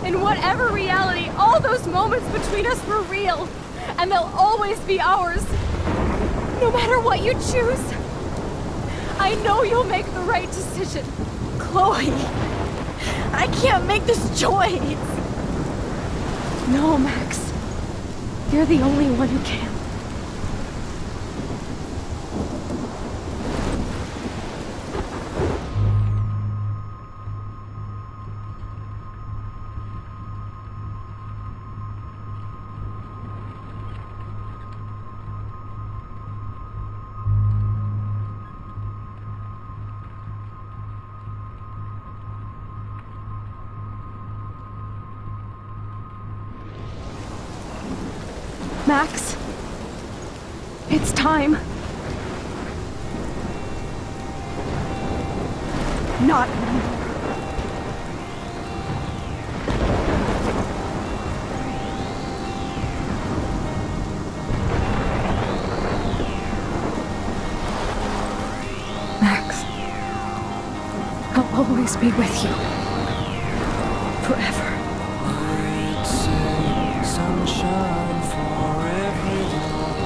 in whatever reality, all those moments between us were real, and they'll always be ours. No matter what you choose, I know you'll make the right decision. Chloe, I can't make this choice. No, Max. You're the only one who can. Max, it's time. Not anymore. Max, I'll always be with you. Forever. Sunshine for everyone,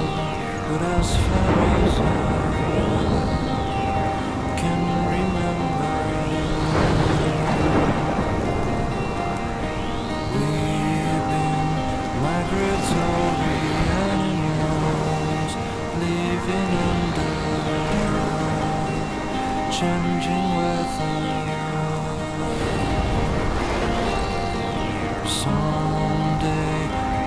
but as far as I can remember, we've been migratory animals living under changing weather. Someday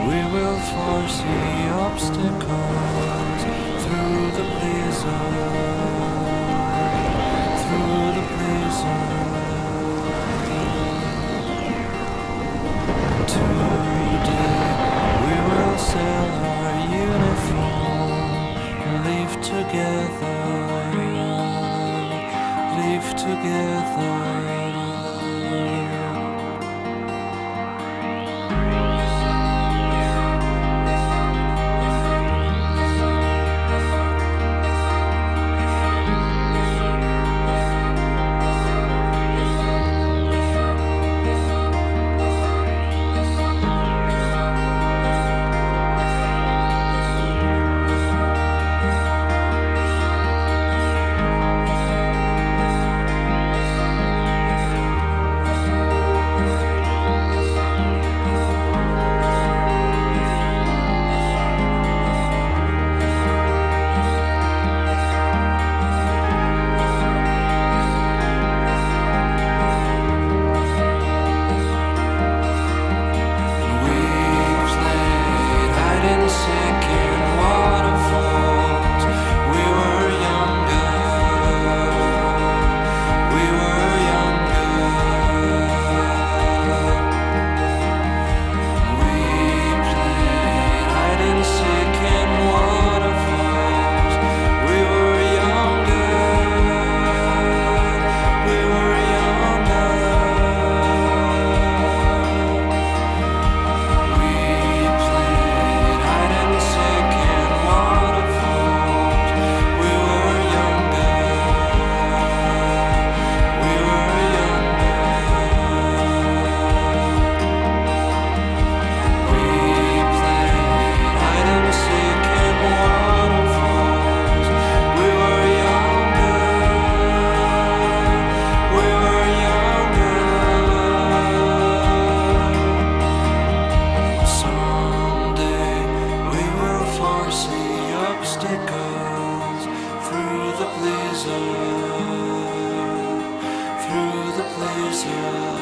we will foresee obstacles through the blizzard. live together, live together. Through the blizzard.